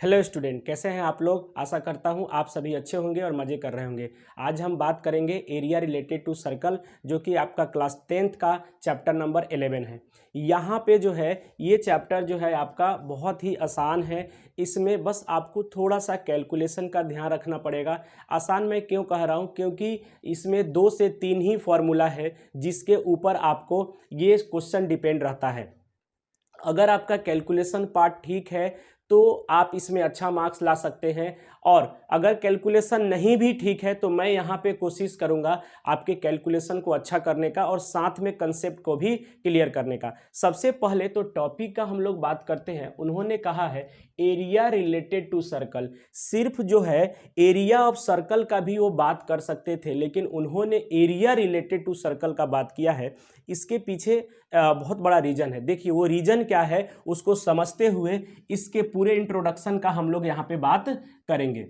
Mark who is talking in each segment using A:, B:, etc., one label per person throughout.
A: Hello student, कैसे हैं आप लोग। आशा करता हूं आप सभी अच्छे होंगे और मज़े कर रहे होंगे। आज हम बात करेंगे एरिया रिलेटेड टू सर्कल, जो कि आपका क्लास 10th का चैप्टर नंबर 11 है। यहाँ पे जो है ये चैप्टर जो है आपका बहुत ही आसान है। इसमें बस आपको थोड़ा सा कैलकुलेशन का ध्यान रखना पड़ेगा। आसान मैं क्यों कह रहा हूँ, क्योंकि इसमें 2 से 3 ही फॉर्मूला है जिसके ऊपर आपको ये क्वेश्चन डिपेंड रहता है। अगर आपका कैलकुलेशन पार्ट ठीक है तो आप इसमें अच्छा मार्क्स ला सकते हैं, और अगर कैलकुलेशन नहीं भी ठीक है तो मैं यहाँ पे कोशिश करूँगा आपके कैलकुलेशन को अच्छा करने का और साथ में कंसेप्ट को भी क्लियर करने का। सबसे पहले तो टॉपिक का हम लोग बात करते हैं। उन्होंने कहा है एरिया रिलेटेड टू सर्कल। सिर्फ जो है एरिया ऑफ सर्कल का भी वो बात कर सकते थे, लेकिन उन्होंने एरिया रिलेटेड टू सर्कल का बात किया है। इसके पीछे बहुत बड़ा रीजन है। देखिए वो रीजन क्या है उसको समझते हुए इसके पूरे इंट्रोडक्शन का हम लोग यहाँ पे बात करेंगे।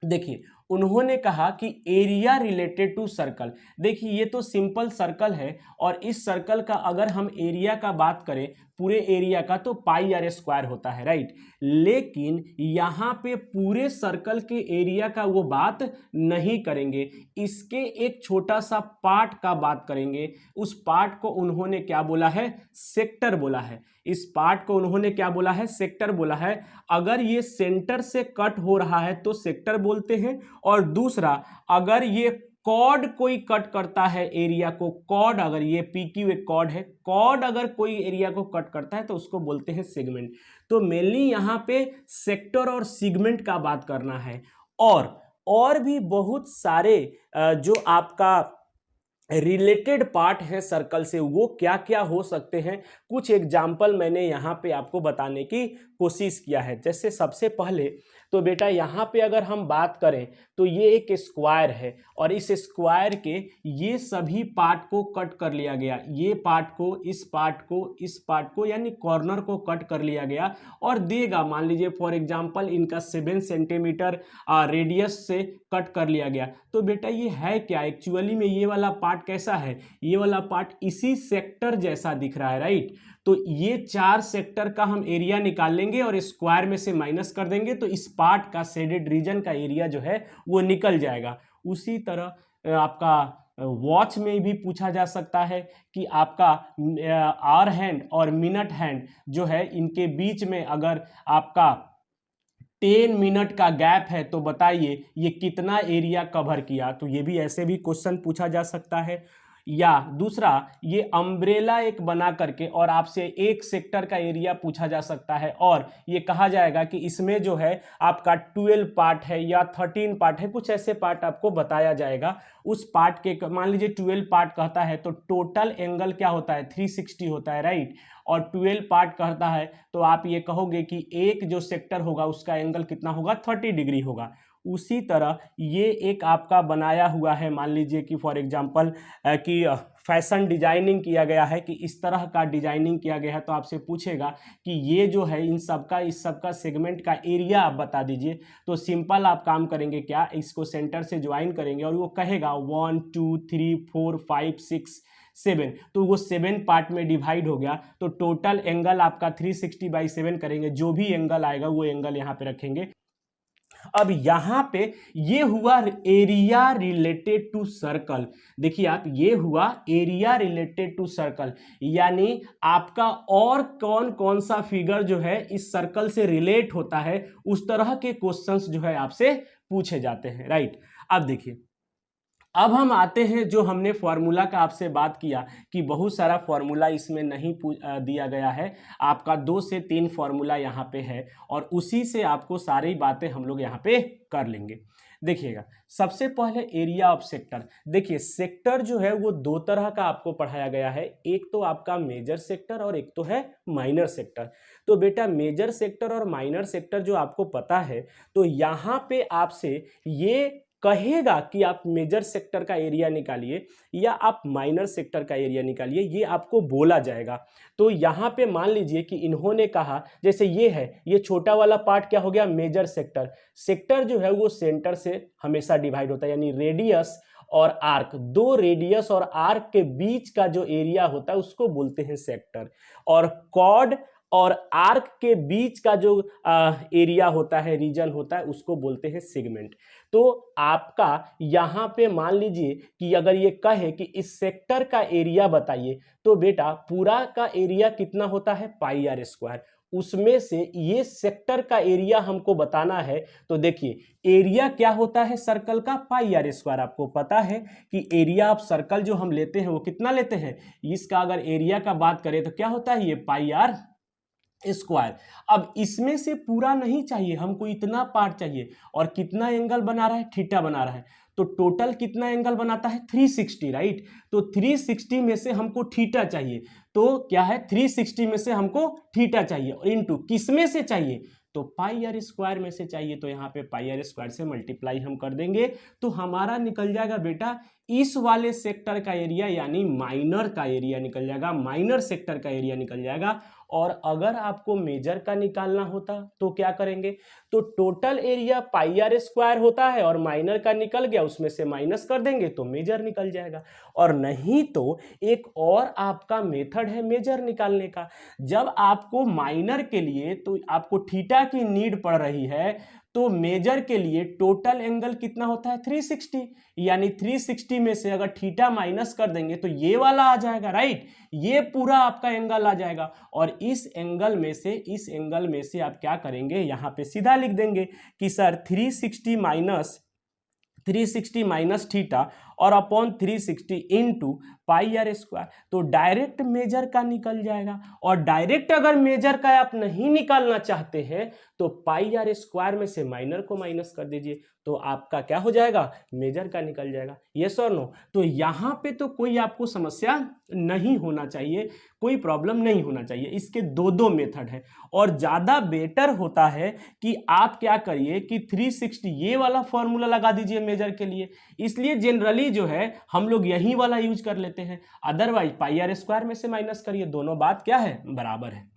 A: देखिए उन्होंने कहा कि एरिया रिलेटेड टू सर्कल। देखिए ये तो सिंपल सर्कल है, और इस सर्कल का अगर हम एरिया का बात करें पूरे एरिया का तो पाई आर स्क्वायर होता है, राइट। लेकिन यहाँ पे पूरे सर्कल के एरिया का वो बात नहीं करेंगे, इसके एक छोटा सा पार्ट का बात करेंगे। उस पार्ट को उन्होंने क्या बोला है, सेक्टर बोला है। इस पार्ट को उन्होंने क्या बोला है, सेक्टर बोला है। अगर ये सेंटर से कट हो रहा है तो सेक्टर बोलते हैं, और दूसरा अगर ये कॉर्ड कोई कट करता है एरिया को, कॉर्ड अगर ये पी क्यू एक कॉर्ड है, कॉर्ड अगर कोई एरिया को कट करता है तो उसको बोलते हैं सेगमेंट। तो मेनली यहाँ पे सेक्टर और सेगमेंट का बात करना है, और भी बहुत सारे जो आपका रिलेटेड पार्ट है सर्कल से वो क्या क्या हो सकते हैं। कुछ एग्जाम्पल मैंने यहाँ पे आपको बताने की कोशिश किया है। जैसे सबसे पहले तो बेटा यहाँ पे अगर हम बात करें तो ये एक स्क्वायर है, और इस स्क्वायर के ये सभी पार्ट को कट कर लिया गया। ये पार्ट को, इस पार्ट को, इस पार्ट को, यानी कॉर्नर को कट कर लिया गया और देगा, मान लीजिए फॉर एग्जांपल इनका 7 सेंटीमीटर रेडियस से कट कर लिया गया। तो बेटा ये है क्या एक्चुअली में, ये वाला पार्ट कैसा है, ये वाला पार्ट इसी सेक्टर जैसा दिख रहा है, राइट। तो ये 4 सेक्टर का हम एरिया निकाल लेंगे और स्क्वायर में से माइनस कर देंगे, तो इस पार्ट का शेडेड रीजन का एरिया जो है वो निकल जाएगा। उसी तरह आपका वॉच में भी पूछा जा सकता है कि आपका आवर हैंड और मिनट हैंड जो है इनके बीच में अगर आपका 10 मिनट का गैप है तो बताइए ये कितना एरिया कवर किया। तो ये भी ऐसे भी क्वेश्चन पूछा जा सकता है। या दूसरा, ये अम्ब्रेला एक बना करके और आपसे एक सेक्टर का एरिया पूछा जा सकता है, और ये कहा जाएगा कि इसमें जो है आपका 12 पार्ट है या 13 पार्ट है, कुछ ऐसे पार्ट आपको बताया जाएगा। उस पार्ट के मान लीजिए 12 पार्ट कहता है तो टोटल एंगल क्या होता है, 360 होता है, राइट। और 12 पार्ट कहता है तो आप ये कहोगे कि एक जो सेक्टर होगा उसका एंगल कितना होगा, 30 डिग्री होगा। उसी तरह ये एक आपका बनाया हुआ है, मान लीजिए कि फॉर एग्जांपल कि फैशन डिजाइनिंग किया गया है, कि इस तरह का डिजाइनिंग किया गया है, तो आपसे पूछेगा कि ये जो है इन सबका, इस सबका सेगमेंट का एरिया आप बता दीजिए। तो सिंपल आप काम करेंगे क्या, इसको सेंटर से ज्वाइन करेंगे और वो कहेगा 1 2 3 4 5 6 7, तो वो 7 पार्ट में डिवाइड हो गया। तो टोटल एंगल आपका 360/7 करेंगे, जो भी एंगल आएगा वो एंगल यहाँ पे रखेंगे। अब यहां पे ये हुआ एरिया रिलेटेड टू सर्कल। देखिए आप, ये हुआ एरिया रिलेटेड टू सर्कल, यानी आपका और कौन कौन सा फिगर जो है इस सर्कल से रिलेट होता है, उस तरह के क्वेश्चंस जो है आपसे पूछे जाते हैं, राइट। अब देखिए, अब हम आते हैं जो हमने फॉर्मूला का आपसे बात किया कि बहुत सारा फॉर्मूला इसमें नहीं दिया गया है। आपका 2 से 3 फॉर्मूला यहाँ पे है, और उसी से आपको सारी बातें हम लोग यहाँ पे कर लेंगे। देखिएगा, सबसे पहले एरिया ऑफ सेक्टर। देखिए सेक्टर जो है वो 2 तरह का आपको पढ़ाया गया है, एक तो आपका मेजर सेक्टर और एक तो है माइनर सेक्टर। तो बेटा मेजर सेक्टर और माइनर सेक्टर जो आपको पता है, तो यहाँ पे आपसे ये कहेगा कि आप मेजर सेक्टर का एरिया निकालिए या आप माइनर सेक्टर का एरिया निकालिए, ये आपको बोला जाएगा। तो यहाँ पे मान लीजिए कि इन्होंने कहा, जैसे ये है, ये छोटा वाला पार्ट क्या हो गया, मेजर सेक्टर। सेक्टर जो है वो सेंटर से हमेशा डिवाइड होता है, यानी रेडियस और आर्क, 2 रेडियस और आर्क के बीच का जो एरिया होता है उसको बोलते हैं सेक्टर। और कॉर्ड और आर्क के बीच का जो एरिया होता है, रीजन होता है, उसको बोलते हैं सेगमेंट। तो आपका यहाँ पे मान लीजिए कि अगर ये कहे कि इस सेक्टर का एरिया बताइए, तो बेटा पूरा का एरिया कितना होता है, पाई आर स्क्वायर। उसमें से ये सेक्टर का एरिया हमको बताना है। तो देखिए एरिया क्या होता है सर्कल का, पाई आर स्क्वायर। आपको पता है कि एरिया ऑफ सर्कल जो हम लेते हैं वो कितना लेते हैं, इसका अगर एरिया का बात करें तो क्या होता है, ये पाई आर स्क्वायर। अब इसमें से पूरा नहीं चाहिए हमको, इतना पार्ट चाहिए। और कितना एंगल बना रहा है, थीटा बना रहा है। तो टोटल कितना एंगल बनाता है, 360, राइट। तो 360 में से हमको थीटा चाहिए। तो क्या है, 360 में से हमको थीटा चाहिए, और इनटू किस में से चाहिए, तो पाई आर स्क्वायर में से चाहिए। तो यहाँ पे पाई आर स्क्वायर से मल्टीप्लाई हम कर देंगे, तो हमारा निकल जाएगा बेटा इस वाले सेक्टर का एरिया, यानी माइनर का एरिया निकल जाएगा, माइनर सेक्टर का एरिया निकल जाएगा। और अगर आपको मेजर का निकालना होता तो क्या करेंगे, तो total area pi are square होता है और माइनर का निकल गया, उसमें से माइनस कर देंगे तो मेजर निकल जाएगा। और नहीं तो एक और आपका मेथड है मेजर निकालने का। जब आपको माइनर के लिए तो आपको थीटा की नीड पड़ रही है, तो मेजर के लिए टोटल एंगल कितना होता है, 360। यानी 360 में से अगर थीटा माइनस कर देंगे तो ये वाला आ जाएगा, राइट। ये पूरा आपका एंगल आ जाएगा। और इस एंगल में से आप क्या करेंगे, यहां पे सीधा लिख देंगे कि सर 360 माइनस थीटा और upon 360 into pi are square. तो डायरेक्ट मेजर का निकल जाएगा। और डायरेक्ट अगर मेजर का आप नहीं निकालना चाहते हैं तो पाई आर स्क्वायर में से माइनर को माइनस कर दीजिए, तो आपका क्या हो जाएगा, मेजर का निकल जाएगा। यस और नो। तो यहाँ पे तो कोई आपको समस्या नहीं होना चाहिए, कोई प्रॉब्लम नहीं होना चाहिए। इसके दो मेथड है। और ज़्यादा बेटर होता है कि आप क्या करिए कि 360 ये वाला फॉर्मूला लगा दीजिए मेजर के लिए। इसलिए जनरली जो है हम लोग यही वाला यूज कर लेते हैं। अदरवाइज पाई आर स्क्वायर में से माइनस करिए, दोनों बात क्या है, बराबर है।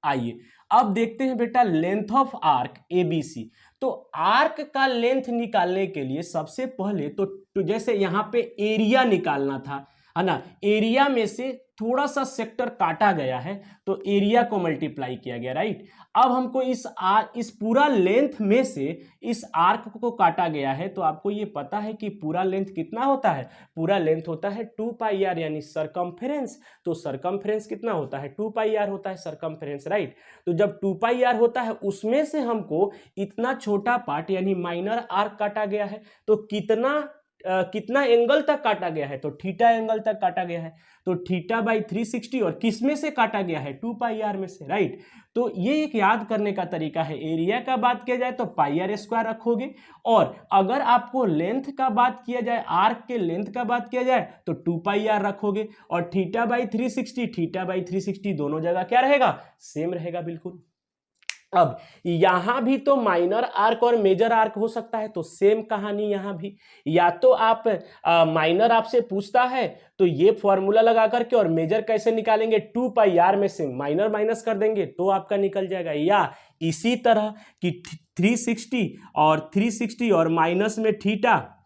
A: आइए अब देखते हैं बेटा लेंथ ऑफ आर्क एबीसी। तो आर्क का लेंथ निकालने के लिए सबसे पहले तो जैसे यहां पे एरिया निकालना था, है ना, एरिया में से थोड़ा सा सेक्टर काटा गया है तो एरिया को मल्टीप्लाई किया गया, राइट। अब हमको इस पूरा लेंथ में से इस आर्क को काटा गया है, तो आपको ये पता है कि पूरा लेंथ कितना होता है, पूरा लेंथ होता है 2 पाई आर, यानी सरकमफ्रेंस। तो सरकमफ्रेंस कितना होता है, 2 पाई आर होता है सरकमफ्रेंस, राइट। तो जब 2 पाई आर होता है उसमें से हमको इतना छोटा पार्ट यानी माइनर आर्क काटा गया है, तो कितना एंगल तक काटा गया है, तो थीटा एंगल तक काटा गया है। तो थीटा बाई 360 और किस में से काटा गया है, 2 पाई आर में से, राइट। तो ये एक याद करने का तरीका है। एरिया का बात किया जाए तो पाई आर स्क्वायर रखोगे, और अगर आपको लेंथ का बात किया जाए, आर्क के लेंथ का बात किया जाए तो 2 पाई आर रखोगे। और थीटा बाई 360 दोनों जगह क्या रहेगा, सेम रहेगा बिल्कुल। अब यहां भी तो माइनर आर्क और मेजर आर्क हो सकता है, तो सेम कहानी यहां भी। या तो आप माइनर आपसे पूछता है तो ये फॉर्मूला लगा करके, और मेजर कैसे निकालेंगे, 2 पाई आर में से माइनर माइनस कर देंगे तो आपका निकल जाएगा। या इसी तरह कि 360 और माइनस में थीटा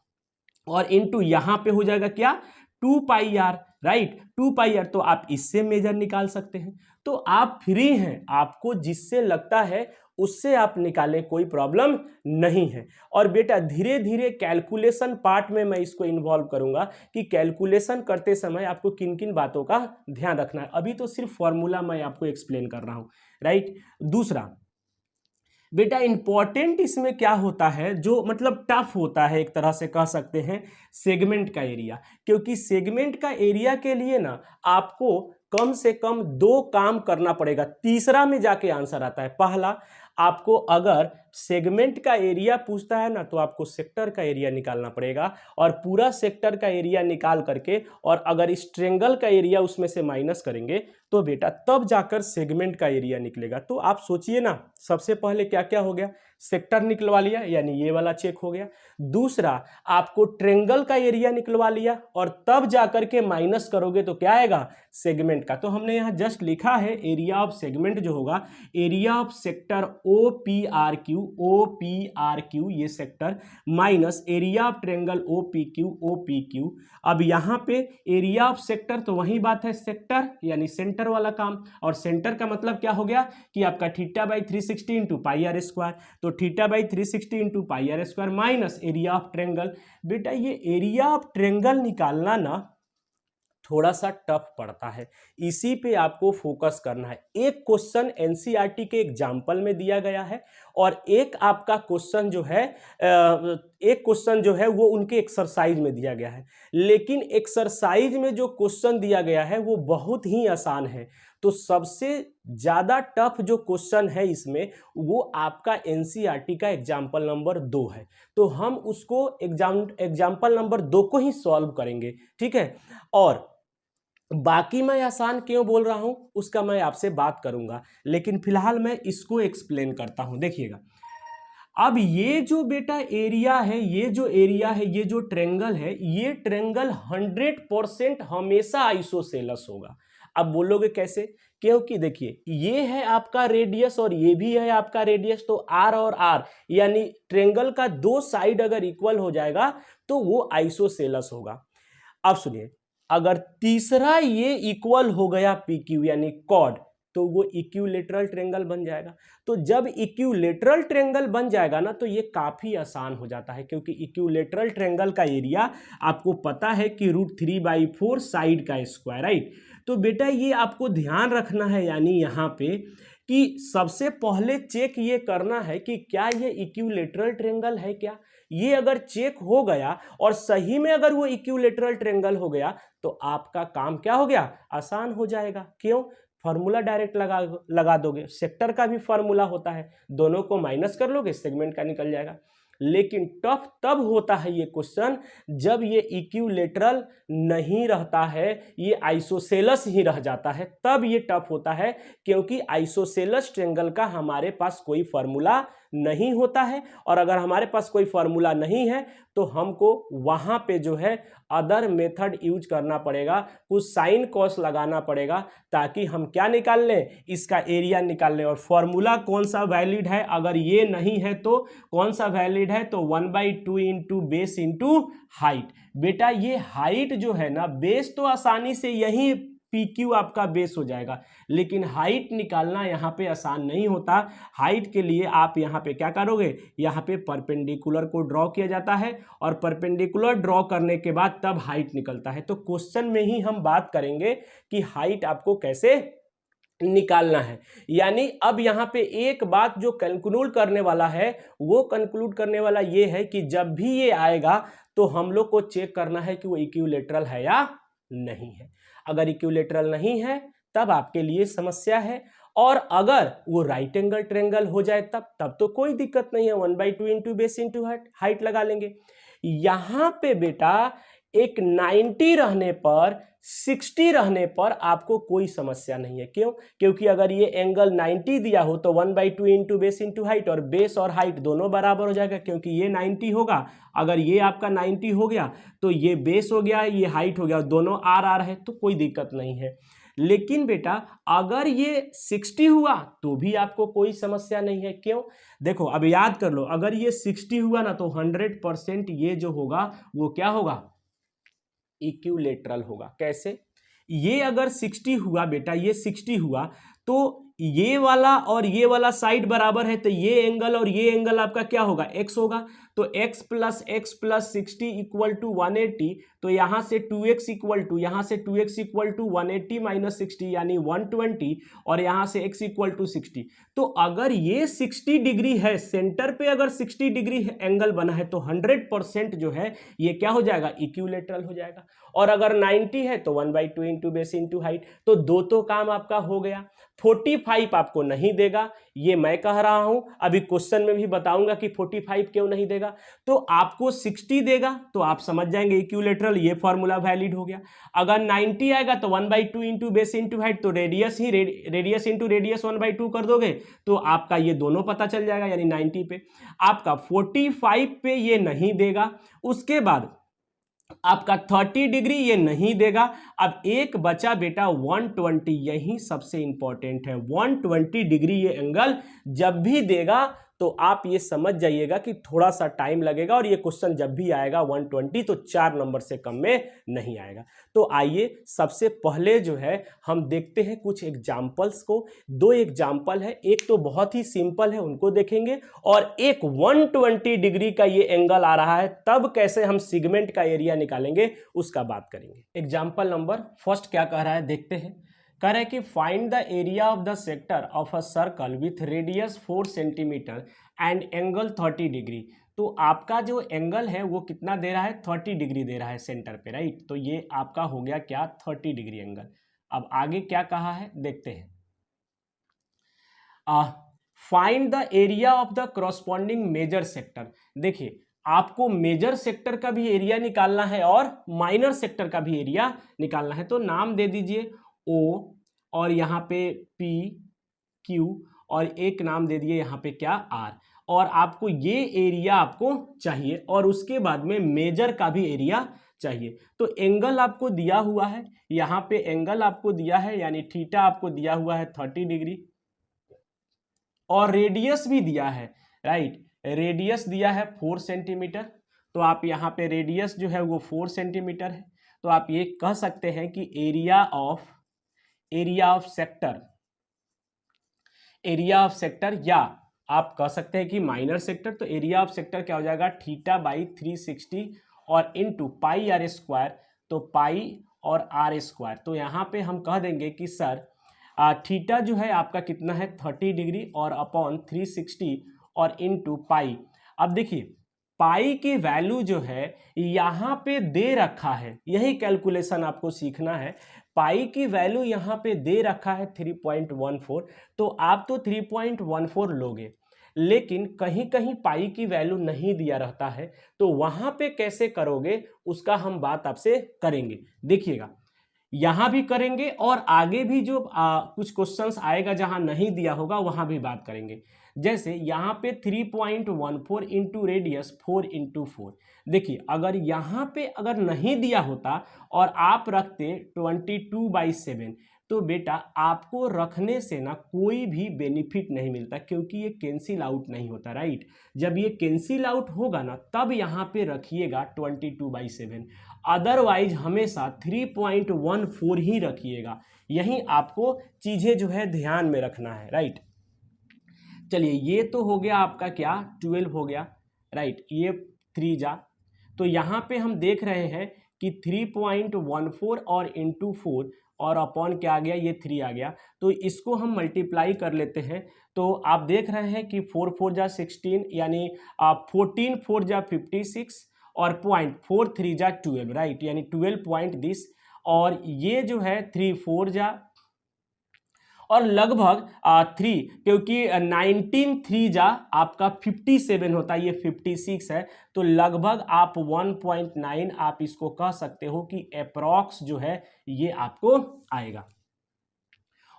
A: और इनटू यहां पे हो जाएगा क्या, 2 pi are, right. 2 pi are, तो आप इससे मेजर निकाल सकते हैं। तो आप फ्री हैं, आपको जिससे लगता है उससे आप निकालें, कोई प्रॉब्लम नहीं है। और बेटा धीरे धीरे कैलकुलेशन पार्ट में मैं इसको इन्वॉल्व करूंगा कि कैलकुलेशन करते समय आपको किन किन बातों का ध्यान रखना है। अभी तो सिर्फ फॉर्मूला मैं आपको एक्सप्लेन कर रहा हूं, राइट। दूसरा बेटा इंपॉर्टेंट इसमें क्या होता है, जो मतलब टफ होता है एक तरह से कह सकते हैं, सेगमेंट का एरिया। क्योंकि सेगमेंट का एरिया के लिए ना आपको कम से कम 2 काम करना पड़ेगा, तीसरा में जाके आंसर आता है। पहला, आपको अगर सेगमेंट का एरिया पूछता है ना तो आपको सेक्टर का एरिया निकालना पड़ेगा, और पूरा सेक्टर का एरिया निकाल करके, और अगर इस ट्रायंगल का एरिया उसमें से माइनस करेंगे तो बेटा तब जाकर सेगमेंट का एरिया निकलेगा। तो आप सोचिए ना, सबसे पहले क्या क्या हो गया, सेक्टर निकलवा लिया, यानी ये वाला चेक हो गया। दूसरा, आपको ट्रेंगल का एरिया निकलवा लिया और तब जाकर के माइनस करोगे तो क्या आएगा, सेगमेंट का। तो हमने यहाँ जस्ट लिखा है एरिया ऑफ सेगमेंट जो होगा, एरिया ऑफ सेक्टर OPRQ ये sector minus area of triangle OPQ। अब यहाँ पे एरिया ऑफ सेक्टर तो वही बात है, सेक्टर यानी सेंटर वाला काम, और सेंटर का मतलब क्या हो गया कि आपका θ/360 इंटू पाई आर स्क्वायर, तो θ/360 into pi are square minus area of triangle. बेटा ये एरिया ऑफ ट्रेंगल निकालना ना थोड़ा सा टफ पड़ता है, इसी पे आपको फोकस करना है। एक क्वेश्चन एनसीईआरटी के एग्जाम्पल में दिया गया है और एक आपका क्वेश्चन जो है वो उनके एक्सरसाइज में दिया गया है, लेकिन एक्सरसाइज में जो क्वेश्चन दिया गया है वो बहुत ही आसान है। तो सबसे ज़्यादा टफ जो क्वेश्चन है इसमें वो आपका एनसीईआरटी का एग्जाम्पल नंबर 2 है, तो हम उसको एग्जाम्पल नंबर 2 को ही सॉल्व करेंगे, ठीक है। और बाकी मैं आसान क्यों बोल रहा हूं उसका मैं आपसे बात करूंगा, लेकिन फिलहाल मैं इसको एक्सप्लेन करता हूं। देखिएगा, अब ये जो बेटा एरिया है, ये जो एरिया है, ये जो ट्रेंगल है, ये ट्रेंगल 100% हमेशा आइसोसेलस होगा। अब बोलोगे कैसे, क्योंकि देखिए ये है आपका रेडियस और ये भी है आपका रेडियस, तो आर और आर यानी ट्रेंगल का दो साइड अगर इक्वल हो जाएगा तो वो आइसोसेलस होगा। अब सुनिए, अगर तीसरा ये इक्वल हो गया PQ यानी कॉर्ड, तो वो इक्विलेटरल ट्रेंगल बन जाएगा। तो जब इक्विलेटरल ट्रेंगल बन जाएगा ना तो ये काफी आसान हो जाता है, क्योंकि इक्विलेटरल ट्रेंगल का एरिया आपको पता है कि √3/4 साइड का स्क्वायर, राइट। तो बेटा ये आपको ध्यान रखना है, यानी यहाँ पे कि सबसे पहले चेक ये करना है कि क्या ये इक्विलेटरल ट्रेंगल है क्या। ये अगर चेक हो गया और सही में अगर वो इक्विलेटरल ट्रेंगल हो गया तो आपका काम क्या हो गया, आसान हो जाएगा। क्यों, फार्मूला डायरेक्ट लगा दोगे, सेक्टर का भी फार्मूला होता है, दोनों को माइनस कर लोगे, सेगमेंट का निकल जाएगा। लेकिन टफ तब होता है ये क्वेश्चन जब ये इक्विलेटरल नहीं रहता है, ये आइसोसेलस ही रह जाता है, तब ये टफ होता है, क्योंकि आइसोसेलस ट्रेंगल का हमारे पास कोई फार्मूला नहीं होता है। और अगर हमारे पास कोई फार्मूला नहीं है तो हमको वहां पे जो है अदर मेथड यूज करना पड़ेगा, कुछ साइन कॉस लगाना पड़ेगा, ताकि हम क्या निकाल लें, इसका एरिया निकाल लें। और फॉर्मूला कौन सा वैलिड है, अगर ये नहीं है तो कौन सा वैलिड है, तो 1/2 इंटू बेस इंटू हाइट। बेटा ये हाइट जो है ना, बेस तो आसानी से यही PQ आपका बेस हो जाएगा, लेकिन हाइट निकालना यहाँ पे आसान नहीं होता। हाइट के लिए आप यहाँ पे क्या करोगे, यहाँ पे परपेंडिकुलर को ड्रॉ किया जाता है और परपेंडिकुलर ड्रॉ करने के बाद तब हाइट निकलता है। तो क्वेश्चन में ही हम बात करेंगे कि हाइट आपको कैसे निकालना है। यानी अब यहाँ पे एक बात जो कंक्लूड करने वाला है, वो कंक्लूड करने वाला ये है कि जब भी ये आएगा तो हम लोग को चेक करना है कि वो इक्विलेटरल है या नहीं है। अगर इक्विलेटरल नहीं है तब आपके लिए समस्या है, और अगर वो राइट एंगल ट्रेंगल हो जाए तब तो कोई दिक्कत नहीं है, 1/2 इंटू बेस इंटू हाइट लगा लेंगे। यहाँ पे बेटा एक 90 रहने पर, 60 रहने पर आपको कोई समस्या नहीं है। क्यों, क्योंकि अगर ये एंगल 90 दिया हो तो 1/2 इंटू बेस इंटू हाइट, और बेस और हाइट दोनों बराबर हो जाएगा, क्योंकि ये 90 होगा, अगर ये आपका 90 हो गया तो ये बेस हो गया, ये हाइट हो गया, दोनों आर है, तो कोई दिक्कत नहीं है। लेकिन बेटा अगर ये 60 हुआ तो भी आपको कोई समस्या नहीं है। क्यों, देखो अब याद कर लो, अगर ये 60 हुआ ना तो 100% ये जो होगा वो क्या होगा, इक्विलेटरल होगा। कैसे, ये अगर 60 हुआ बेटा, ये 60 हुआ तो ये वाला और ये वाला साइड बराबर है, तो ये एंगल और ये एंगल आपका क्या होगा, x होगा। तो x प्लस 60 इक्वल टू 180, तो यहाँ से 2x इक्वल टू, यहाँ से 2x इक्वल टू 180 माइनस 60 यानी 120, और यहाँ से x इक्वल टू 60। तो अगर ये 60 डिग्री है, सेंटर पे अगर 60 डिग्री एंगल बना है तो 100% जो है ये क्या हो जाएगा, इक्विलेटरल हो जाएगा। और अगर 90 है तो 1/2 इंटू बेस इंटू हाइट, तो दो तो काम आपका हो गया। 45 आपको नहीं देगा, ये मैं कह रहा हूं, अभी क्वेश्चन में भी बताऊंगा कि 45 क्यों नहीं देगा। आएगा तो आपको 60 देगा, तो आप समझ जाएंगे इक्विलेटरल, ये फॉर्मूला वैलिड हो गया। अगर 90 आएगा तो 1/2 इंटू बेस इंटू हाइट, तो रेडियस इंटू रेडियस 1/2 कर दोगे तो आपका ये दोनों पता चल जाएगा, यानी 90 पे। आपका 45 पे ये नहीं देगा, उसके बाद आपका 30 डिग्री ये नहीं देगा। अब एक बचा बेटा 120, यही सबसे इंपॉर्टेंट है। 120 डिग्री ये एंगल जब भी देगा तो आप ये समझ जाइएगा कि थोड़ा सा टाइम लगेगा, और ये क्वेश्चन जब भी आएगा 120 तो 4 नंबर से कम में नहीं आएगा। तो आइए सबसे पहले जो है हम देखते हैं कुछ एग्जाम्पल्स को। 2 एग्जाम्पल है, एक तो बहुत ही सिंपल है उनको देखेंगे, और एक 120 डिग्री का ये एंगल आ रहा है, तब कैसे हम सेगमेंट का एरिया निकालेंगे उसका बात करेंगे। एग्जाम्पल नंबर फर्स्ट क्या कह रहा है देखते हैं। कह रहा है कि find the area of the sector of a circle with radius 4 centimetre and angle 30 degree. तो आपका जो एंगल है वो कितना दे रहा है, 30 डिग्री दे रहा है सेंटर पे, राइट। तो ये आपका हो गया क्या, 30 डिग्री एंगल। अब आगे क्या कहा है देखते हैं। Find the area of the corresponding major sector. देखिए आपको मेजर सेक्टर का भी एरिया निकालना है और माइनर सेक्टर का भी एरिया निकालना है। तो नाम दे दीजिए O, और यहाँ पे P, Q, और एक नाम दे दिए यहाँ पे क्या, R। और आपको ये एरिया आपको चाहिए, और उसके बाद में मेजर का भी एरिया चाहिए। तो एंगल आपको दिया हुआ है, यहाँ पे एंगल आपको दिया है, यानी थीटा आपको दिया हुआ है 30 डिग्री, और रेडियस भी दिया है, राइट। रेडियस दिया है 4 सेंटीमीटर, तो आप यहाँ पे रेडियस जो है वो 4 सेंटीमीटर है। तो आप ये कह सकते हैं कि एरिया ऑफ सेक्टर, या आप कह सकते हैं कि माइनर सेक्टर। तो एरिया ऑफ सेक्टर क्या हो जाएगा, थीटा बाई 360 और इंटू पाई आर स्क्वायर, तो पाई और आर स्क्वायर। तो यहाँ पे हम कह देंगे कि सर थीटा जो है आपका कितना है 30 डिग्री, और अपॉन 360 और इंटू पाई। अब देखिए पाई की वैल्यू जो है यहाँ पे दे रखा है, यही कैलकुलेशन आपको सीखना है। पाई की वैल्यू यहाँ पे दे रखा है 3.14, तो आप तो 3.14 लोगे, लेकिन कहीं कहीं पाई की वैल्यू नहीं दिया रहता है, तो वहाँ पे कैसे करोगे उसका हम बात आपसे करेंगे। देखिएगा यहाँ भी करेंगे, और आगे भी जो कुछ क्वेश्चंस आएगा जहाँ नहीं दिया होगा वहाँ भी बात करेंगे। जैसे यहाँ पे 3.14 इंटू रेडियस 4 इंटू 4। देखिए अगर यहाँ पे अगर नहीं दिया होता और आप रखते 22/7, तो बेटा आपको रखने से ना कोई भी बेनिफिट नहीं मिलता, क्योंकि ये कैंसिल आउट नहीं होता, राइट। जब ये कैंसिल आउट होगा ना तब यहाँ पे रखिएगा 22/7, अदरवाइज हमेशा 3.14 ही रखिएगा। यही आपको चीजें जो है ध्यान में रखना है, राइट। चलिए ये तो हो गया आपका क्या 12 हो गया, राइट। ये 3 जा, तो यहाँ पे हम देख रहे हैं कि 3.14 और इंटू 4 और अपॉन क्या आ गया, ये 3 आ गया। तो इसको हम मल्टीप्लाई कर लेते हैं, तो आप देख रहे हैं कि 4 4 जा 16, यानी 14 4 जा 56, और पॉइंट 4 3 जा 12, राइट, यानी 12 पॉइंट दिस। और ये जो है 3 4 जा, और लगभग 3, क्योंकि 19 3 जा आपका 57 होता है, ये 56 है, तो लगभग आप 1.9 आप इसको कह सकते हो कि अप्रॉक्स जो है ये आपको आएगा।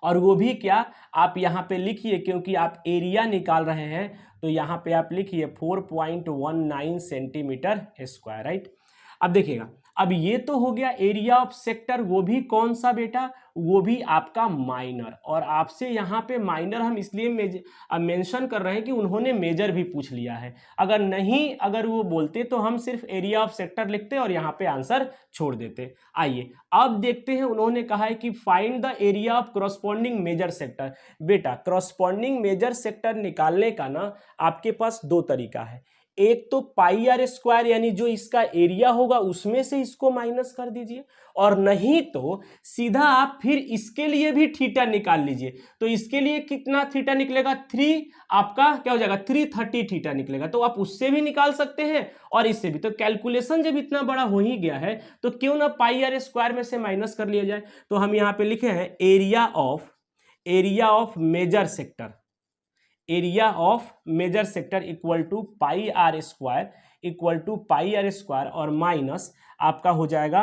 A: और वो भी क्या, आप यहाँ पे लिखिए, क्योंकि आप एरिया निकाल रहे हैं, तो यहाँ पे आप लिखिए 4.19 सेंटीमीटर स्क्वायर, राइट। अब देखिएगा, अब ये तो हो गया एरिया ऑफ सेक्टर, वो भी कौन सा बेटा, वो भी आपका माइनर। और आपसे यहाँ पे माइनर हम इसलिए मेंशन कर रहे हैं कि उन्होंने मेजर भी पूछ लिया है। अगर वो बोलते तो हम सिर्फ एरिया ऑफ सेक्टर लिखते और यहाँ पे आंसर छोड़ देते। आइए अब देखते हैं, उन्होंने कहा है कि find the area of corresponding major sector. बेटा करस्पॉन्डिंग मेजर सेक्टर निकालने का ना आपके पास 2 तरीका है। एक तो पाई आर स्क्वायर, यानी जो इसका एरिया होगा उसमें से इसको माइनस कर दीजिए, और नहीं तो सीधा आप फिर इसके लिए भी थीटा निकाल लीजिए। तो इसके लिए कितना थीटा निकलेगा, 3, आपका क्या हो जाएगा 330 थीटा निकलेगा। तो आप उससे भी निकाल सकते हैं और इससे भी। तो कैलकुलेशन जब इतना बड़ा हो ही गया है तो क्यों ना पाई आर स्क्वायर में से माइनस कर लिया जाए। तो हम यहाँ पे लिखे हैं area of major sector, area of major sector equal to pi are square और माइनस आपका हो जाएगा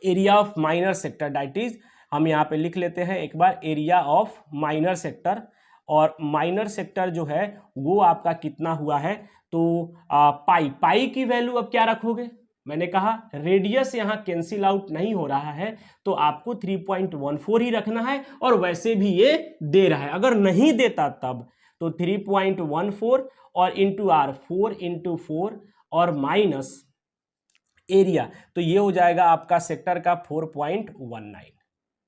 A: area of minor sector, that is हम यहाँ पे लिख लेते हैं एक बार एरिया ऑफ माइनर सेक्टर, और माइनर सेक्टर जो है वो आपका कितना हुआ है, तो पाई की वैल्यू अब क्या रखोगे, मैंने कहा रेडियस यहाँ कैंसिल आउट नहीं हो रहा है तो आपको 3.14 ही रखना है, और वैसे भी ये दे रहा है, अगर नहीं देता तब तो 3.14 और इंटू आर 4 और माइनस एरिया, तो ये हो जाएगा आपका सेक्टर का 4.19,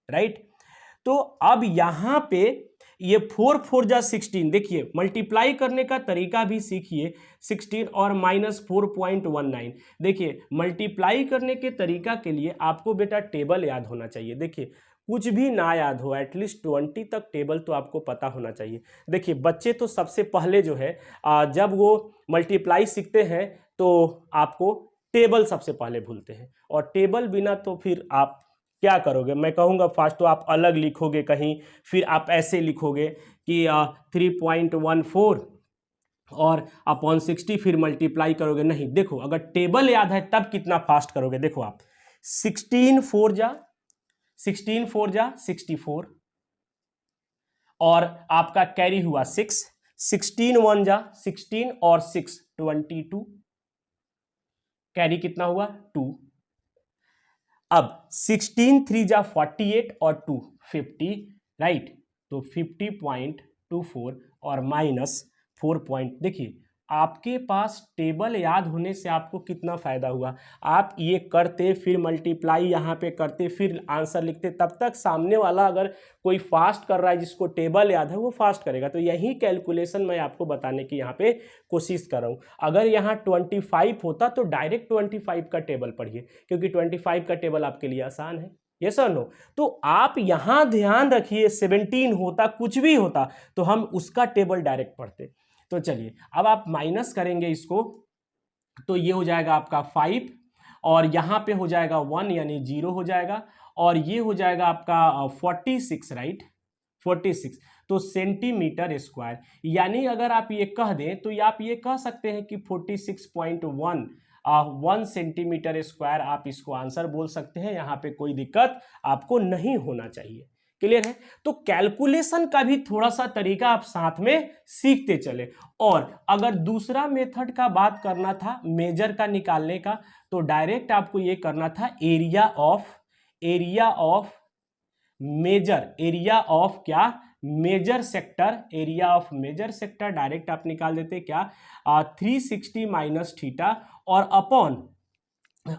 A: राइट। तो अब यहां पे ये 4 जा 16, देखिए मल्टीप्लाई करने का तरीका भी सीखिए, 16 और माइनस 4.19, देखिए मल्टीप्लाई करने के तरीका के लिए आपको बेटा टेबल याद होना चाहिए। देखिए कुछ भी ना याद हो, एटलीस्ट 20 तक टेबल तो आपको पता होना चाहिए। देखिए बच्चे तो सबसे पहले जो है जब वो मल्टीप्लाई सीखते हैं तो आपको टेबल सबसे पहले भूलते हैं, और टेबल बिना तो फिर आप क्या करोगे, मैं कहूँगा फास्ट तो आप अलग लिखोगे कहीं, फिर आप ऐसे लिखोगे कि 3.14 और अपॉन 60 फिर मल्टीप्लाई करोगे, नहीं। देखो अगर टेबल याद है तब कितना फास्ट करोगे, देखो आप 16 4 जा 64 और आपका कैरी हुआ 6, 16 1 जा 16 और 6 22, कैरी कितना हुआ 2, अब 16 3 जा 48 और 2 50, राइट, तो 50.24 और माइनस 4 देखिए आपके पास टेबल याद होने से आपको कितना फायदा हुआ, आप ये करते फिर मल्टीप्लाई यहाँ पे करते फिर आंसर लिखते, तब तक सामने वाला अगर कोई फास्ट कर रहा है जिसको टेबल याद है वो फास्ट करेगा। तो यही कैलकुलेशन मैं आपको बताने की यहाँ पे कोशिश कर रहा हूँ। अगर यहाँ 25 होता तो डायरेक्ट 25 का टेबल पढ़िए, क्योंकि 25 का टेबल आपके लिए आसान है, यस और नो। तो आप यहां ध्यान रखिए 17 होता, कुछ भी होता तो हम उसका टेबल डायरेक्ट पढ़ते। तो चलिए अब आप माइनस करेंगे इसको, तो ये हो जाएगा आपका 5 और यहां पे हो जाएगा 1 यानी 0 हो जाएगा, और ये हो जाएगा आपका 46, राइट, 46, तो सेंटीमीटर स्क्वायर, यानी अगर आप ये कह दें तो आप ये कह सकते हैं कि 46.1 1 सेंटीमीटर स्क्वायर, आप इसको आंसर बोल सकते हैं। यहाँ पे कोई दिक्कत आपको नहीं होना चाहिए, क्लियर है। तो कैलकुलेशन का भी थोड़ा सा तरीका आप साथ में सीखते चले। और अगर दूसरा मेथड का बात करना था मेजर का निकालने का, तो डायरेक्ट आपको ये करना था area of major, area of क्या, major sector, area of major sector direct आप निकाल देते क्या 360 माइनस थीटा और अपॉन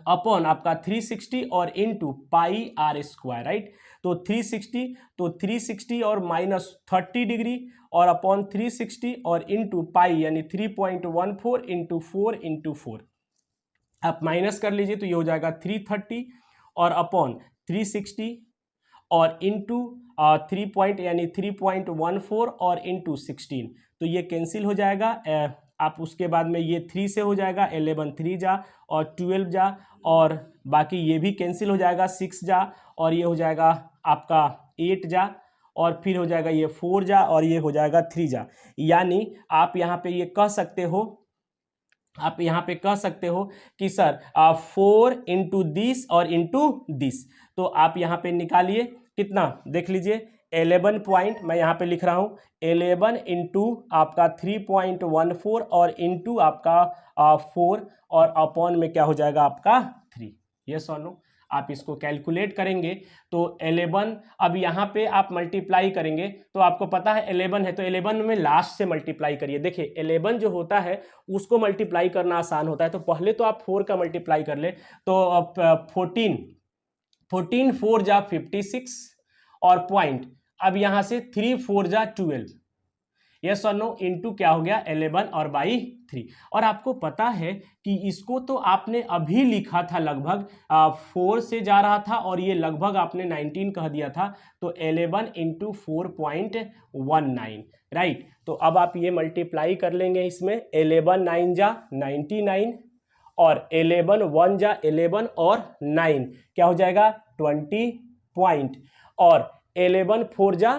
A: आपका 360 और into pi are square, right. तो 360 और माइनस 30 डिग्री और अपॉन 360 और इनटू पाई यानी 3.14 इंटू 4 आप माइनस कर लीजिए, तो ये हो जाएगा 330 और अपॉन 360 और इंटू 3 यानी 3.14 और इंटू 16, तो ये कैंसिल हो जाएगा। आप उसके बाद में ये 3 से हो जाएगा 11 3 जा और 12 जा, और बाकी ये भी कैंसिल हो जाएगा 6 जा, और ये हो जाएगा आपका 8 जा, और फिर हो जाएगा ये 4 जा, और ये हो जाएगा 3 जा। यानी आप यहाँ पे ये कह सकते हो, आप यहाँ पे कह सकते हो कि सर 4 इंटू दिस और इंटू दिस, तो आप यहाँ पे निकालिए कितना, देख लीजिए 11 पॉइंट, मैं यहाँ पे लिख रहा हूँ 11 इंटू आपका 3.14 और इंटू आपका 4 और अपॉन में क्या हो जाएगा आपका 3, यस और नो। आप इसको कैलकुलेट करेंगे तो 11, अब यहाँ पे आप मल्टीप्लाई करेंगे तो आपको पता है 11 है, तो 11 में लास्ट से मल्टीप्लाई करिए। देखिए 11 जो होता है उसको मल्टीप्लाई करना आसान होता है, तो पहले तो आप 4 का मल्टीप्लाई कर ले, तो 14 4 जा 56 और पॉइंट, अब यहाँ से 3 4 जा 12, यस और नो, इंटू क्या हो गया 11 और बाई 3। और आपको पता है कि इसको तो आपने अभी लिखा था लगभग 4 से जा रहा था और ये लगभग आपने 19 कह दिया था, तो 11 इंटू 4.19, राइट। तो अब आप ये मल्टीप्लाई कर लेंगे इसमें, 11 9 जा 99 और 11 1 जा 11 और 9 क्या हो जाएगा 20 पॉइंट, और 11 4 जा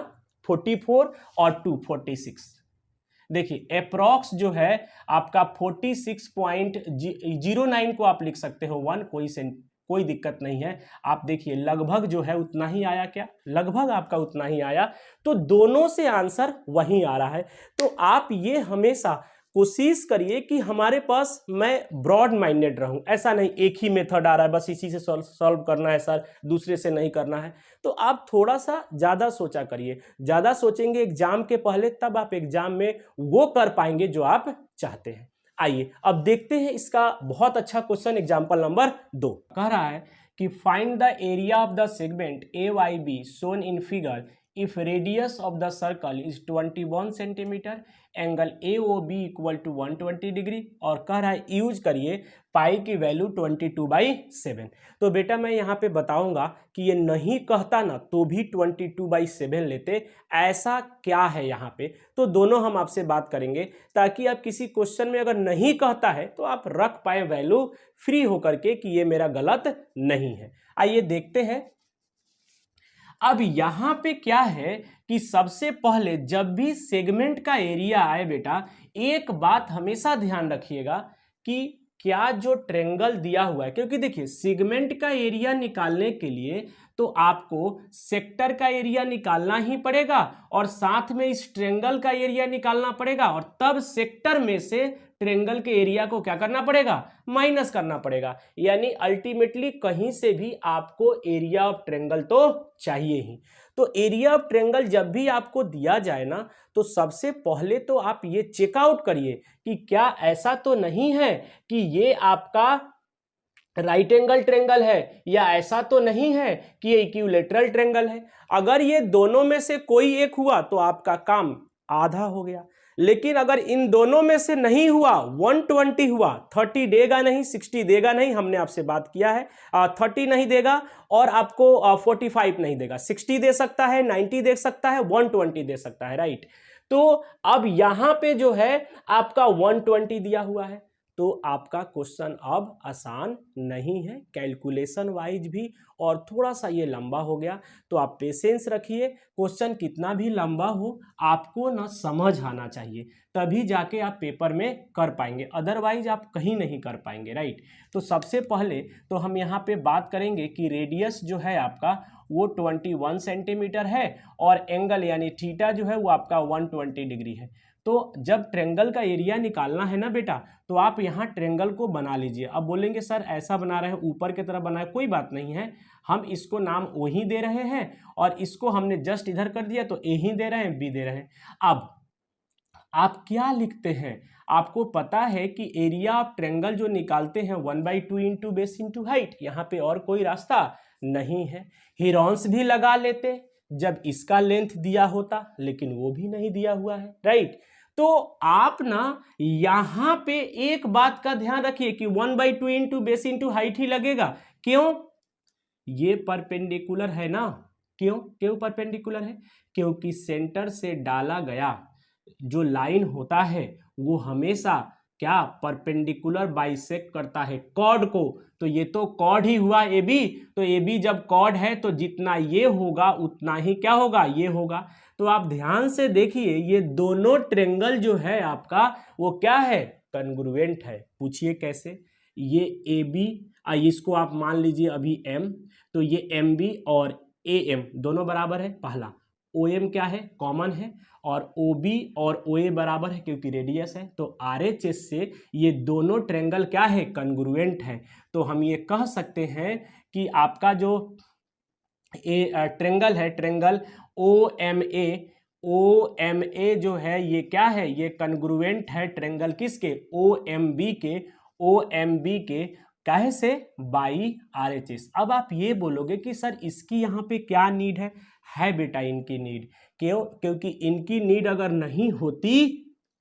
A: 44 और 2 46। देखिए अप्रॉक्स जो है आपका 46.09 को आप लिख सकते हो 1, कोई दिक्कत नहीं है। आप देखिए लगभग जो है उतना ही आया, क्या लगभग आपका उतना ही आया, तो दोनों से आंसर वही आ रहा है। तो आप ये हमेशा कोशिश करिए कि हमारे पास मैं ब्रॉड माइंडेड रहूं, ऐसा नहीं एक ही मेथड आ रहा है बस इसी से सॉल्व करना है सर, दूसरे से नहीं करना है। तो आप थोड़ा सा ज़्यादा सोचा करिए, ज़्यादा सोचेंगे एग्जाम के पहले, तब आप एग्जाम में वो कर पाएंगे जो आप चाहते हैं। आइए अब देखते हैं इसका बहुत अच्छा क्वेश्चन, एग्जाम्पल नंबर 2 कह रहा है कि find the area of the segment A Y B shown in figure if radius of the circle is 21 centimetre, angle A O B equal to 120 degree, और कह रहा है यूज करिए पाई की वैल्यू 22/7। तो बेटा मैं यहाँ पे बताऊंगा कि ये नहीं कहता ना तो भी 22/7 लेते, ऐसा क्या है यहाँ पे, तो दोनों हम आपसे बात करेंगे ताकि आप किसी क्वेश्चन में अगर नहीं कहता है तो आप रख पाए वैल्यू फ्री होकर के कि ये मेरा गलत नहीं है। आइए देखते हैं। अब यहां पे क्या है कि सबसे पहले जब भी सेगमेंट का एरिया आए बेटा, एक बात हमेशा ध्यान रखिएगा कि क्या जो ट्रेंगल दिया हुआ है, क्योंकि देखिए सेगमेंट का एरिया निकालने के लिए तो आपको सेक्टर का एरिया निकालना ही पड़ेगा और साथ में इस ट्रेंगल का एरिया निकालना पड़ेगा, और तब सेक्टर में से ट्रेंगल के एरिया को क्या करना पड़ेगा, माइनस करना पड़ेगा। यानी अल्टीमेटली कहीं से भी आपको एरिया ऑफ ट्रेंगल तो चाहिए ही। तो एरिया ऑफ ट्रेंगल जब भी आपको दिया जाए ना, तो सबसे पहले तो आप ये चेकआउट करिए कि क्या ऐसा तो नहीं है कि ये आपका राइट एंगल ट्रेंगल है, या ऐसा तो नहीं है कि ये इक्विलैटरल ट्रेंगल है। अगर ये दोनों में से कोई एक हुआ तो आपका काम आधा हो गया, लेकिन अगर इन दोनों में से नहीं हुआ, 120 हुआ, 30 देगा नहीं, 60 देगा नहीं, हमने आपसे बात किया है, 30 नहीं देगा और आपको 45 नहीं देगा, 60 दे सकता है, 90 दे सकता है, 120 दे सकता है, राइट। तो अब यहां पे जो है आपका 120 दिया हुआ है, तो आपका क्वेश्चन अब आसान नहीं है कैलकुलेशन वाइज भी, और थोड़ा सा ये लंबा हो गया। तो आप पेशेंस रखिए, क्वेश्चन कितना भी लंबा हो आपको ना समझ आना चाहिए, तभी जाके आप पेपर में कर पाएंगे, अदरवाइज आप कहीं नहीं कर पाएंगे, राइट। तो सबसे पहले तो हम यहाँ पे बात करेंगे कि रेडियस जो है आपका वो 21 सेंटीमीटर है और एंगल यानी थीटा जो है वो आपका 120 डिग्री है। तो जब ट्रेंगल का एरिया निकालना है ना बेटा, तो आप यहाँ ट्रेंगल को बना लीजिए। अब बोलेंगे सर ऐसा बना रहे हैं, ऊपर की तरफ बनाए, कोई बात नहीं है, हम इसको नाम ओ ही दे रहे हैं और इसको हमने जस्ट इधर कर दिया तो ए ही दे रहे हैं, बी दे रहे हैं। अब आप क्या लिखते हैं, आपको पता है कि एरिया ऑफ ट्रेंगल जो निकालते हैं 1/2 इंटू बेस इंटू हाइट, यहाँ पे और कोई रास्ता नहीं है। हिरॉन्स भी लगा लेते जब इसका लेंथ दिया होता, लेकिन वो भी नहीं दिया हुआ है, राइट। तो आप ना यहां पे एक बात का ध्यान रखिए कि 1/2 इंटू बेस इंटू हाइट ही लगेगा। क्यों, ये परपेंडिकुलर है ना, क्यों परपेंडिकुलर है, क्योंकि सेंटर से डाला गया जो लाइन होता है वो हमेशा क्या परपेंडिकुलर बाइसेक्ट करता है कॉर्ड को। तो ये तो कॉर्ड ही हुआ ए बी, तो ए बी जब कॉर्ड है तो जितना ये होगा उतना ही क्या होगा, ये होगा। तो आप ध्यान से देखिए ये दोनों ट्रेंगल जो है आपका वो क्या है, कन्ग्रुएंट है। पूछिए कैसे, ये ए बी, इसको आप मान लीजिए अभी एम, तो ये एम बी और ए एम दोनों बराबर है, पहला ओ एम क्या है, कॉमन है, और ओ बी और ओ ए बराबर है क्योंकि रेडियस है। तो आर एच एस से ये दोनों ट्रेंगल क्या है, कन्ग्रुएंट है। तो हम ये कह सकते हैं कि आपका जो ट्रेंगल है, ट्रेंगल ओ एम ए जो है ये क्या है, ये कन्ग्रुएंट है ट्रेंगल किसके, ओ एम बी के काहे से, बाई आर एच एस। अब आप ये बोलोगे कि सर इसकी यहाँ पे क्या नीड है बेटा, इनकी नीड, क्यों, क्योंकि इनकी नीड अगर नहीं होती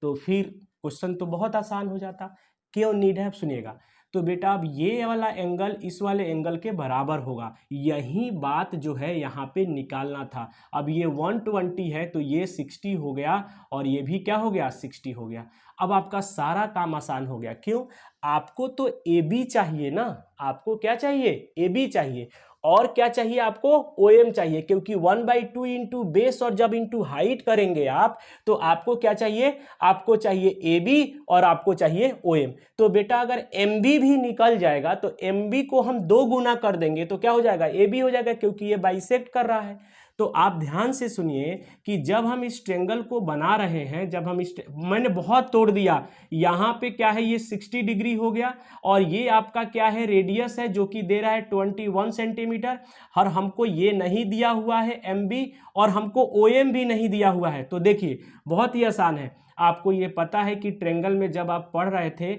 A: तो फिर क्वेश्चन तो बहुत आसान हो जाता। क्यों नीड है, सुनिएगा। तो बेटा अब ये वाला एंगल इस वाले एंगल के बराबर होगा, यही बात जो है यहाँ पे निकालना था। अब ये 120 है तो ये 60 हो गया और ये भी क्या हो गया, 60 हो गया। अब आपका सारा काम आसान हो गया। क्यों, आपको तो ए बी चाहिए ना, आपको क्या चाहिए, ए बी चाहिए, और क्या चाहिए आपको, OM चाहिए, क्योंकि 1/2 इंटू बेस और जब इंटू हाइट करेंगे आप तो आपको क्या चाहिए, आपको चाहिए AB और आपको चाहिए OM। तो बेटा अगर MB भी निकल जाएगा तो MB को हम 2 गुना कर देंगे तो क्या हो जाएगा, AB हो जाएगा, क्योंकि ये बाइसेक्ट कर रहा है। तो आप ध्यान से सुनिए कि जब हम इस ट्रायंगल को बना रहे हैं, जब हम इस, मैंने बहुत तोड़ दिया, यहाँ पे क्या है, ये 60 डिग्री हो गया और ये आपका क्या है, रेडियस है जो कि दे रहा है 21 सेंटीमीटर, और हमको ये नहीं दिया हुआ है MB और हमको OM भी नहीं दिया हुआ है। तो देखिए बहुत ही आसान है, आपको ये पता है कि ट्रायंगल में जब आप पढ़ रहे थे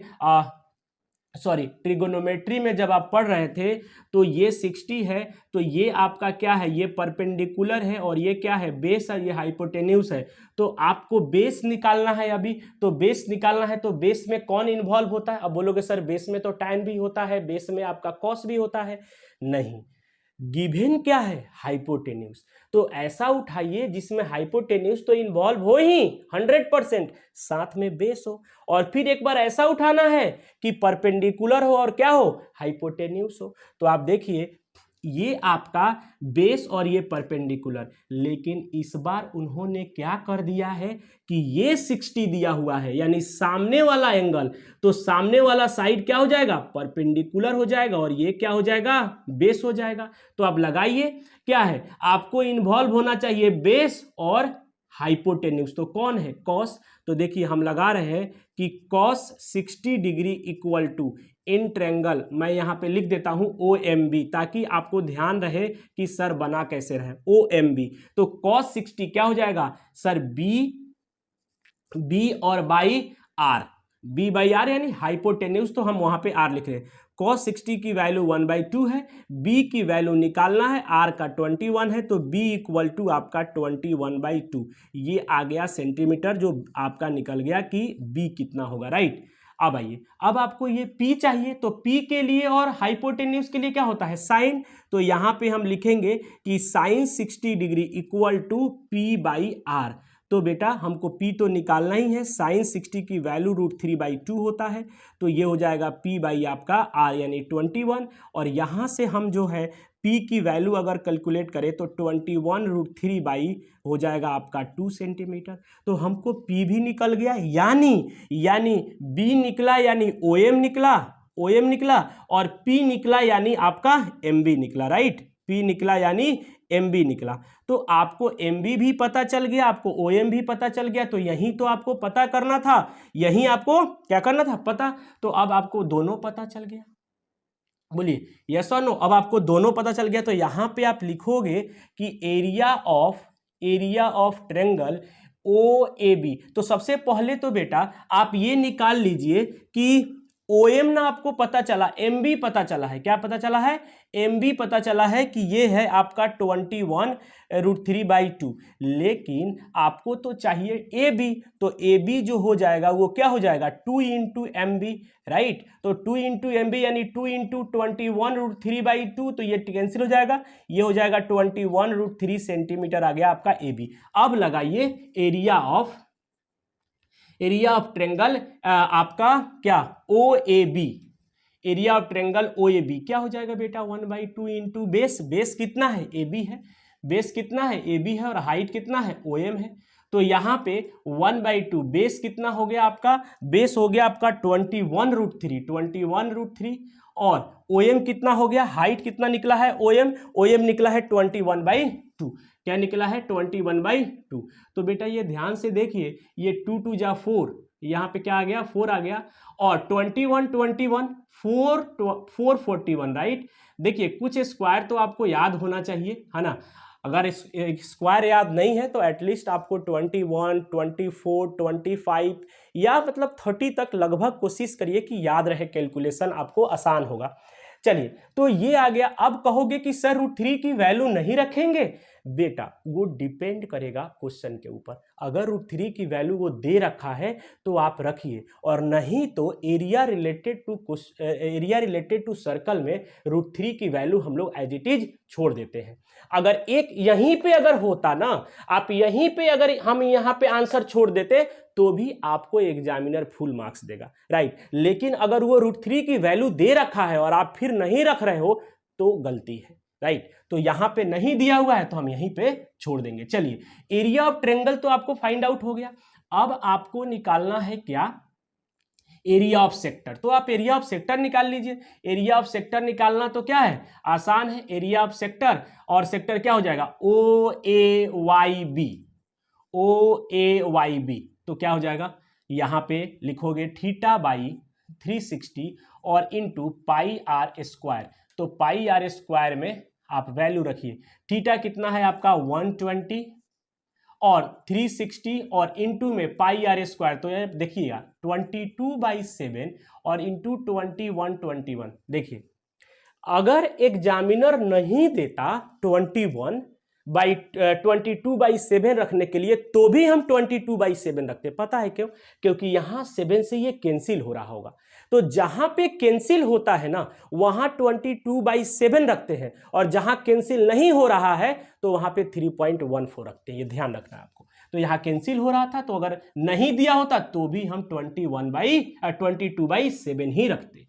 A: ट्रिगोनोमेट्री में जब आप पढ़ रहे थे तो ये 60 है, तो ये आपका क्या है, ये परपेंडिकुलर है और ये क्या है, बेस है, ये हाइपोटेन्यूस है। तो आपको बेस निकालना है अभी, तो बेस निकालना है तो बेस में कौन इन्वॉल्व होता है, अब बोलोगे सर बेस में तो tan भी होता है, बेस में आपका cos भी होता है, नहीं, गिवन क्या है, हाइपोटेन्यूस। तो ऐसा उठाइए जिसमें हाइपोटेन्यूस तो इन्वॉल्व हो ही 100%, साथ में बेस हो, और फिर एक बार ऐसा उठाना है कि परपेंडिकुलर हो और क्या हो, हाइपोटेन्यूस हो। तो आप देखिए ये आपका बेस और ये परपेंडिकुलर, लेकिन इस बार उन्होंने क्या कर दिया है कि ये 60 दिया हुआ है, यानी सामने वाला एंगल, तो सामने वाला साइड क्या हो जाएगा, परपेंडिकुलर हो जाएगा और ये क्या हो जाएगा, बेस हो जाएगा। तो अब लगाइए क्या है, आपको इन्वॉल्व होना चाहिए बेस और हाइपोटेन्यूस, तो कौन है, कॉस। तो देखिए हम लगा रहे हैं कि cos 60 degree equal to in triangle, मैं यहाँ पे लिख देता हूँ OMB, ताकि आपको ध्यान रहे कि सर बना कैसे रहे, OMB। तो cos 60 क्या हो जाएगा सर, B और by R, B by R यानी हाइपोटेन्यूस, तो हम वहाँ पे R लिख रहे हैं। cos 60 की वैल्यू 1/2 है, B की वैल्यू निकालना है, R का 21 है, तो B इक्वल टू आपका 21/2, ये आ गया सेंटीमीटर, जो आपका निकल गया कि B कितना होगा, राइट। अब आइए, अब आपको ये P चाहिए, तो P के लिए और हाइपोटेन्यूस के लिए क्या होता है, साइन। तो यहाँ पे हम लिखेंगे कि sign 60 degree equal to P/R। तो बेटा हमको P तो निकालना ही है, साइन 60 की वैल्यू √3/2 होता है, तो ये हो जाएगा P बाई आपका R यानी 21, और यहाँ से हम जो है P की वैल्यू अगर कैलकुलेट करें तो 21√3 हो जाएगा आपका 2 सेंटीमीटर। तो हमको P भी निकल गया, यानी B निकला, यानी OM निकला और P निकला यानी आपका MB निकला, राइट। P निकला यानी MB निकला। तो आपको MB भी पता चल गया, आपको OM भी पता चल गया, तो यही तो आपको पता करना था, यही आपको क्या करना था, पता। तो अब आपको दोनों पता चल गया, बोलिए यस और नो। अब आपको दोनों पता चल गया, तो यहाँ पे आप लिखोगे कि एरिया ऑफ ट्रायंगल OAB। तो सबसे पहले तो बेटा आप ये निकाल लीजिए कि OM ना आपको पता चला, MB पता चला है, क्या पता चला है, MB पता चला है कि ये है आपका 21√3/2, लेकिन आपको तो चाहिए AB, तो AB जो हो जाएगा वो क्या हो जाएगा, 2 इंटू MB, राइट। तो 2 इंटू MB यानी 2 इंटू 21√3/2, तो ये कैंसिल हो जाएगा, ये हो जाएगा 21√3 सेंटीमीटर आ गया आपका AB। अब लगाइए एरिया ऑफ ट्रायंगल आपका क्या, OAB, area of triangle OAB क्या हो जाएगा बेटा, 1/2 इंटू बेस कितना है, AB है, बेस कितना है, AB है, और हाइट कितना है, OM है। तो यहाँ पे 1/2 बेस कितना हो गया आपका, बेस हो गया आपका 21√3, और OM कितना हो गया, हाइट कितना निकला है, OM निकला है 21/2, क्या निकला है, 21/2। तो बेटा ये ध्यान से देखिए, ये 2 2 जा 4, यहाँ पे क्या आ गया, 4 आ गया, और 21 441, राइट। देखिए कुछ स्क्वायर तो आपको याद होना चाहिए, है ना। अगर स्क्वायर याद नहीं है तो एटलीस्ट आपको 21, 24, 25 या मतलब 30 तक लगभग कोशिश करिए कि याद रहे, कैलकुलेशन आपको आसान होगा। चलिए तो ये आ गया। अब कहोगे कि सर √3 की वैल्यू नहीं रखेंगे, बेटा वो डिपेंड करेगा क्वेश्चन के ऊपर। अगर √3 की वैल्यू वो दे रखा है तो आप रखिए, और नहीं तो एरिया रिलेटेड टू सर्कल में √3 की वैल्यू हम लोग एज इट इज छोड़ देते हैं। अगर एक यहीं पे अगर होता ना, आप यहीं पे अगर हम यहाँ पे आंसर छोड़ देते तो भी आपको एग्जामिनर फुल मार्क्स देगा, राइट। लेकिन अगर वो √3 की वैल्यू दे रखा है और आप फिर नहीं रख रहे हो तो गलती है, राइट। तो यहाँ पे नहीं दिया हुआ है तो हम यहीं पे छोड़ देंगे। चलिए, एरिया ऑफ ट्रायंगल तो आपको फाइंड आउट हो गया। अब आपको निकालना है क्या, एरिया ऑफ सेक्टर। तो आप एरिया ऑफ सेक्टर निकाल लीजिए। एरिया ऑफ सेक्टर निकालना तो क्या है, आसान है। एरिया ऑफ सेक्टर, और सेक्टर क्या हो जाएगा, ओ A Y B, O A Y B. तो क्या हो जाएगा, यहां पे लिखोगे थीटा बाई 360 और इंटू पाई आर स्क्वायर। तो पाई आर स्क्वायर में आप वैल्यू रखिए, थीटा कितना है आपका 120 और 360 और इंटू में पाई आर स्क्वायर। तो ये देखिएगा 22/7 और इंटू 21 देखिए, अगर एग्जामिनर नहीं देता 22/7 रखने के लिए तो भी हम 22/7 रखते। पता है क्यों, क्योंकि यहां 7 से ये कैंसिल हो रहा होगा। तो जहां पे कैंसिल होता है ना वहां 22/7 रखते हैं, और जहां कैंसिल नहीं हो रहा है तो वहां पे 3.14 रखते हैं। ये ध्यान रखना है आपको। तो यहां कैंसिल हो रहा था, तो अगर नहीं दिया होता तो भी हम 22/7 ही रखते।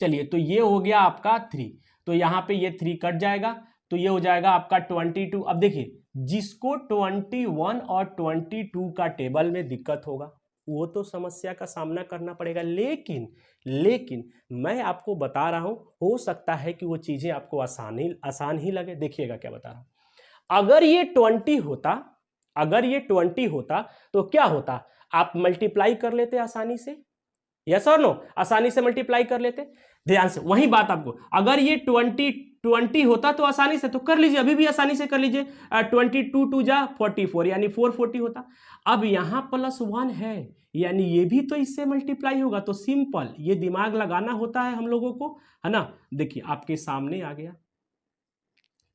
A: चलिए, तो ये हो गया आपका 3। तो यहां पे ये 3 कट जाएगा, तो ये हो जाएगा आपका 22। अब देखिए, जिसको 21 और 22 का टेबल में दिक्कत होगा वो तो समस्या का सामना करना पड़ेगा। लेकिन मैं आपको बता रहा हूं, हो सकता है कि वो चीजें आपको आसान ही लगे। देखिएगा क्या बता रहा हूं। अगर ये 20 होता तो क्या होता, आप मल्टीप्लाई कर लेते आसानी से, यस और नो, आसानी से मल्टीप्लाई कर लेते। ध्यान से, वही बात आपको, अगर ये 20 होता तो आसानी से तो कर लीजिए, अभी भी आसानी से कर लीजिए। 22 2 जा 44 यानी 440 होता। अब यहां +1 है यानी ये भी तो इससे मल्टीप्लाई होगा। तो सिंपल, ये दिमाग लगाना होता है हम लोगों को, है ना। देखिए आपके सामने आ गया,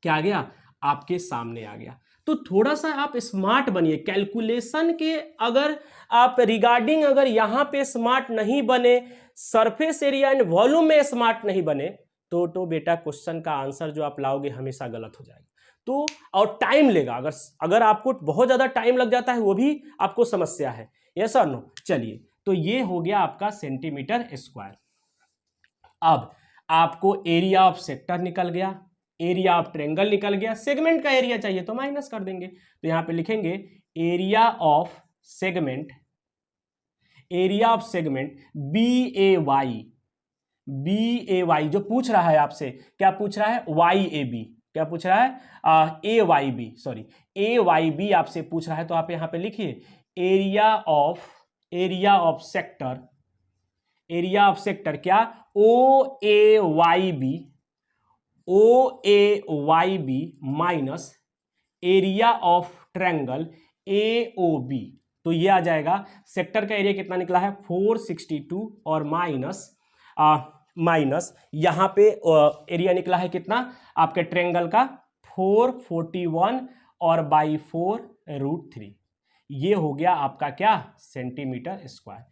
A: क्या आ गया, आपके सामने आ गया। तो थोड़ा सा आप स्मार्ट बनिए कैलकुलेशन के। अगर आप रिगार्डिंग अगर यहां पे स्मार्ट नहीं बने, सरफेस एरिया एंड वॉल्यूम में स्मार्ट नहीं बने, तो बेटा क्वेश्चन का आंसर जो आप लाओगे हमेशा गलत हो जाएगा। तो और टाइम लेगा, अगर आपको बहुत ज्यादा टाइम लग जाता है वो भी आपको समस्या है, यस और नो। चलिए, तो ये हो गया आपका सेंटीमीटर स्क्वायर। अब आपको एरिया ऑफ सेक्टर निकल गया, एरिया ऑफ ट्रायंगल निकल गया, सेगमेंट का एरिया चाहिए तो माइनस कर देंगे। तो यहां पे लिखेंगे एरिया ऑफ सेगमेंट, BAY जो पूछ रहा है आपसे, क्या पूछ रहा है, YAB, क्या पूछ रहा है, AYB, सॉरी AYB आपसे पूछ रहा है। तो आप यहां पे लिखिए एरिया ऑफ सेक्टर क्या, OAYB minus area of triangle AOB। तो ये आ जाएगा, सेक्टर का एरिया कितना निकला है 462 और माइनस यहां पे एरिया निकला है कितना आपके ट्रायंगल का 441 और बाई 4√3। ये हो गया आपका क्या, सेंटीमीटर स्क्वायर।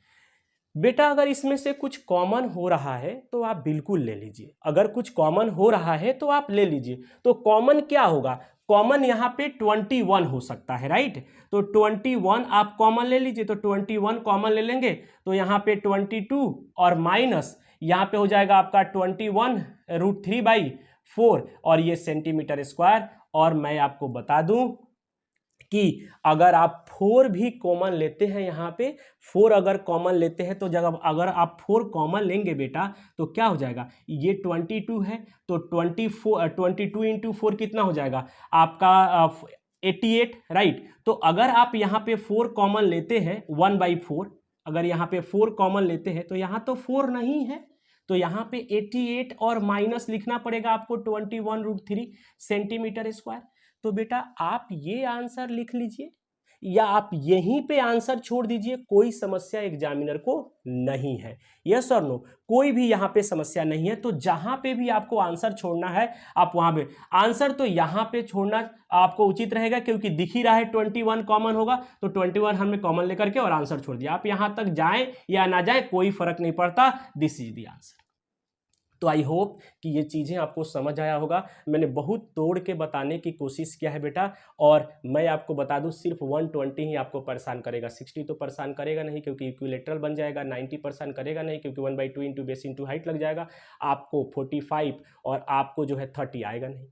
A: बेटा अगर इसमें से कुछ कॉमन हो रहा है तो आप बिल्कुल ले लीजिए, अगर कुछ कॉमन हो रहा है तो आप ले लीजिए। तो कॉमन क्या होगा, कॉमन यहाँ पे 21 हो सकता है, राइट। तो 21 आप कॉमन ले लीजिए, तो 21 कॉमन ले लेंगे तो यहाँ पे 22 और माइनस यहाँ पे हो जाएगा आपका 21√3/4 और ये सेंटीमीटर स्क्वायर। और मैं आपको बता दूं कि अगर आप 4 भी कॉमन लेते हैं, यहाँ पे 4 अगर कॉमन लेते हैं तो जब अगर आप 4 कॉमन लेंगे बेटा तो क्या हो जाएगा, ये 22 है तो 22 इंटू 4 कितना हो जाएगा आपका 88, राइट। तो अगर आप यहाँ पे 4 कॉमन लेते हैं 1/4, अगर यहाँ पे 4 कॉमन लेते हैं तो यहाँ तो 4 नहीं है, तो यहाँ पे 88 और माइनस लिखना पड़ेगा आपको 21√3 सेंटीमीटर स्क्वायर। तो बेटा आप ये आंसर लिख लीजिए या आप यहीं पे आंसर छोड़ दीजिए, कोई समस्या एग्जामिनर को नहीं है, यस और नो, कोई भी यहाँ पे समस्या नहीं है। तो जहां पे भी आपको आंसर छोड़ना है आप वहां पे आंसर तो यहाँ पे छोड़ना आपको उचित रहेगा, क्योंकि दिख ही रहा है 21 कॉमन होगा तो 21 हमने कॉमन लेकर के और आंसर छोड़ दिया। आप यहां तक जाएं या ना जाएं कोई फर्क नहीं पड़ता, दिस इज द आंसर। तो आई होप कि ये चीज़ें आपको समझ आया होगा। मैंने बहुत तोड़ के बताने की कोशिश किया है बेटा, और मैं आपको बता दूं सिर्फ 120 ही आपको परेशान करेगा, 60 तो परेशान करेगा नहीं क्योंकि इक्विलेटरल बन जाएगा, 90 परेशान करेगा नहीं क्योंकि 1/2 इंटू बेस इंटू हाइट लग जाएगा, आपको 45 और आपको जो है 30 आएगा नहीं।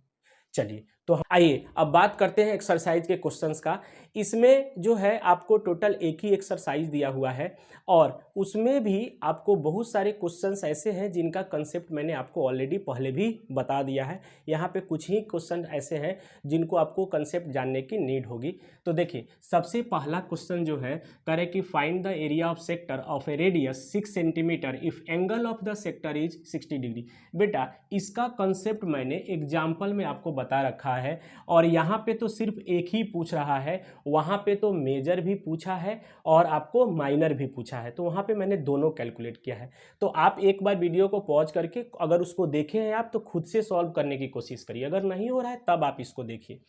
A: चलिए तो आइए अब बात करते हैं एक्सरसाइज के क्वेश्चंस का। इसमें जो है आपको टोटल एक ही एक्सरसाइज दिया हुआ है और उसमें भी आपको बहुत सारे क्वेश्चंस ऐसे हैं जिनका कंसेप्ट मैंने आपको ऑलरेडी पहले भी बता दिया है। यहाँ पे कुछ ही क्वेश्चन ऐसे हैं जिनको आपको कंसेप्ट जानने की नीड होगी। तो देखिए सबसे पहला क्वेश्चन जो है कह रहे कि find the area of sector of A radius 6 centimetre if angle of the sector is 60 degree. बेटा इसका कंसेप्ट मैंने एग्जाम्पल में आपको बता रखा है और यहाँ पे तो सिर्फ एक ही पूछ रहा है, वहाँ पे तो मेजर भी पूछा है और आपको माइनर भी पूछा है, तो वहाँ पे मैंने दोनों कैलकुलेट किया है। तो आप एक बार वीडियो को पॉज करके अगर उसको देखे हैं आप तो खुद से सॉल्व करने की कोशिश करिए, अगर नहीं हो रहा है तब आप इसको देखिए।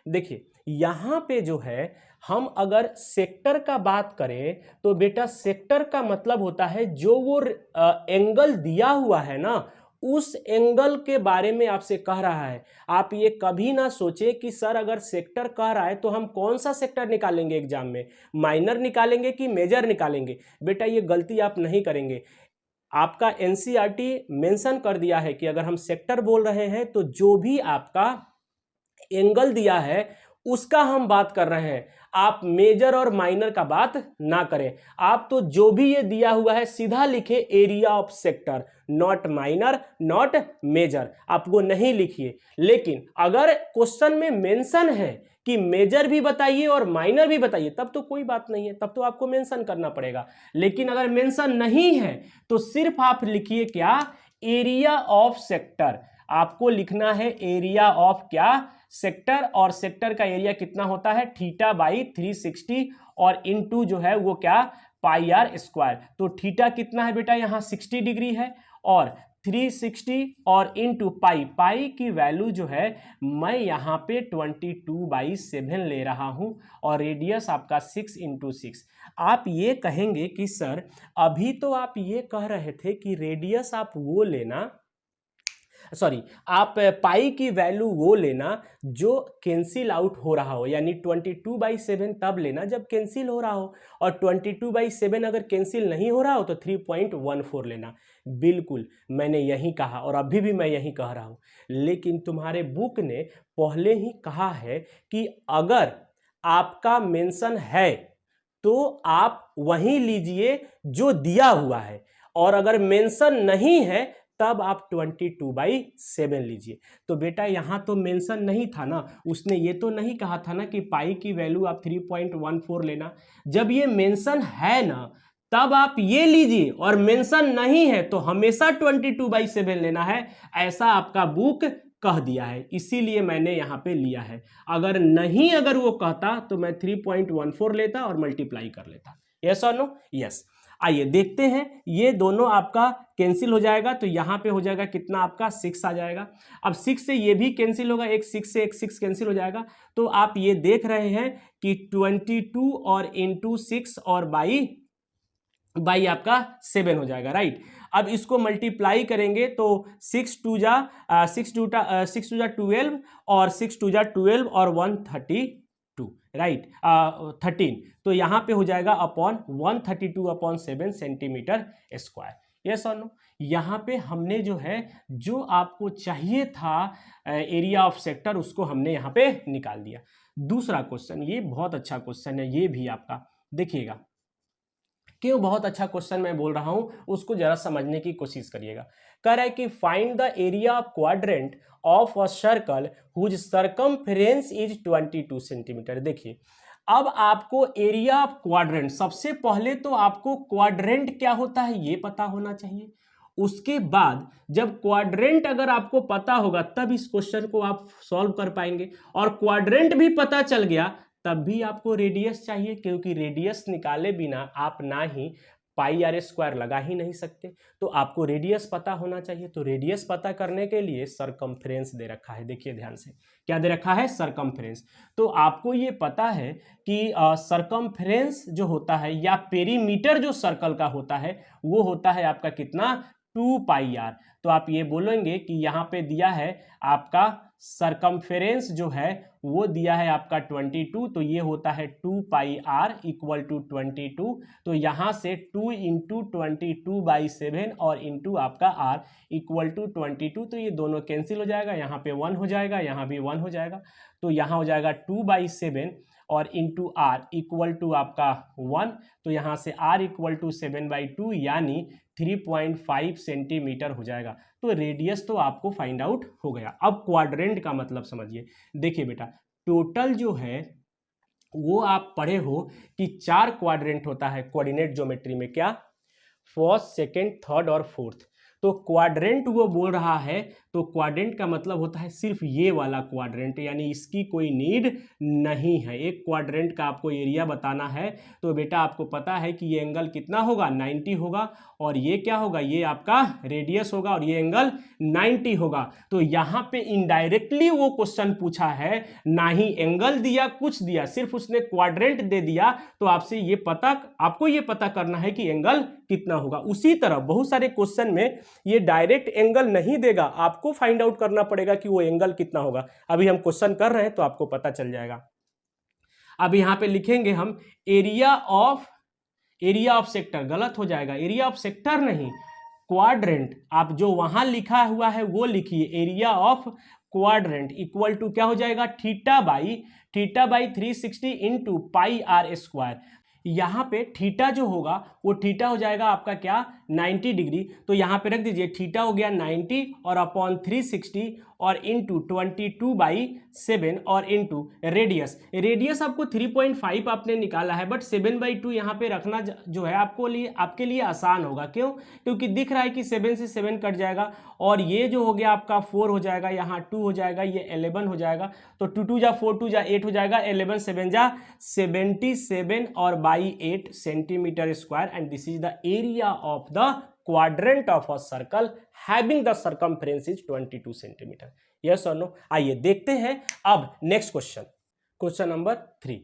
A: देखिए यहाँ पे जो है हम अगर सेक्टर का बात करें तो बेटा सेक्टर का मतलब होता है जो वो एंगल दिया हुआ है ना उस एंगल के बारे में आपसे कह रहा है। आप ये कभी ना सोचे कि सर अगर सेक्टर कह रहा है तो हम कौन सा सेक्टर निकालेंगे एग्जाम में, माइनर निकालेंगे कि मेजर निकालेंगे। बेटा ये गलती आप नहीं करेंगे। आपका एनसीईआरटी मेंशन कर दिया है कि अगर हम सेक्टर बोल रहे हैं तो जो भी आपका एंगल दिया है उसका हम बात कर रहे हैं, आप मेजर और माइनर का बात ना करें। आप तो जो भी ये दिया हुआ है सीधा लिखे area of sector, not minor not major, आप वो नहीं लिखिए। लेकिन अगर क्वेश्चन में मेंशन है कि मेजर भी बताइए और माइनर भी बताइए तब तो कोई बात नहीं है, तब तो आपको मेंशन करना पड़ेगा। लेकिन अगर मेंशन नहीं है तो सिर्फ आप लिखिए क्या, एरिया ऑफ सेक्टर। आपको लिखना है एरिया ऑफ क्या, सेक्टर, और सेक्टर का एरिया कितना होता है थीटा बाई 360 और इनटू जो है वो क्या पाई आर स्क्वायर। तो थीटा कितना है बेटा यहाँ 60 डिग्री है और 360 और इनटू पाई, पाई की वैल्यू जो है मैं यहाँ पे 22/7 ले रहा हूँ और रेडियस आपका 6 इंटू 6। आप ये कहेंगे कि सर अभी तो आप ये कह रहे थे कि रेडियस आप वो लेना, सॉरी आप पाई की वैल्यू वो लेना जो कैंसिल आउट हो रहा हो, यानी 22/7 तब लेना जब कैंसिल हो रहा हो, और 22/7 अगर कैंसिल नहीं हो रहा हो तो 3.14 लेना। बिल्कुल मैंने यही कहा और अभी भी मैं यही कह रहा हूँ, लेकिन तुम्हारे बुक ने पहले ही कहा है कि अगर आपका मेंशन है तो आप वही लीजिए जो दिया हुआ है, और अगर मेंशन नहीं है तब आप 22/7 लीजिए। तो बेटा यहाँ तो मेंशन नहीं था ना, उसने ये तो नहीं कहा था ना कि पाई की वैल्यू आप 3.14 लेना। जब ये मेंशन है ना तब आप ये लीजिए, और मेंशन नहीं है तो हमेशा 22/7 लेना है, ऐसा आपका बुक कह दिया है, इसीलिए मैंने यहाँ पे लिया है। अगर नहीं अगर वो कहता तो मैं 3.14 लेता और मल्टीप्लाई कर लेता। यस और नो? यस। आइए देखते हैं, ये दोनों आपका कैंसिल हो जाएगा तो यहाँ पे हो जाएगा कितना आपका 6 आ जाएगा। अब 6 से ये भी कैंसिल होगा, एक 6 से एक 6 कैंसिल हो जाएगा। तो आप ये देख रहे हैं कि 22 और इंटू 6 और बाई आपका 7 हो जाएगा, राइट। अब इसको मल्टीप्लाई करेंगे तो 6 टू जा 12 और 6 टू जा 12 और 132, राइट 13। तो यहाँ पे हो जाएगा अपॉन 132/7 सेंटीमीटर स्क्वायर। यस और नो? यहाँ पे हमने जो है जो आपको चाहिए था एरिया ऑफ सेक्टर उसको हमने यहाँ पे निकाल दिया। दूसरा क्वेश्चन, ये बहुत अच्छा क्वेश्चन है, ये भी आपका देखिएगा। क्यों बहुत अच्छा क्वेश्चन मैं बोल रहा हूं उसको जरा समझने की कोशिश करिएगा। कह रहा है कि find the area of quadrant of a circle whose circumference is 22 centimetre. देखिए अब आपको एरिया ऑफ क्वाड्रेंट, सबसे पहले तो आपको क्वाड्रेंट क्या होता है ये पता होना चाहिए। उसके बाद जब क्वाड्रेंट अगर आपको पता होगा तब इस क्वेश्चन को आप सॉल्व कर पाएंगे, और क्वाड्रेंट भी पता चल गया तब भी आपको रेडियस चाहिए, क्योंकि रेडियस निकाले बिना आप ना ही पाई आर स्क्वायर लगा ही नहीं सकते, तो आपको रेडियस पता होना चाहिए। तो रेडियस पता करने के लिए सरकमफ्रेंस दे रखा है, देखिए ध्यान से क्या दे रखा है, सरकमफ्रेंस। तो आपको ये पता है कि सरकमफ्रेंस जो होता है या पेरीमीटर जो सर्कल का होता है वो होता है आपका कितना 2 पाई आर। तो आप ये बोलेंगे कि यहाँ पे दिया है आपका सरकमफेरेंस जो है वो दिया है आपका 22, तो ये होता है 2 पाई आर इक्वल टू 22। तो यहाँ से 2 इंटू 22/7 और इंटू आपका आर इक्वल टू 22, तो ये दोनों कैंसिल हो जाएगा, यहाँ पे 1 हो जाएगा, यहाँ भी 1 हो जाएगा, तो यहाँ हो जाएगा 2/7 और इंटू आर इक्वल टू आपका 1, तो यहाँ से आर इक्वल टू 7/2 यानी 3.5 सेंटीमीटर हो जाएगा। तो रेडियस तो आपको फाइंड आउट हो गया। अब क्वाड्रेंट का मतलब समझिए। देखिए बेटा, टोटल जो है वो आप पढ़े हो कि 4 क्वाड्रेंट होता है कोऑर्डिनेट ज्योमेट्री में। क्या? फर्स्ट, सेकेंड, थर्ड और फोर्थ। तो क्वाड्रेंट वो बोल रहा है, तो क्वाड्रेंट का मतलब होता है सिर्फ ये वाला क्वाड्रेंट, यानी इसकी कोई नीड नहीं है। एक क्वाड्रेंट का आपको एरिया बताना है तो बेटा आपको पता है कि ये एंगल कितना होगा, 90 होगा, और ये क्या होगा, ये आपका रेडियस होगा, और ये एंगल 90 होगा। तो यहाँ पे इनडायरेक्टली वो क्वेश्चन पूछा है, ना ही एंगल दिया कुछ दिया, सिर्फ उसने क्वाड्रेंट दे दिया, तो आपसे ये आपको ये पता करना है कि एंगल कितना होगा। उसी तरह बहुत सारे क्वेश्चन में ये डायरेक्ट एंगल नहीं देगा, आपको फाइंड आउट करना पड़ेगा कि वो एंगल कितना होगा। अभी हम क्वेश्चन कर रहे हैं तो आपको पता चल जाएगा। अब यहां पे लिखेंगे हम एरिया ऑफ सेक्टर, गलत हो जाएगा, एरिया ऑफ सेक्टर नहीं, क्वाड्रेंट। आप जो वहां लिखा हुआ है वो लिखिए, area of quadrant equal to क्या हो जाएगा, theta by 360 into pi are square. यहाँ पे थीटा जो होगा वो थीटा हो जाएगा आपका क्या, 90 डिग्री। तो यहाँ पे रख दीजिए थीटा हो गया 90 और अपॉन 360 और इंटू 22/7 और इंटू रेडियस आपको 3.5 आपने निकाला है, बट 7/2 यहाँ पे रखना जो है आपके लिए आसान होगा। क्यों? क्योंकि दिख रहा है कि 7 से 7 कट जाएगा, और ये जो हो गया आपका 4 हो जाएगा, यहाँ 2 हो जाएगा, ये 11 हो जाएगा, तो 2 2 जा 4 2 जा 8 हो जाएगा, 11 7 जा 77 और by 8 centimetre square, and this is the area of the quadrant of a circle having the circumference is 22 centimetre. Yes और नो? आइए देखते हैं अब नेक्स्ट क्वेश्चन नंबर 3।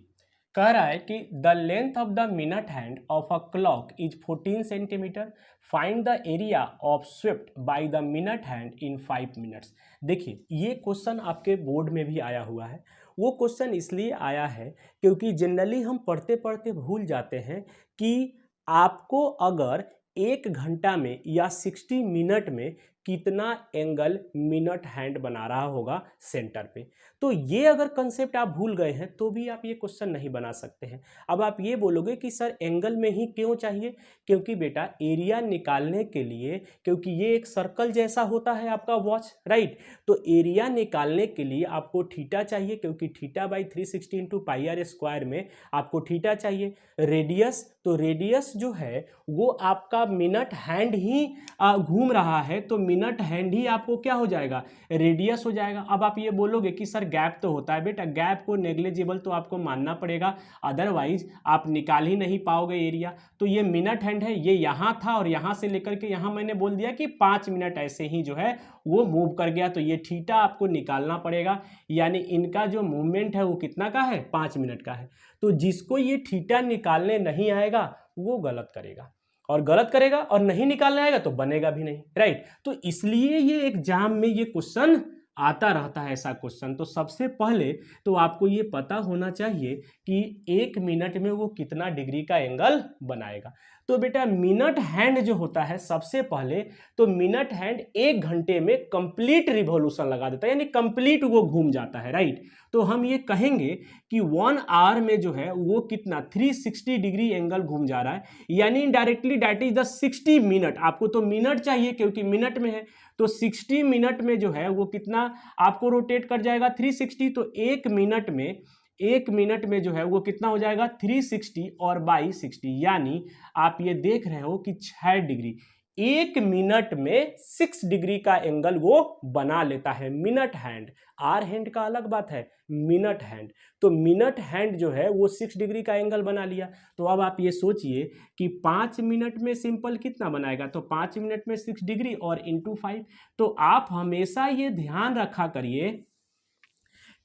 A: कह रहा है कि the length of the minute hand of a clock is 14 centimetre, find the area of swept by the minute hand in 5 minutes. देखिए ये क्वेश्चन आपके बोर्ड में भी आया हुआ है। वो क्वेश्चन इसलिए आया है क्योंकि जनरली हम पढ़ते पढ़ते भूल जाते हैं कि आपको अगर 1 घंटा में या 60 मिनट में कितना एंगल मिनट हैंड बना रहा होगा सेंटर पे, तो ये अगर कंसेप्ट आप भूल गए हैं तो भी आप ये क्वेश्चन नहीं बना सकते हैं। अब आप ये बोलोगे कि सर एंगल में ही क्यों चाहिए? क्योंकि बेटा एरिया निकालने के लिए, क्योंकि ये एक सर्कल जैसा होता है आपका वॉच, राइट? तो एरिया निकालने के लिए आपको थीटा चाहिए, क्योंकि theta by 360 into pi are square में आपको थीटा चाहिए। रेडियस, तो रेडियस जो है वो आपका मिनट हैंड ही घूम रहा है, तो मिनट हैंड ही आपको क्या हो जाएगा, रेडियस हो जाएगा। अब आप ये बोलोगे कि सर गैप तो होता है, बेटा गैप को नेग्लिजिबल तो आपको मानना पड़ेगा, अदरवाइज आप निकाल ही नहीं पाओगे एरिया। तो ये मिनट हैंड है, ये यहाँ था और यहाँ से लेकर के यहाँ मैंने बोल दिया कि 5 मिनट ऐसे ही जो है वो मूव कर गया, तो ये थीटा आपको निकालना पड़ेगा, यानी इनका जो मूवमेंट है वो कितना का है, 5 मिनट का है। तो जिसको ये थीटा निकालने नहीं आएगा वो गलत करेगा, और गलत करेगा और नहीं निकालने आएगा तो बनेगा भी नहीं, राइट? तो इसलिए ये एग्जाम में ये क्वेश्चन आता रहता है, ऐसा क्वेश्चन। तो सबसे पहले तो आपको ये पता होना चाहिए कि 1 मिनट में वो कितना डिग्री का एंगल बनाएगा। तो बेटा मिनट हैंड जो होता है, सबसे पहले तो मिनट हैंड 1 घंटे में कंप्लीट रिवॉल्यूशन लगा देता है, यानी कंप्लीट वो घूम जाता है, राइट? तो हम ये कहेंगे कि 1 आवर में जो है वो कितना 360 डिग्री एंगल घूम जा रहा है, यानी directly that is the 60 minute. आपको तो मिनट चाहिए क्योंकि मिनट में है, तो 60 मिनट में जो है वो कितना आपको रोटेट कर जाएगा, 360। तो 1 मिनट में जो है वो कितना हो जाएगा, 360 और बाई 60, यानी आप ये देख रहे हो कि 6 डिग्री, 1 मिनट में 6 डिग्री का एंगल वो बना लेता है मिनट हैंड। आर हैंड का अलग बात है, मिनट हैंड। तो मिनट हैंड जो है वो 6 डिग्री का एंगल बना लिया। तो अब आप ये सोचिए कि 5 मिनट में सिंपल कितना बनाएगा, तो 5 मिनट में 6 डिग्री और इंटू 5। तो आप हमेशा ये ध्यान रखा करिए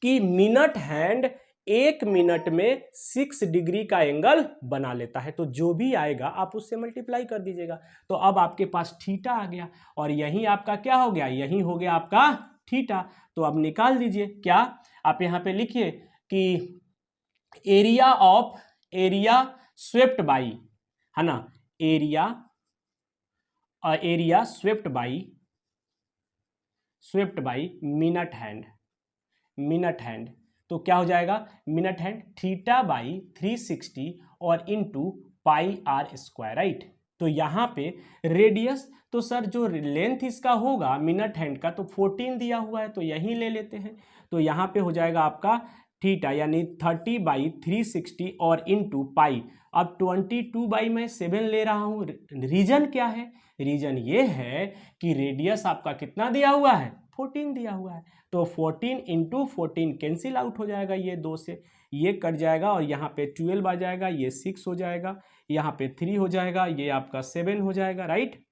A: कि मिनट हैंड 1 मिनट में 6 डिग्री का एंगल बना लेता है। तो जो भी आएगा आप उससे मल्टीप्लाई कर दीजिएगा। तो अब आपके पास थीटा आ गया और यही आपका क्या हो गया, यही हो गया आपका थीटा। तो अब निकाल दीजिए क्या, आप यहाँ पे लिखिए कि एरिया स्वेप्ट बाई, है ना, area swept by minute hand. तो क्या हो जाएगा, मिनट हैंड थीटा बाई 360 और into pi are square, right. तो यहाँ पे रेडियस, तो सर जो लेंथ इसका होगा मिनट हैंड का तो 14 दिया हुआ है, तो यही ले लेते हैं। तो यहाँ पे हो जाएगा आपका थीटा यानी 30 बाई 360 और इंटू पाई। अब 22 बाई मैं 7 ले रहा हूँ। रीजन क्या है, रीजन ये है कि रेडियस आपका कितना दिया हुआ है, 14 दिया हुआ है। तो 14 इंटू 14 कैंसिल आउट हो जाएगा, ये 2 से ये कट जाएगा और यहाँ पे 12 आ जाएगा, ये 6 हो जाएगा, यहाँ पे 3 हो जाएगा, ये आपका 7 हो जाएगा, राइट।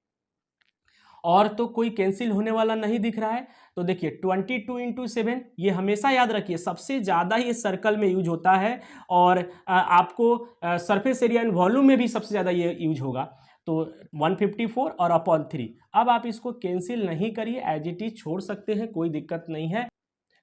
A: और तो कोई कैंसिल होने वाला नहीं दिख रहा है। तो देखिए 22 इंटू 7, ये हमेशा याद रखिए सबसे ज़्यादा ये सर्कल में यूज होता है और आपको सरफेस एरिया एंड वॉल्यूम में भी सबसे ज़्यादा ये यूज होगा। तो 154 और अपॉन 3। अब आप इसको कैंसिल नहीं करिए, एज इट इज छोड़ सकते हैं, कोई दिक्कत नहीं है।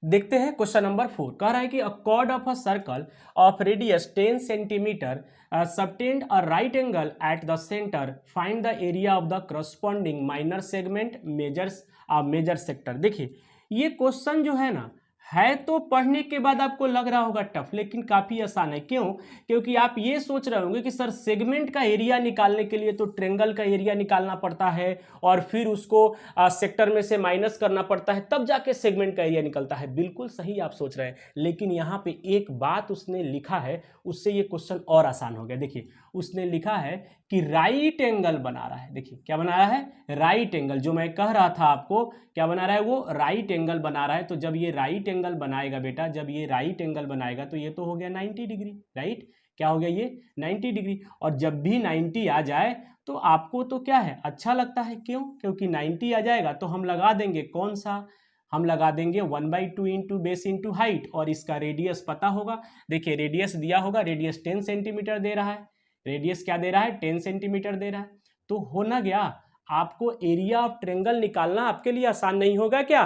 A: देखते हैं क्वेश्चन नंबर 4, कह रहा है कि a chord of a circle of radius 10 centimetre subtend a right angle at the centre, find the area of the corresponding minor segment major sector. देखिए ये क्वेश्चन जो है ना, है तो पढ़ने के बाद आपको लग रहा होगा टफ, लेकिन काफ़ी आसान है। क्यों? क्योंकि आप ये सोच रहे होंगे कि सर सेगमेंट का एरिया निकालने के लिए तो ट्रेंगल का एरिया निकालना पड़ता है और फिर उसको सेक्टर में से माइनस करना पड़ता है, तब जाके सेगमेंट का एरिया निकलता है। बिल्कुल सही आप सोच रहे हैं, लेकिन यहाँ पे एक बात उसने लिखा है, उससे ये क्वेश्चन और आसान हो गया। देखिए उसने लिखा है कि राइट एंगल बना रहा है। देखिए क्या बना रहा है, राइट एंगल। जो मैं कह रहा था आपको क्या बना रहा है, वो राइट एंगल बना रहा है। तो जब ये राइट एंगल बनाएगा बेटा, जब ये राइट एंगल बनाएगा तो ये तो हो गया 90 डिग्री, राइट। क्या हो गया ये 90 डिग्री। और जब भी 90 आ जाए तो आपको तो क्या है, अच्छा लगता है। क्यों? क्योंकि 90 आ जाएगा तो हम लगा देंगे कौन सा, हम लगा देंगे 1/2 इंटू बेस इंटू हाइट, और इसका रेडियस पता होगा। देखिए रेडियस दिया होगा, रेडियस 10 सेंटीमीटर दे रहा है, रेडियस क्या दे रहा है, 10 सेंटीमीटर दे रहा है। तो हो ना गया, आपको एरिया ऑफ ट्रेंगल निकालना आपके लिए आसान नहीं होगा क्या।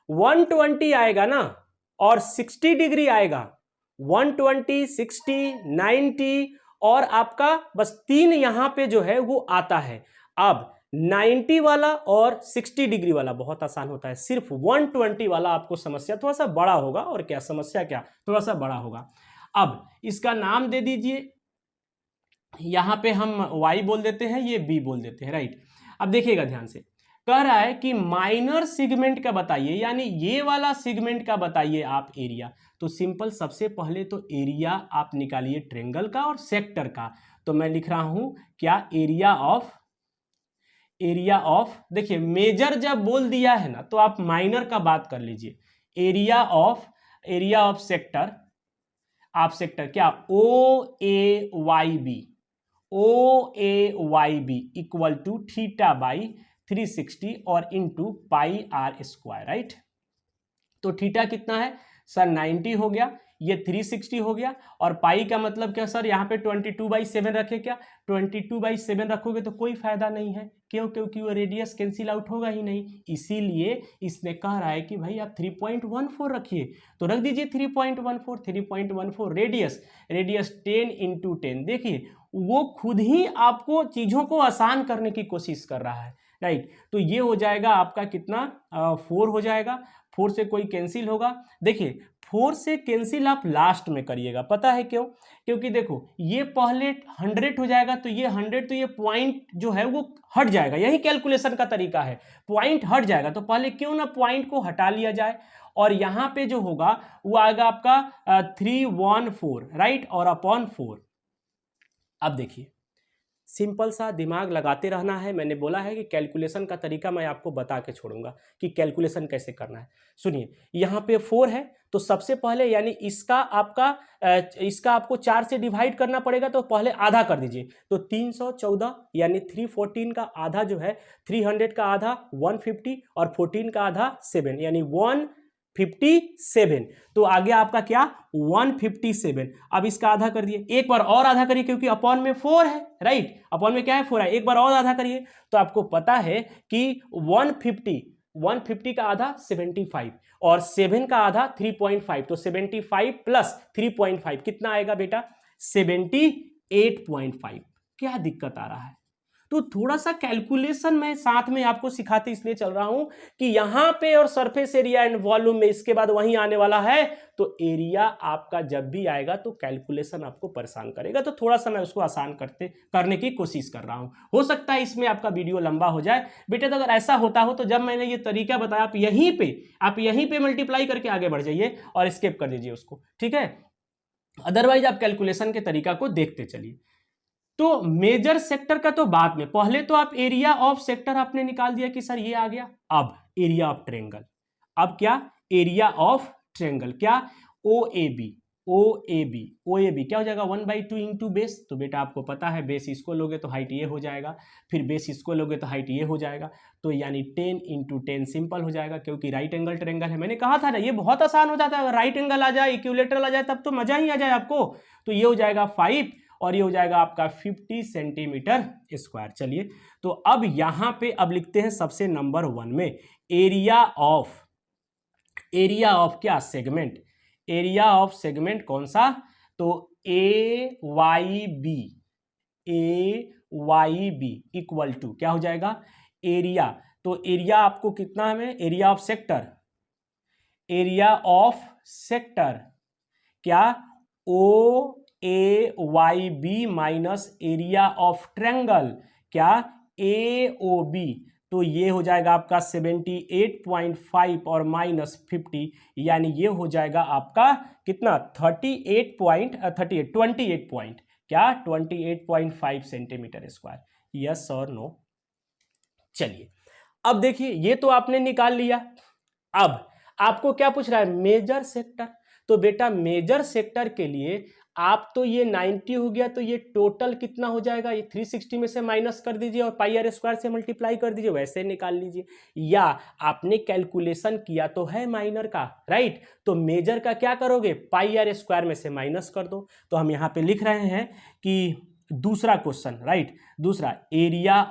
A: 120 आएगा ना और 60 डिग्री आएगा, 120, 60, 90 और आपका बस 3 यहां पे जो है वो आता है। अब 90 वाला और 60 डिग्री वाला बहुत आसान होता है, सिर्फ 120 वाला आपको समस्या थोड़ा सा बड़ा होगा। और क्या समस्या, क्या थोड़ा सा बड़ा होगा। अब इसका नाम दे दीजिए, यहां पे हम y बोल देते हैं, ये b बोल देते हैं, राइट। अब देखिएगा ध्यान से, कह रहा है कि माइनर सेगमेंट का बताइए, यानी ये वाला सेगमेंट का बताइए आप एरिया। तो सिंपल, सबसे पहले तो एरिया आप निकालिए ट्रेंगल का और सेक्टर का। तो मैं लिख रहा हूं क्या, एरिया ऑफ देखिए मेजर जब बोल दिया है ना तो आप माइनर का बात कर लीजिए। एरिया ऑफ सेक्टर, आप सेक्टर क्या, OAYB equal to theta by 360 और into pi are square, right. तो थीटा कितना है सर, 90 हो गया, ये 360 हो गया, और पाई का मतलब क्या सर, यहाँ पे 22/7 रखे क्या, 22/7 रखोगे तो कोई फायदा नहीं है। क्यों? क्योंकि वो रेडियस कैंसिल आउट होगा ही नहीं, इसीलिए इसने कह रहा है कि भाई आप 3.14 रखिए। तो रख दीजिए 3.14 रेडियस 10 इंटू 10। देखिए वो खुद ही आपको चीज़ों को आसान करने की कोशिश कर रहा है, राइट। तो ये हो जाएगा आपका कितना, 4 हो जाएगा। 4 से कोई कैंसिल होगा। देखिए 4 से कैंसिल आप लास्ट में करिएगा, पता है क्यों? क्योंकि देखो ये पहले 100 हो जाएगा, तो ये 100, तो ये पॉइंट जो है वो हट जाएगा। यही कैलकुलेशन का तरीका है, पॉइंट हट जाएगा। तो पहले क्यों ना पॉइंट को हटा लिया जाए, और यहाँ पे जो होगा वो आएगा आपका 314, राइट, और अपॉन 4। अब देखिए सिंपल सा दिमाग लगाते रहना है। मैंने बोला है कि कैलकुलेशन का तरीका मैं आपको बता के छोड़ूंगा कि कैलकुलेशन कैसे करना है। सुनिए, यहाँ पे 4 है, तो सबसे पहले यानी इसका आपको 4 से डिवाइड करना पड़ेगा, तो पहले आधा कर दीजिए। तो 314 यानी 314 का आधा जो है, 300 का आधा 150 और 14 का आधा 7, यानी 157। तो आगे आपका क्या 157। अब इसका आधा कर दिए, एक बार और आधा करिए क्योंकि अपॉन में 4 है, राइट, अपॉन में क्या है 4 है, एक बार और आधा करिए तो आपको पता है कि 150 का आधा 75 और 7 का आधा 3.5, तो 75 प्लस 3.5 कितना आएगा बेटा 78.5। क्या दिक्कत आ रहा है? तो थोड़ा सा कैलकुलेशन मैं साथ में आपको सिखाते इसलिए चल रहा हूं कि यहां पे और सरफेस एरिया एंड वॉल्यूम में इसके बाद वहीं आने वाला है, तो एरिया आपका जब भी आएगा तो कैलकुलेशन आपको परेशान करेगा, तो थोड़ा सा मैं उसको आसान करने की कोशिश कर रहा हूं। हो सकता है इसमें आपका वीडियो लंबा हो जाए बेटे, तो अगर ऐसा होता हो तो जब मैंने ये तरीका बताया आप यहीं पे मल्टीप्लाई करके आगे बढ़ जाइए और स्किप कर दीजिए उसको, ठीक है, अदरवाइज आप कैलकुलेशन के तरीका को देखते चलिए। तो मेजर सेक्टर का तो बाद में, पहले तो आप एरिया ऑफ सेक्टर आपने निकाल दिया कि सर ये आ गया। अब एरिया ऑफ ट्रायंगल, अब क्या एरिया ऑफ ट्रायंगल, क्या ओ ए बी क्या हो जाएगा 1/2 इंटू बेस। तो बेटा आपको पता है बेस इसको लोगे तो हाइट ये हो जाएगा, फिर बेस इसको लोगे तो हाइट ये हो जाएगा, तो यानी 10 इंटू 10 सिंपल हो जाएगा क्योंकि राइट एंगल ट्रायंगल है। मैंने कहा था ना ये बहुत आसान हो जाता है, अगर राइट एंगल आ जाए इक्विलेटरल आ जाए तब तो मजा ही आ जाए आपको। तो ये हो जाएगा 5 और ये हो जाएगा आपका 50 सेंटीमीटर स्क्वायर। चलिए तो अब यहां पे अब लिखते हैं सबसे नंबर 1 में एरिया ऑफ क्या सेगमेंट, एरिया ऑफ सेगमेंट कौन सा, तो ए वाई बी इक्वल टू क्या हो जाएगा एरिया, तो एरिया आपको कितना है, एरिया ऑफ सेक्टर क्या O A Y B minus area of triangle क्या ए ओ बी, तो ये हो जाएगा आपका 78.5 और माइनस 50 यानी ये हो जाएगा आपका कितना 28.5 सेंटीमीटर स्क्वायर। यस और नो। चलिए अब देखिए ये तो आपने निकाल लिया, अब आपको क्या पूछ रहा है मेजर सेक्टर। तो बेटा मेजर सेक्टर के लिए आप तो ये 90 हो गया, तो ये टोटल कितना हो जाएगा, ये 360 में से माइनस कर दीजिए और पाई आर स्क्वायर से मल्टीप्लाई कर दीजिए, वैसे निकाल लीजिए। या आपने कैलकुलेशन किया तो है माइनर का, राइट, तो मेजर का क्या करोगे पाई आर स्क्वायर में से माइनस कर दो। तो हम यहाँ पे लिख रहे हैं कि दूसरा क्वेश्चन, राइट, दूसरा area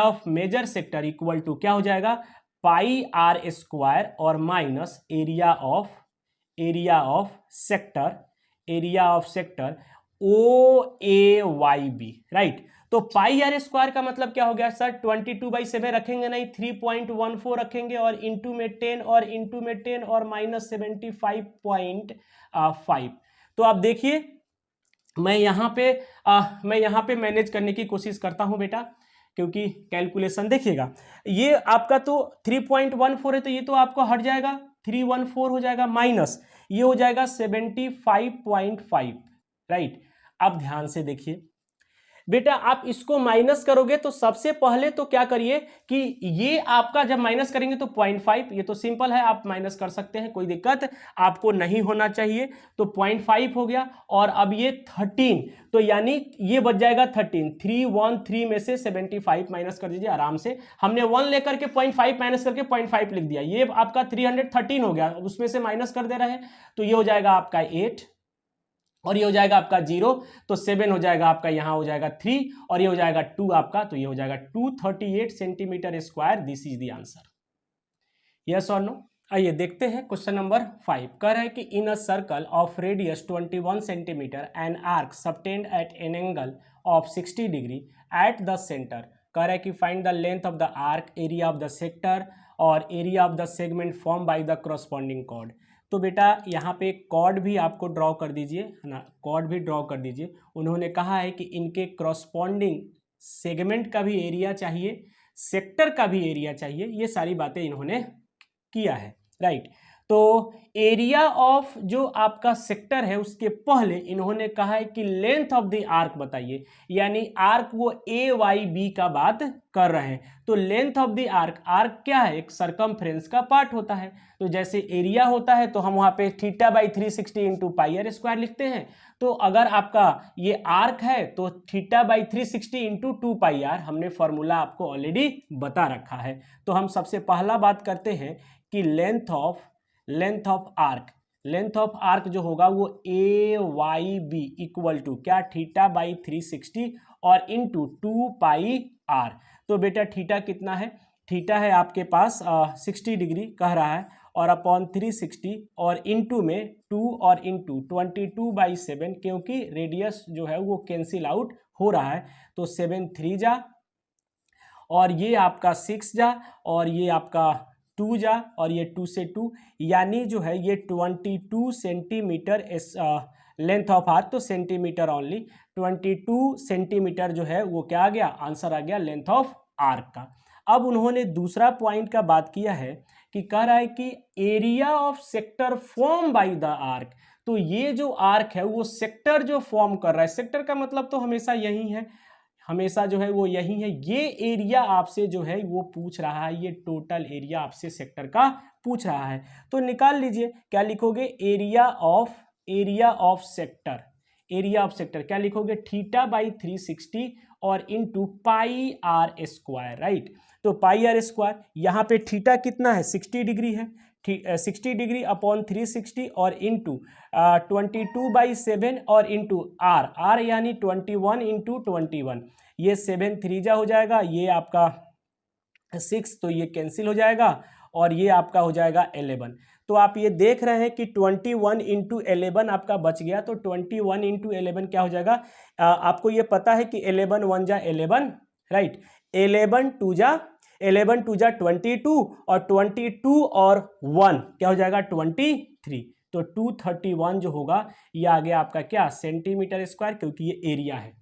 A: of major sector equal to क्या हो जाएगा पाई आर स्क्वायर और minus area of sector O A Y B, right. तो पाई आर स्क्वायर का मतलब क्या हो गया सर 22/7 रखेंगे नहीं, 3.14 रखेंगे और इंटू में 10 और माइनस 75.5। तो आप देखिए मैं यहाँ पे मैनेज करने की कोशिश करता हूँ बेटा, क्योंकि कैलकुलेशन देखिएगा ये आपका तो 3.14 है, तो ये तो आपको हट जाएगा 314 हो जाएगा, माइनस ये हो जाएगा 75.5, राइट। अब ध्यान से देखिए बेटा, आप इसको माइनस करोगे तो सबसे पहले तो क्या करिए कि ये आपका जब माइनस करेंगे तो 0.5, ये तो सिंपल है आप माइनस कर सकते हैं, कोई दिक्कत आपको नहीं होना चाहिए। तो 0.5 हो गया और अब ये 13, तो यानी ये बच जाएगा 13, 313 में से 75 माइनस कर दीजिए आराम से। हमने 1 लेकर के 0.5 माइनस करके 0.5 लिख दिया, ये आपका 313 हो गया, उसमें से माइनस कर दे रहे हैं, तो ये हो जाएगा आपका 8 और ये हो जाएगा आपका 0, तो 7 हो जाएगा आपका, यहाँ हो जाएगा 3 और ये हो जाएगा 2 आपका, तो ये हो जाएगा 238 centimetre square. This is the answer. Yes और नो। आइए देखते हैं क्वेश्चन नंबर 5। कह रहा है कि in a circle of radius 21 centimetre an arc subtend at an angle of 60 degree at the centre. कह रहा है कि find the length of the arc, area of the sector और area of the segment form by the corresponding chord. तो बेटा यहाँ पे cord भी आपको ड्रॉ कर दीजिए, है ना, कॉर्ड भी ड्रॉ कर दीजिए। उन्होंने कहा है कि इनके करस्पॉन्डिंग सेगमेंट का भी एरिया चाहिए, सेक्टर का भी एरिया चाहिए, ये सारी बातें इन्होंने किया है, राइट। तो एरिया ऑफ जो आपका सेक्टर है उसके पहले इन्होंने कहा है कि लेंथ ऑफ द आर्क बताइए, यानी आर्क वो ए वाई बी का बात कर रहे हैं। तो length of the arc, arc क्या है, एक सरकमफ्रेंस का पार्ट होता है। तो जैसे एरिया होता है तो हम वहां पे theta by 360 into pi are square लिखते हैं। तो अगर आपका ये आर्क है तो theta by 360 into 2 pi r, हमने फॉर्मूला आपको ऑलरेडी बता रखा है। तो हम सबसे पहला बात करते हैं कि length of arc, length of arc जो होगा वो ए वाई बी इक्वल टू क्या, थीटा बाई 360 और इंटू 2 पाई आर। तो बेटा थीटा कितना है, थीटा है आपके पास 60 डिग्री कह रहा है, और अपॉन 360 और इंटू में 2 और इंटू 22/7, क्योंकि रेडियस जो है वो कैंसिल आउट हो रहा है। तो 7 3 जा, और ये आपका 6 जा, और ये आपका 2 जा, और ये 2 से 2, यानी जो है ये 22 सेंटीमीटर लेंथ ऑफ आर्क, तो सेंटीमीटर ओनली, 22 सेंटीमीटर जो है वो क्या आ गया, आंसर आ गया लेंथ ऑफ आर्क का। अब उन्होंने दूसरा पॉइंट का बात किया है कि कह रहा है कि area of sector form by the arc. तो ये जो आर्क है वो सेक्टर जो फॉर्म कर रहा है, सेक्टर का मतलब तो हमेशा यही है, हमेशा जो है वो यही है। ये एरिया आपसे जो है वो पूछ रहा है, ये टोटल एरिया आपसे सेक्टर का पूछ रहा है। तो निकाल लीजिए, क्या लिखोगे, area of sector, area of sector क्या लिखोगे, थीटा बाई 360 और into pi are square, right. तो पाई आर स्क्वायर, यहाँ पे थीटा कितना है, 60 डिग्री है, 60 डिग्री अपॉन 360 और इंटू 22/7 और इंटू आर यानी 21 इंटू 21, ये 7 3 जा हो जाएगा, ये आपका 6, तो ये कैंसिल हो जाएगा, और ये आपका हो जाएगा 11। तो आप ये देख रहे हैं कि 21 इंटू 11 आपका बच गया। तो 21 इंटू 11 क्या हो जाएगा, आपको ये पता है कि 11 1 जा 11, राइट, 11 2 जा 22 और 22 और 1 क्या हो जाएगा 23। तो 231 जो होगा ये आ गया आपका क्या, सेंटीमीटर स्क्वायर, क्योंकि ये एरिया है।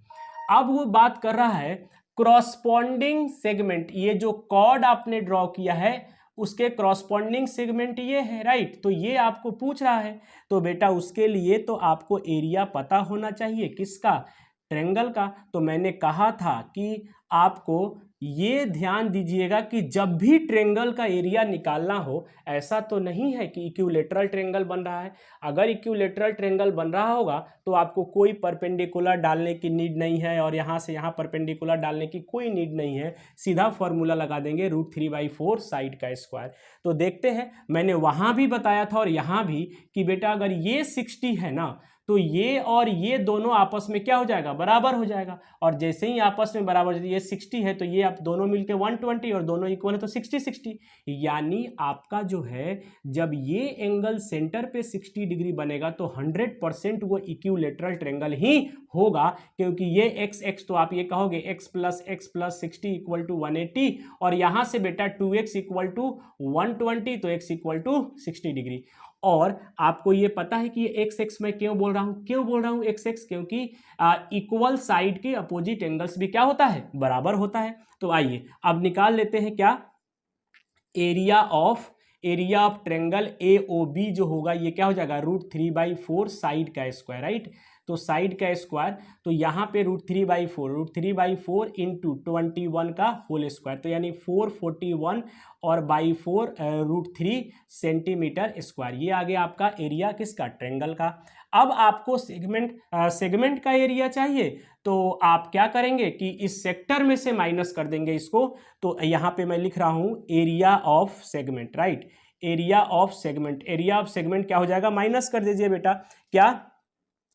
A: अब वो बात कर रहा है क्रॉसपॉन्डिंग सेगमेंट, ये जो कॉर्ड आपने ड्रॉ किया है उसके क्रॉसपॉन्डिंग सेगमेंट ये है, राइट। तो ये आपको पूछ रहा है, तो बेटा उसके लिए तो आपको एरिया पता होना चाहिए, किसका, ट्रायंगल का। तो मैंने कहा था कि आपको ये ध्यान दीजिएगा कि जब भी ट्रायंगल का एरिया निकालना हो, ऐसा तो नहीं है कि इक्विलेटरल ट्रायंगल बन रहा है। अगर इक्विलेटरल ट्रायंगल बन रहा होगा तो आपको कोई परपेंडिकुलर डालने की नीड नहीं है, और यहाँ से यहाँ परपेंडिकुलर डालने की कोई नीड नहीं है, सीधा फॉर्मूला लगा देंगे √3/4 साइड का स्क्वायर। तो देखते हैं, मैंने वहाँ भी बताया था और यहाँ भी कि बेटा अगर ये 60 है ना, तो ये और ये दोनों आपस में क्या हो जाएगा, बराबर हो जाएगा। और जैसे ही आपस में बराबर, ये 60 है तो ये आप दोनों मिलके 120, और दोनों इक्वल है तो 60/60, यानी आपका जो है जब ये एंगल सेंटर पे 60 डिग्री बनेगा तो 100% वो इक्विलेटरल ट्रायंगल ही होगा, क्योंकि ये x तो आप ये कहोगे x + 60 = 180, और यहां से बेटा 2x = 120, तो x = 60 डिग्री। और आपको ये पता है कि ये x मैं क्यों बोल रहा हूं x, क्योंकि इक्वल साइड के अपोजिट एंगल्स भी क्या होता है, बराबर होता है। तो आइए अब निकाल लेते हैं क्या, एरिया ऑफ ट्रायंगल AOB जो होगा ये क्या हो जाएगा, √3/4 साइड का स्क्वायर, राइट। तो साइड का स्क्वायर, तो यहाँ पे √3/4 इंटू 21 का होल स्क्वायर, तो यानी 441 और बाई 4 √3 सेंटीमीटर स्क्वायर, ये आ गया आपका एरिया किसका, ट्रायंगल का। अब आपको सेगमेंट का एरिया चाहिए, तो आप क्या करेंगे कि इस सेक्टर में से माइनस कर देंगे इसको। तो यहाँ पे मैं लिख रहा हूँ area of segment, right, area of segment क्या हो जाएगा, माइनस कर दीजिए बेटा, क्या,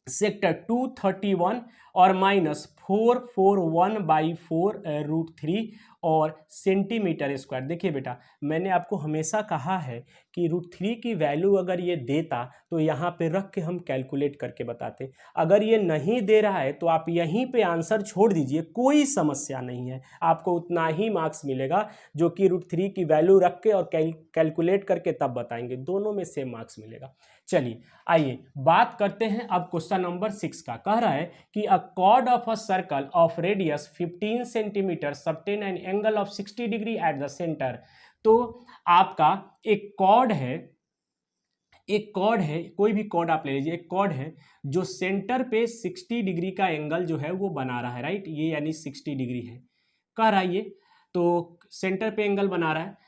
A: सेक्टर 231 और माइनस 441/4 √3 और सेंटीमीटर स्क्वायर। देखिए बेटा, मैंने आपको हमेशा कहा है कि √3 की वैल्यू अगर ये देता तो यहाँ पे रख के हम कैलकुलेट करके बताते। अगर ये नहीं दे रहा है तो आप यहीं पे आंसर छोड़ दीजिए, कोई समस्या नहीं है, आपको उतना ही मार्क्स मिलेगा जो कि √3 की वैल्यू रख के और कैलकुलेट करके तब बताएंगे, दोनों में सेम मार्क्स मिलेगा। चलिए आइए बात करते हैं अब क्वेश्चन नंबर 6 का। कह रहा है कि a chord of a circle of radius 15 centimetre subtend an angle of 60 degree at the centre. तो आपका एक कॉर्ड है एक कॉर्ड है, कोई भी कॉर्ड आप ले लीजिए, एक कॉर्ड है जो सेंटर पे 60 डिग्री का एंगल जो है वो बना रहा है, राइट, ये यानी 60 डिग्री है, कह रहा है ये, तो सेंटर पे एंगल बना रहा है।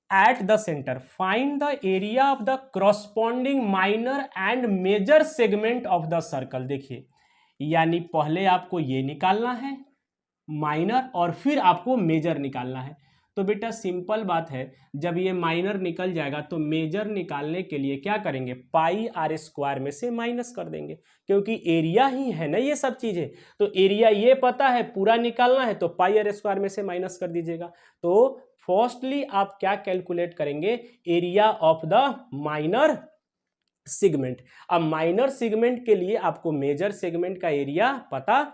A: At the centre find the area of the corresponding minor and major segment of the circle. देखिए, यानी पहले आपको ये निकालना है माइनर और फिर आपको मेजर निकालना है। तो बेटा सिंपल बात है, जब ये माइनर निकल जाएगा तो मेजर निकालने के लिए क्या करेंगे, पाई आर स्क्वायर में से माइनस कर देंगे, क्योंकि एरिया ही है ना ये सब चीजें। तो एरिया ये पता है, पूरा निकालना है तो पाई आर स्क्वायर में से माइनस कर दीजिएगा। तो फर्स्टली आप क्या कैलकुलेट करेंगे, area of the minor segment. अब माइनर सेगमेंट के लिए आपको मेजर सेगमेंट का एरिया पता,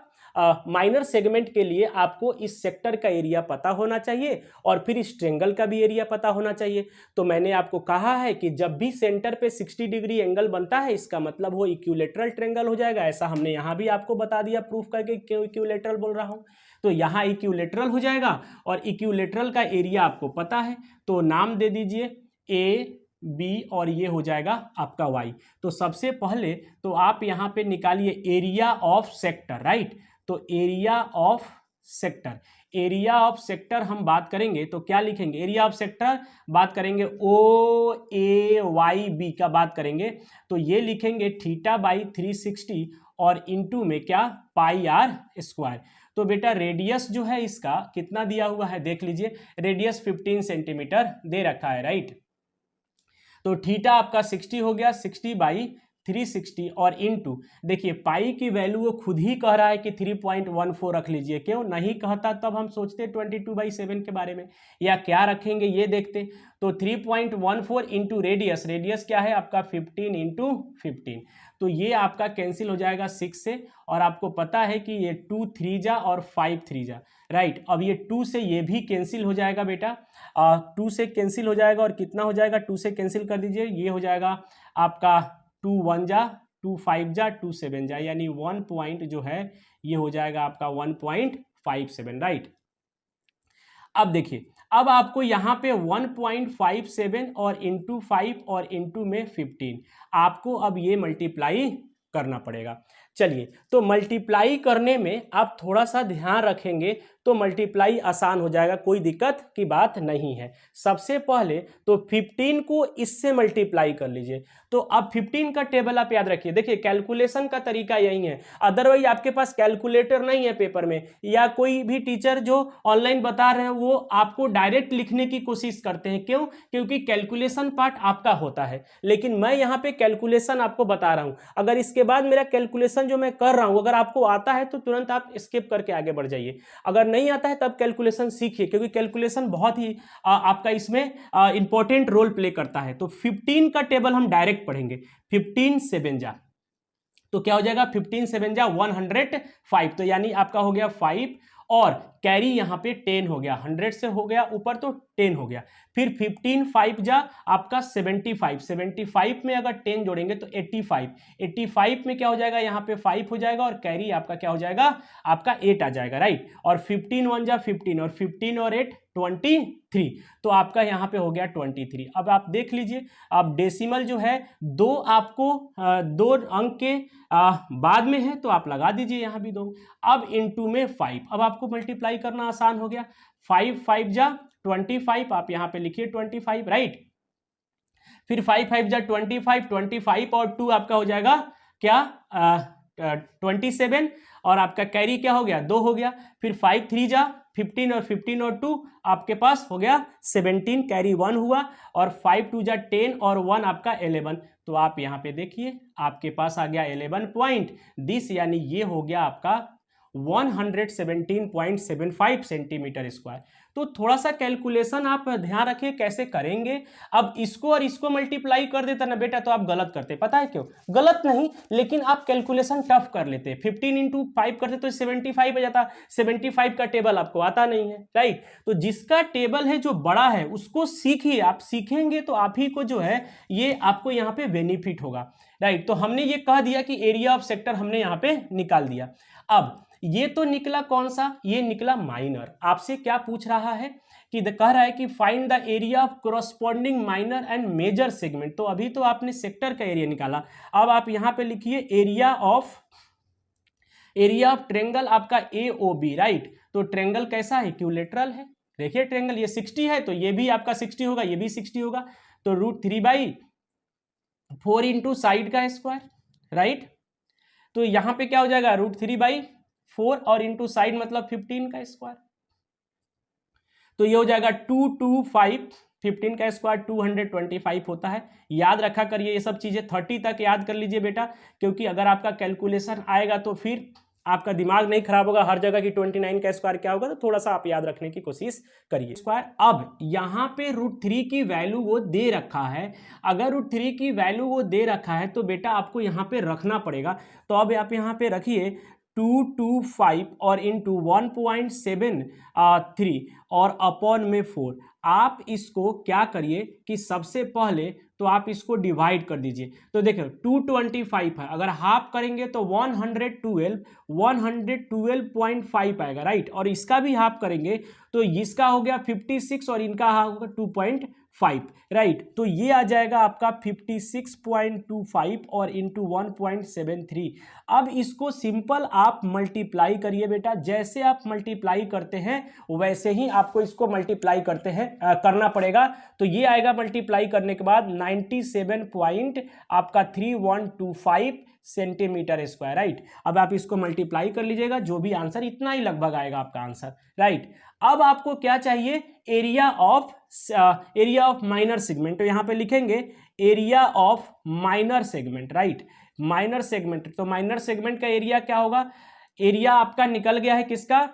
A: माइनर सेगमेंट के लिए आपको इस सेक्टर का एरिया पता होना चाहिए और फिर इस ट्रेंगल का भी एरिया पता होना चाहिए। तो मैंने आपको कहा है कि जब भी सेंटर पे 60 डिग्री एंगल बनता है इसका मतलब वो इक्विलेटरल ट्रेंगल हो जाएगा। ऐसा हमने यहाँ भी आपको बता दिया प्रूफ करके क्यों इक्विलेटरल बोल रहा हूँ। तो यहाँ इक्विलेटरल हो जाएगा और इक्विलेटरल का एरिया आपको पता है, तो नाम दे दीजिए ए बी और ये हो जाएगा आपका वाई। तो सबसे पहले तो आप यहाँ पे निकालिए एरिया ऑफ सेक्टर, राइट। तो area of sector, area of sector हम बात करेंगे तो क्या लिखेंगे, एरिया ऑफ सेक्टर बात करेंगे ओ ए वाई बी का बात करेंगे तो ये लिखेंगे थीटा बाई 360 और इनटू में क्या, पाई आर स्क्वायर। तो बेटा रेडियस जो है इसका कितना दिया हुआ है देख लीजिए, रेडियस 15 सेंटीमीटर दे रखा है, राइट। तो थीटा आपका 60 हो गया, 60 बाई 360 और इनटू, देखिए पाई की वैल्यू वो खुद ही कह रहा है कि 3.14 रख लीजिए, क्यों नहीं कहता तब हम सोचते 22/7 के बारे में, या क्या रखेंगे ये देखते। तो 3.14 इंटू रेडियस, रेडियस क्या है आपका 15 इंटू 15, तो ये आपका कैंसिल हो जाएगा 6 से, और आपको पता है कि ये 2 3 जा और 5 3 जा, राइट। अब ये 2 से ये भी कैंसिल हो जाएगा बेटा, 2 से कैंसिल हो जाएगा और कितना हो जाएगा, 2 से कैंसिल कर दीजिए, ये हो जाएगा आपका 2 1 जा, 2 5 जा, 2 7 जा, यानी 1 पॉइंट जो है ये हो जाएगा आपका 1.57, राइट। अब देखिए, अब आपको यहाँ पे 1.57 और इंटू 5 और इंटू में 15 आपको अब ये मल्टीप्लाई करना पड़ेगा। चलिए, तो मल्टीप्लाई करने में आप थोड़ा सा ध्यान रखेंगे तो मल्टीप्लाई आसान हो जाएगा, कोई दिक्कत की बात नहीं है। सबसे पहले तो 15 को इससे मल्टीप्लाई कर लीजिए। तो अब 15 का टेबल आप याद रखिए, देखिए कैलकुलेशन का तरीका यही है, अदरवाइज आपके पास कैलकुलेटर नहीं है पेपर में, या कोई भी टीचर जो ऑनलाइन बता रहे हैं वो आपको डायरेक्ट लिखने की कोशिश करते हैं, क्यों, क्योंकि कैलकुलेशन पार्ट आपका होता है, लेकिन मैं यहाँ पे कैलकुलेशन आपको बता रहा हूँ। अगर इसके बाद मेरा कैलकुलेशन जो मैं कर रहा हूँ अगर आपको आता है तो तुरंत आप स्किप करके आगे बढ़ जाइए, अगर नहीं आता है तब कैलकुलेशन सीखिए, क्योंकि कैलकुलेशन बहुत ही आपका इसमें इंपॉर्टेंट रोल प्ले करता है। तो 15 का टेबल हम डायरेक्ट पढ़ेंगे, 15 7 जा, तो क्या हो जाएगा 15 7 जा 105, तो यानी आपका हो गया 5 और कैरी यहाँ पे 10 हो गया, 100 से हो गया ऊपर तो 10 हो गया, फिर 15 5 जा आपका 75, 75 में अगर 10 जोड़ेंगे तो 85, 85 में क्या हो जाएगा यहाँ पे 5 हो जाएगा और कैरी आपका क्या हो जाएगा आपका 8 आ जाएगा, राइट। और 15 1 जा 15 और 15 और 8 23, तो आपका यहाँ पे हो गया 23। अब आप देख लीजिए, अब डेसिमल जो है दो आपको 2 अंक के बाद में है तो आप लगा दीजिए यहाँ भी 2, अब इनटू में 5, अब आपको मल्टीप्लाई करना आसान हो गया, 5 5 जा 25, आप यहाँ पे लिखिए 25, राइट। फिर 5 5 जा 25, 25 और 2 आपका हो जाएगा क्या 27, और आपका कैरी क्या हो गया 2 हो गया, फिर 5 3 जा 15 और 15 और 2 आपके पास हो गया 17, कैरी 1 हुआ, और 5 2 जा 10 और 1 आपका 11, तो आप यहाँ पे देखिए आपके पास आ गया 11 पॉइंट दिस, यानी ये हो गया आपका 117.75 सेंटीमीटर स्क्वायर। तो थोड़ा सा कैलकुलेशन आप ध्यान रखिए कैसे करेंगे। अब इसको और इसको मल्टीप्लाई कर देता ना बेटा तो आप गलत करते, पता है क्यों, गलत नहीं लेकिन आप कैलकुलेशन टफ कर लेते, 15 इंटू 5 करते तो 75 आ जाता, 75 का टेबल आपको आता नहीं है, राइट। तो जिसका टेबल है जो बड़ा है उसको सीखिए, आप सीखेंगे तो आप ही को जो है ये आपको यहाँ पे बेनिफिट होगा, राइट। तो हमने ये कह दिया कि एरिया ऑफ सेक्टर हमने यहाँ पे निकाल दिया। अब ये तो निकला कौन सा, ये निकला माइनर। आपसे क्या पूछ रहा है कि कह रहा है कि find the area of corresponding minor and major segment. तो अभी तो आपने सेक्टर का एरिया निकाला, अब आप यहां पे लिखिए एरिया ऑफ ट्रेंगल आपका AOB, राइट। तो ट्रेंगल कैसा है, इक्विलैटरल है। देखिए ट्रेंगल ये 60 है तो ये भी आपका 60 होगा, ये भी 60 होगा। तो √3/4 इंटू साइड का स्क्वायर, राइट। तो यहां पे क्या हो जाएगा, √3/4 और इंटू साइड मतलब 15 का स्क्वायर। तो ये हो जाएगा 225, 15 का स्क्वायर 225 होता है। याद रखा करिए ये सब चीजें, 30 तक याद कर लीजिए बेटा, क्योंकि अगर आपका कैलकुलेशन आएगा तो फिर आपका दिमाग नहीं खराब होगा हर जगह की 29 का स्क्वायर क्या होगा। तो थोड़ा सा आप याद रखने की कोशिश करिए। स्क्वायर अब यहाँ पे √3 की वैल्यू वो दे रखा है, अगर √3 की वैल्यू वो दे रखा है तो बेटा आपको यहाँ पे रखना पड़ेगा। तो अब आप यहाँ पे रखिए 225 और इंटू 1.73 और अपॉन में 4। आप इसको क्या करिए कि सबसे पहले तो आप इसको डिवाइड कर दीजिए। तो देखो 225 है, अगर हाफ करेंगे तो 112.5 आएगा, राइट। और इसका भी हाफ करेंगे तो इसका हो गया 56 और इनका होगा 2.5, राइट। तो ये आ जाएगा आपका 56.25 और इंटू 1.73। अब इसको सिंपल आप मल्टीप्लाई करिए बेटा, जैसे आप मल्टीप्लाई करते हैं वैसे ही आपको इसको मल्टीप्लाई करना पड़ेगा। तो ये आएगा मल्टीप्लाई करने के बाद 97.3125 सेंटीमीटर स्क्वायर, राइट। अब आप इसको मल्टीप्लाई कर लीजिएगा, जो भी आंसर इतना ही लगभग आएगा आपका आंसर, राइट। अब आपको क्या चाहिए, एरिया ऑफ माइनर सेगमेंट। तो यहां पे लिखेंगे area of minor segment, right. Minor segment, तो माइनर सेगमेंट का एरिया क्या होगा, एरिया आपका निकल गया है किसका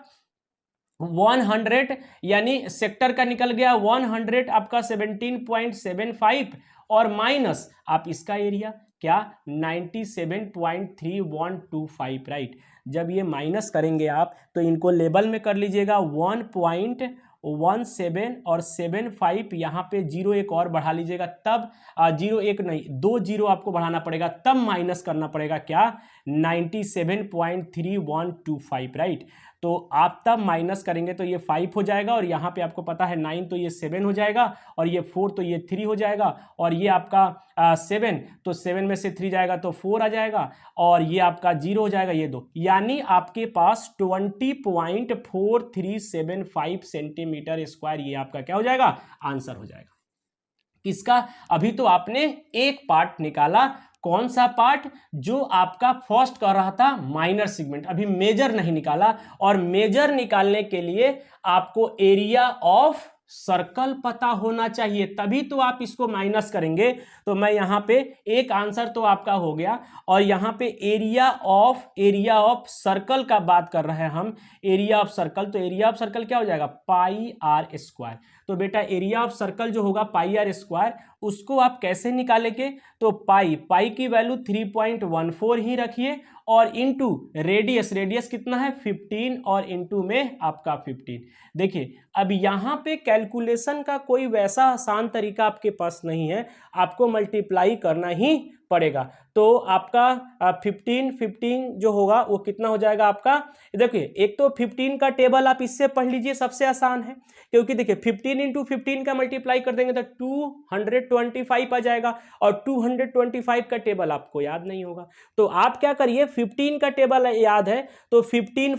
A: 100, यानी सेक्टर का निकल गया 100 आपका 17.75 और माइनस आप इसका एरिया क्या 97.3125, राइट। जब ये माइनस करेंगे आप तो इनको लेबल में कर लीजिएगा 1.17 और 75, यहाँ पे 0 एक और बढ़ा लीजिएगा, तब 0 एक नहीं 2 0 आपको बढ़ाना पड़ेगा, तब माइनस करना पड़ेगा क्या 97.3125, राइट। तो आप तब माइनस करेंगे तो ये 5 हो जाएगा और यहाँ पे आपको पता है 9 तो ये 7 हो जाएगा और ये 4 तो ये 3 हो जाएगा और ये आपका 7 तो 7 में से 3 जाएगा तो 4 आ जाएगा और ये आपका 0 हो जाएगा, ये 2, यानी आपके पास 20.4375 सेंटीमीटर स्क्वायर ये आपका क्या हो जाएगा आंसर हो जाएगा। किसका, अभी तो आपने एक पार्ट निकाला, कौन सा पार्ट, जो आपका फर्स्ट कर रहा था माइनर सेगमेंट, अभी मेजर नहीं निकाला। और मेजर निकालने के लिए आपको एरिया ऑफ सर्कल पता होना चाहिए, तभी तो आप इसको माइनस करेंगे। तो मैं यहाँ पे एक आंसर तो आपका हो गया और यहाँ पे एरिया ऑफ सर्कल का बात कर रहे हैं हम, एरिया ऑफ सर्कल। तो एरिया ऑफ सर्कल क्या हो जाएगा πr²। तो बेटा एरिया ऑफ सर्कल जो होगा πr², उसको आप कैसे निकालेंगे, तो पाई की वैल्यू 3.14 ही रखिए और इंटू रेडियस कितना है 15 और इंटू में आपका 15। देखिए अब यहाँ पे कैलकुलेशन का कोई वैसा आसान तरीका आपके पास नहीं है, आपको मल्टीप्लाई करना ही पड़ेगा। तो आपका 15 जो होगा वो कितना हो जाएगा आपका, देखिए एक तो 15 का टेबल आप इससे पढ़ लीजिए, सबसे आसान है, क्योंकि देखिए 15 इंटू 15 का मल्टीप्लाई कर देंगे तो 225 आ जाएगा और 225 का टेबल आपको याद नहीं होगा। तो आप क्या करिए 15 का टेबल याद है तो 15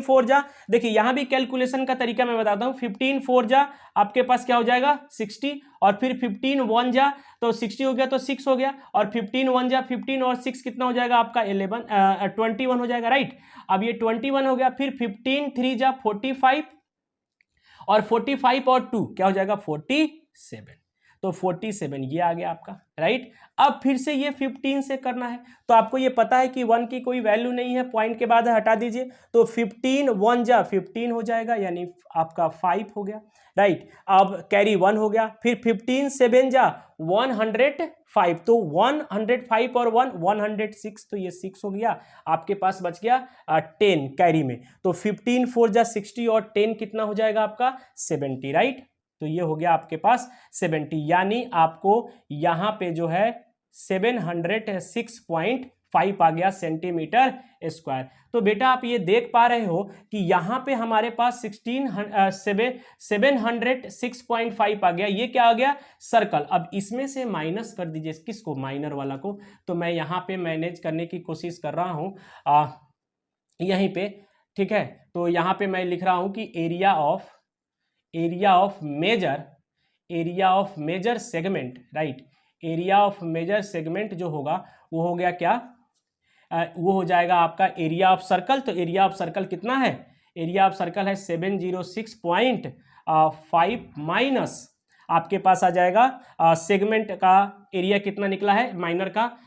A: 4 जा, देखिए यहां भी कैलकुलेशन का तरीका मैं बताता हूं। 15 4 जा आपके पास क्या हो जाएगा 60 और फिर 15 1 जा तो 60 हो गया तो 6 हो गया और 15 1 जा 15 और 6 कितना हो जाएगा आपका 21 हो जाएगा, राइट। अब ये 21 हो गया, फिर 15 3 जा 45 और 45 और 2 क्या हो जाएगा 47, तो 47 ये आ गया आपका, राइट। अब फिर से ये 15 से करना है, तो आपको ये पता है कि 1 की कोई वैल्यू नहीं है, पॉइंट के बाद हटा दीजिए, तो 15 1 जा 15 हो जाएगा, यानी आपका 5 हो गया, राइट। अब कैरी 1 हो गया, फिर 15 7 जा 105, तो 105 और 106, तो ये 6 हो गया, आपके पास बच गया 10 कैरी में, तो 15 4 जा 60 और 10 कितना हो जाएगा आपका 70, राइट। तो ये हो गया आपके पास 70, यानी आपको यहाँ पे जो है 706.5 5 आ गया सेंटीमीटर स्क्वायर। तो बेटा आप ये देख पा रहे हो कि यहाँ पे हमारे पास 706.5 आ गया। ये क्या आ गया? सर्कल। अब इसमें से माइनस कर दीजिए किसको? माइनर वाला को। तो मैं यहाँ पे मैनेज करने की कोशिश कर रहा हूँ यहीं पे, ठीक है। तो यहाँ पे मैं लिख रहा हूँ कि area of major segment, right. Area of major segment जो होगा वो हो गया क्या? वो हो जाएगा आपका एरिया ऑफ सर्कल। तो एरिया ऑफ सर्कल कितना है? एरिया ऑफ सर्कल है 706.5 माइनस आपके पास आ जाएगा सेगमेंट का एरिया कितना निकला है माइनर का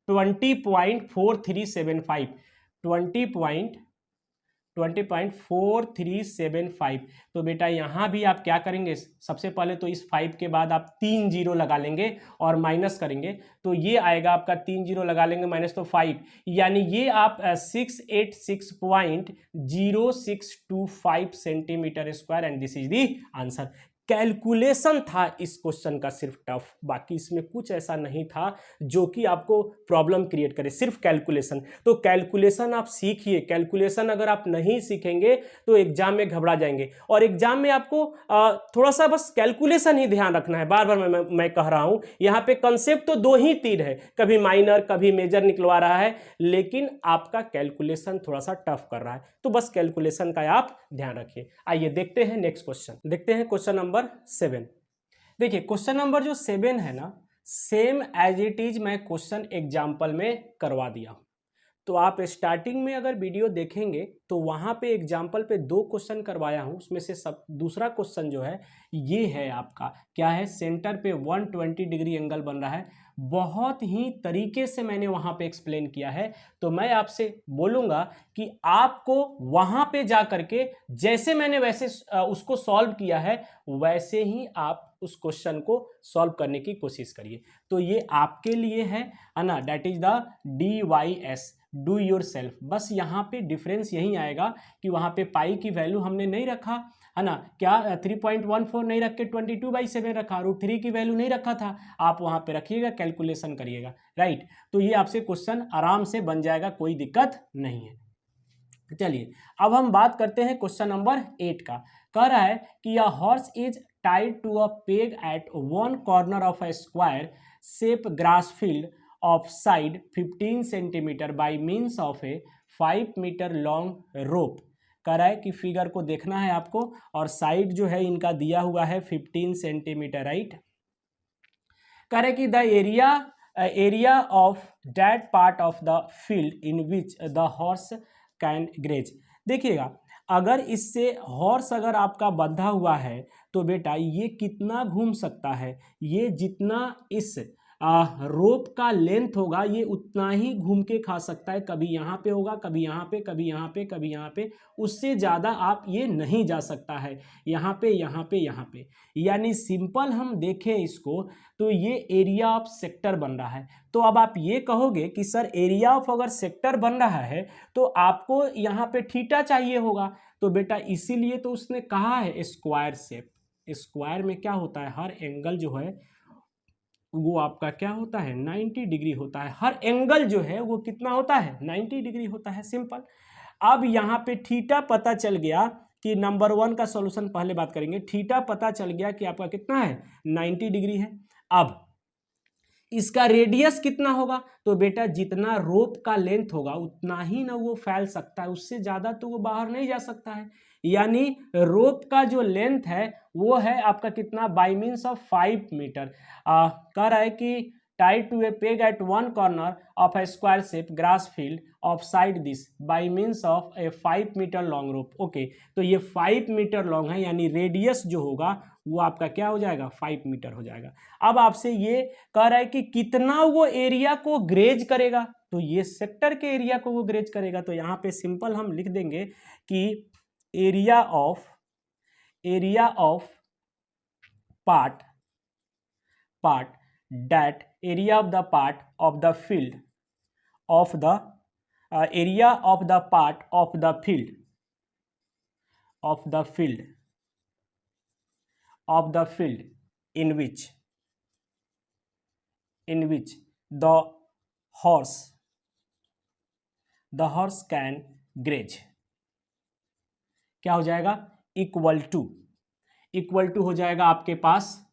A: 20.4375 20.4375। तो बेटा यहाँ भी आप क्या करेंगे? सबसे पहले तो इस 5 के बाद आप 3 जीरो लगा लेंगे और माइनस करेंगे, तो ये आएगा आपका 3 जीरो लगा लेंगे माइनस तो 5, यानी ये आप 686.0625 centimetre square, and this is the answer. Calculation था इस क्वेश्चन का सिर्फ टफ, बाकी इसमें कुछ ऐसा नहीं था जो कि आपको प्रॉब्लम क्रिएट करे, सिर्फ कैलकुलेशन। तो कैलकुलेशन आप सीखिए। कैलकुलेशन अगर आप नहीं सीखेंगे तो एग्जाम में घबरा जाएंगे, और एग्जाम में आपको थोड़ा सा बस कैलकुलेशन ही ध्यान रखना है। बार बार मैं कह रहा हूं, यहाँ पे कंसेप्ट तो 2 ही तीर है, कभी माइनर कभी मेजर निकलवा रहा है, लेकिन आपका कैलकुलेशन थोड़ा सा टफ कर रहा है। तो बस कैलकुलेशन का आप ध्यान रखिए। आइए देखते हैं नेक्स्ट क्वेश्चन। देखते हैं क्वेश्चन नंबर 7। देखिए क्वेश्चन नंबर जो 7 है ना, सेम एज इट इज मैं क्वेश्चन एग्जाम्पल में करवा दिया हूं। तो आप स्टार्टिंग में अगर वीडियो देखेंगे तो वहां पे एग्जाम्पल पे 2 क्वेश्चन करवाया हूं, उसमें से सब दूसरा क्वेश्चन जो है ये है आपका, क्या है? सेंटर पे 120 डिग्री एंगल बन रहा है। बहुत ही तरीके से मैंने वहां पे एक्सप्लेन किया है। तो मैं आपसे बोलूंगा कि आपको वहां पे जा करके जैसे मैंने वैसे उसको सॉल्व किया है, वैसे ही आप उस क्वेश्चन को सॉल्व करने की कोशिश करिए। तो ये आपके लिए है ना, that is the DYS, do your self. बस यहाँ पे डिफरेंस यही आएगा कि वहाँ पे पाई की वैल्यू हमने नहीं रखा है ना, क्या 3.14 नहीं रख के 22/7 रखा, √3 की वैल्यू नहीं रखा था, आप वहाँ पे रखिएगा, कैलकुलेशन करिएगा, राइट। तो ये आपसे क्वेश्चन आराम से बन जाएगा, कोई दिक्कत नहीं है। चलिए अब हम बात करते हैं क्वेश्चन नंबर 8 का। कह रहा है कि a horse is tied to a peg at one corner of a square shape grass field of side 15 centimetre by means of a 5 metre long rope. कह रहा है कि फिगर को देखना है आपको, और साइड जो है इनका दिया हुआ है 15 सेंटीमीटर, राइट। कह रहे कि the area of that part of the field in which the horse can graze. देखिएगा, अगर इससे हॉर्स अगर आपका बंधा हुआ है तो बेटा ये कितना घूम सकता है? ये जितना इस रोप का लेंथ होगा ये उतना ही घूम के खा सकता है। कभी यहाँ पे होगा, कभी यहाँ पे, कभी यहाँ पे, कभी यहाँ पे, उससे ज़्यादा आप ये नहीं जा सकता है। यहाँ पे, यहाँ पे, यहाँ पे, यानी सिंपल हम देखें इसको तो ये एरिया ऑफ सेक्टर बन रहा है। तो अब आप ये कहोगे कि सर एरिया ऑफ अगर सेक्टर बन रहा है तो आपको यहाँ पे थीटा चाहिए होगा। तो बेटा इसीलिए तो उसने कहा है स्क्वायर शेप। स्क्वायर में क्या होता है, हर एंगल जो है वो आपका क्या होता है, 90 डिग्री होता है। हर एंगल जो है वो कितना होता है, 90 डिग्री होता है, सिंपल। अब यहाँ पे थीटा पता चल गया कि नंबर 1 का सॉल्यूशन पहले बात करेंगे। थीटा पता चल गया कि आपका कितना है, 90 डिग्री है। अब इसका रेडियस कितना होगा? तो बेटा जितना रोप का लेंथ होगा उतना ही ना वो फैल सकता है, उससे ज़्यादा तो वो बाहर नहीं जा सकता है। यानी रोप का जो लेंथ है वो है आपका कितना, बाई मीन्स ऑफ 5 मीटर। कह रहा है कि tied to a peg at one corner of a square shape grass field of side this by means of a 5 metre long rope. Okay, तो ये 5 मीटर लॉन्ग है, यानी रेडियस जो होगा वो आपका क्या हो जाएगा, 5 मीटर हो जाएगा। अब आपसे ये कह रहा है कि कितना वो एरिया को ग्रेज करेगा, तो ये सेक्टर के एरिया को वो ग्रेज करेगा। तो यहाँ पे सिंपल हम लिख देंगे कि area of part that area of the part of the field of the area of the part of the field in which the horse the horse can graze, क्या हो जाएगा, इक्वल टू हो जाएगा आपके पास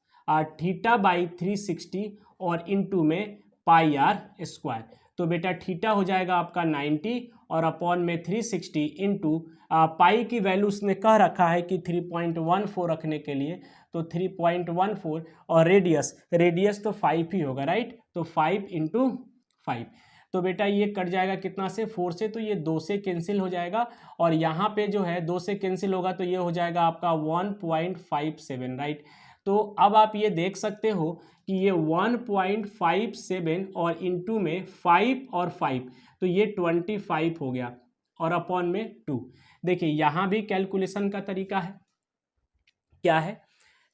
A: थीटा बाई 360 और into में पाई are square. तो बेटा थीटा हो जाएगा आपका 90 और अपॉन में 360 इंटू पाई की वैल्यू उसने कह रखा है कि 3.14 रखने के लिए, तो 3.14 और रेडियस तो 5 ही होगा, राइट। तो 5 इंटू 5, तो बेटा ये कट जाएगा कितना से, 4 से, तो ये 2 से कैंसिल हो जाएगा और यहाँ पे जो है 2 से कैंसिल होगा तो ये हो जाएगा आपका 1.57, राइट। तो अब आप ये देख सकते हो कि ये 1.57 और इनटू में 5 और 5, तो ये 25 हो गया और अपॉन में 2। देखिए यहाँ भी कैलकुलेशन का तरीका है, क्या है,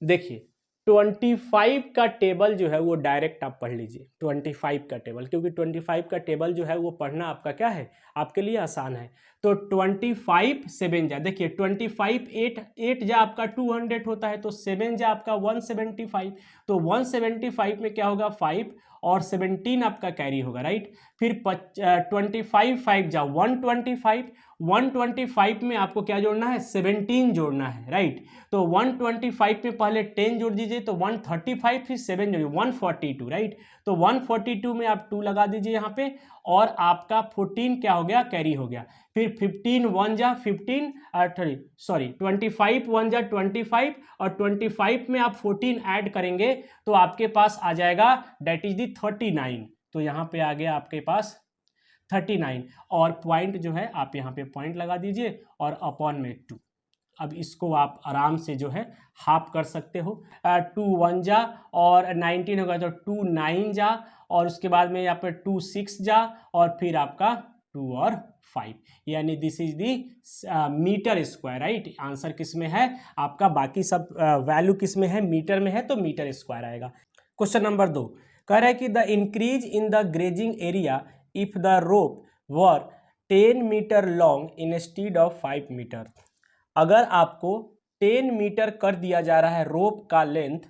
A: देखिए 25 का टेबल जो है वो डायरेक्ट आप पढ़ लीजिए, 25 का टेबल, क्योंकि 25 का टेबल जो है वो पढ़ना आपका क्या है, आपके लिए आसान है। तो 25 7 जा, देखिए 25 8 जा आपका 200 होता है, तो 7 जा आपका 175, तो 175 में क्या होगा 5 और 17 आपका कैरी होगा, राइट। फिर 25 5 जा 125 में आपको क्या जोड़ना है, 17 जोड़ना है, राइट। तो 125 में पहले 10 जोड़ दीजिए, तो 135 फिर 7 जोड़िए 142, राइट। तो 142 में आप 2 लगा दीजिए यहाँ पे और आपका 14 क्या हो गया, कैरी हो गया। फिर 15 1 जा 15 25 1 जा 25 और 25 में आप 14 ऐड करेंगे तो आपके पास आ जाएगा डेट इज दी 39। तो यहाँ पे आ गया आपके पास 39 और पॉइंट जो है आप यहाँ पे पॉइंट लगा दीजिए और अपॉन में 2। अब इसको आप आराम से जो है हाफ कर सकते हो, 2 1 जा और 19 होगा तो 2 9 जा और उसके बाद में यहाँ पर 2 6 जा और फिर आपका 2 और 5, यानी this is the metre square, right. Answer किस में है आपका, बाकी सब वैल्यू किस में है, मीटर में है, तो मीटर स्क्वायर आएगा। क्वेश्चन नंबर 2 कह रहा है कि the increase in the grazing area if the rope were 10 metre long instead of 5 metre. अगर आपको 10 मीटर कर दिया जा रहा है रोप का लेंथ